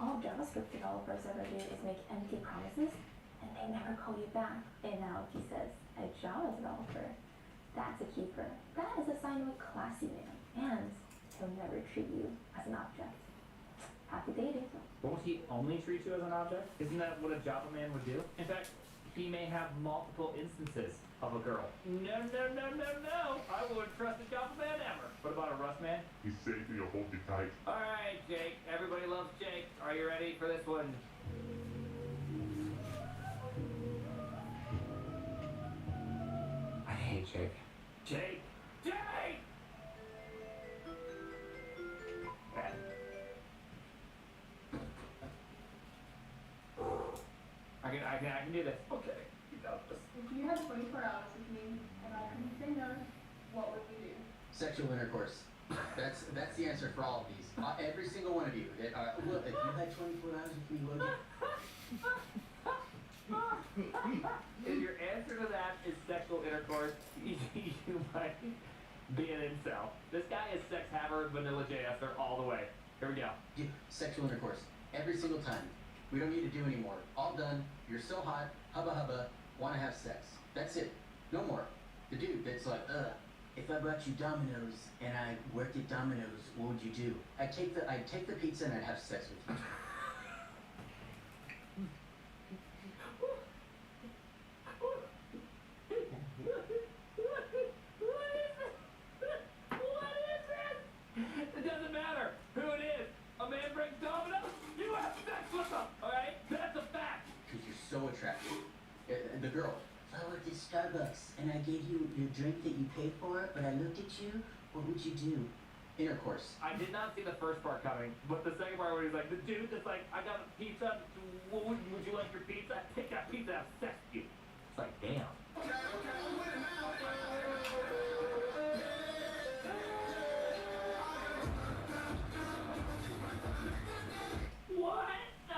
All JavaScript developers ever do is make empty promises and they never call you back. And now he says, a Java developer, that's a keeper. That is a sign of a classy man, and he'll never treat you as an object. Happy dating. Won't he only treat you as an object? Isn't that what a Java man would do? In fact, he may have multiple instances of a girl. No, I wouldn't trust a Java man ever. What about a Rust man? He's safe and he'll hold you tight. Alright, Jake. Everybody loves Jake. Are you ready for this one? I hate Jake. Jake! Jake! Bad. I can do this. Okay. You got this. If you had 24 hours with me and I couldn't say no, what would we do? Sexual intercourse. That's the answer for all of these. Every single one of you. Look, if you had 24 hours with me, what would you? If your answer to that is sexual intercourse, you might be an incel. This guy is sex haver, vanilla JSer all the way. Here we go. Yeah, sexual intercourse. Every single time. We don't need to do anymore. All done. You're so hot. Hubba hubba. Want to have sex. That's it. No more. The dude that's like, if I brought you Domino's and I worked at Domino's, what would you do? I'd take the pizza and I'd have sex with you. It doesn't matter who it is. A man brings Domino's, you have sex with them, alright? That's a fact. Because you're so attractive. The girl. If I worked at Starbucks and I gave you your drink that you paid for, but I looked at you, what would you do? Intercourse. I did not see the first part coming, but the second part where he's like, the dude that's like, I got a pizza, would you like your pizza? Take that pizza, have sex with you. It's like, damn. What the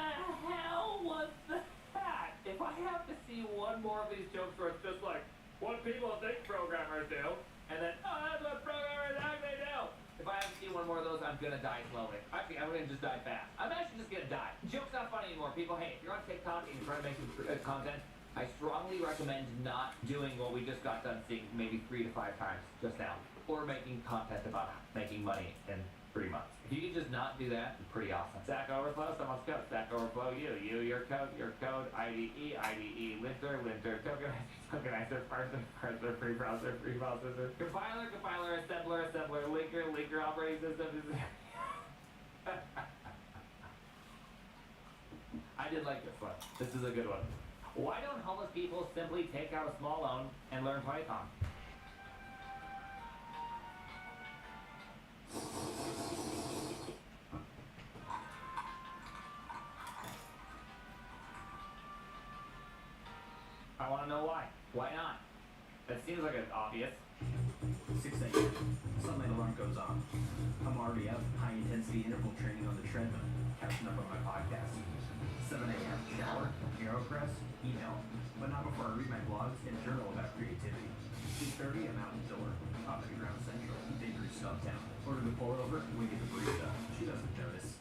hell was that? If I have to see one more of these jokes where it's just like, what people think programmers do, and then, oh, that's what programmers actually do. If I have to see one more of those, I'm gonna die slowly. Actually, I'm gonna just die fast. I'm actually just gonna die. Joke's not funny anymore. People, hey, if you're on TikTok and you're trying to make some content, I strongly recommend not doing what we just got done seeing maybe 3 to 5 times just now. Or making content about making money in 3 months. If you can just not do that, it's pretty awesome. Stack Overflow, someone's code. Stack Overflow, your code, IDE, linter, tokenizer, parser, free browser, compiler, assembler, linker, operating system. I did like this one. This is a good one. Why don't homeless people simply take out a small loan and learn Python? I want to know why. Why not? That seems like it's obvious. 6 a.m. Sunlight alarm goes off. I'm already up. High intensity interval training on the treadmill. Catching up on my podcast. 7 a.m. Shower. AeroPress. Email. But not before I read my blogs and journal about creativity. 2:30. I'm out the door. Coffee Ground Central. Bakery Stumptown. Order the pour over. We get the barista. She doesn't notice.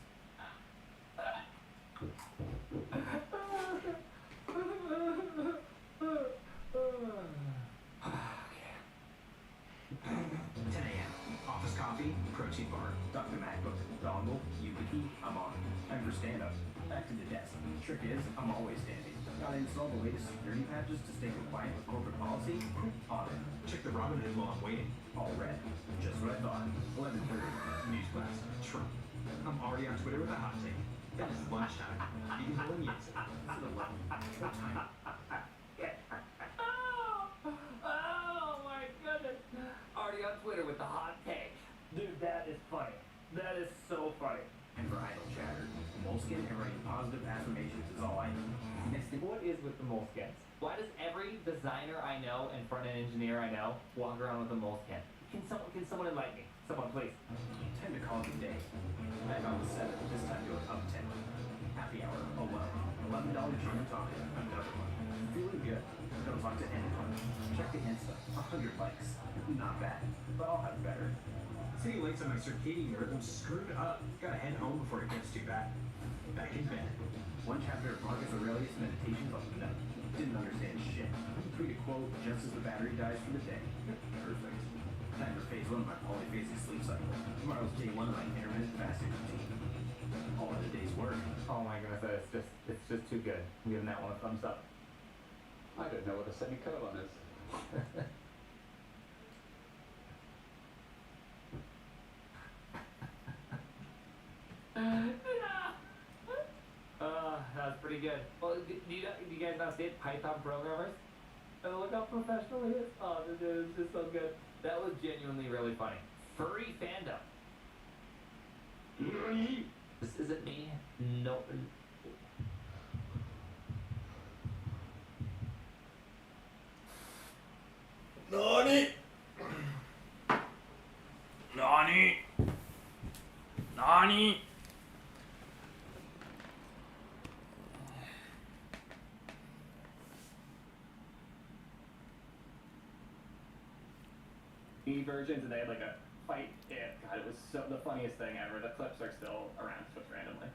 Office coffee, protein bar, Dr. MacBook, dongle, YubiKey, I'm on. Time for stand-up. Back to the desk. Trick is, I'm always standing. Gotta install the latest security patches to stay compliant with corporate policy? On it. Check the Robinhood while I'm waiting. All red. Just what I thought. 11:30. Newsflash. Trump. I'm already on Twitter with a hot take. It is lunchtime. Eating bolognese. It's 11. What time? Oh my goodness. Already on Twitter with the hot take. Dude, that is funny. That is so funny. And for idle chatter, moleskin and writing positive affirmations is all I need. Next, what is with the moleskins? Why does every designer I know and front-end engineer I know walk around with a moleskin? Can someone enlighten me? Someone, please. Time to call it a day. Back on the 7th, this time going up 10. Happy hour, alone. $11 gin and tonic, another one. Feeling good. Don't talk to anyone. Check the Insta. 100 likes. Not bad, but I'll have better. City lights on my circadian rhythm screwed up. Gotta head home before it gets too bad. Back in bed. One chapter of Marcus Aurelius' Meditations on the go just as the battery dies for the day. Perfect. Time for phase 1 of my polyphasic sleep cycle. Tomorrow's day 1 of my intermittent fasting routine. All in a day's work. Oh my goodness, it's just too good. I'm giving that one a thumbs up. I don't know what a semicolon is. That's pretty good. Well, do you guys not see it? Python programmers? And look how professional he is. Oh, this is just so good. That was genuinely really funny. Furry fandom. This isn't me. No. Nani? Nani? Nani? Versions, and they had like a fight. Yeah, God, it was the funniest thing ever. The clips are still around just randomly.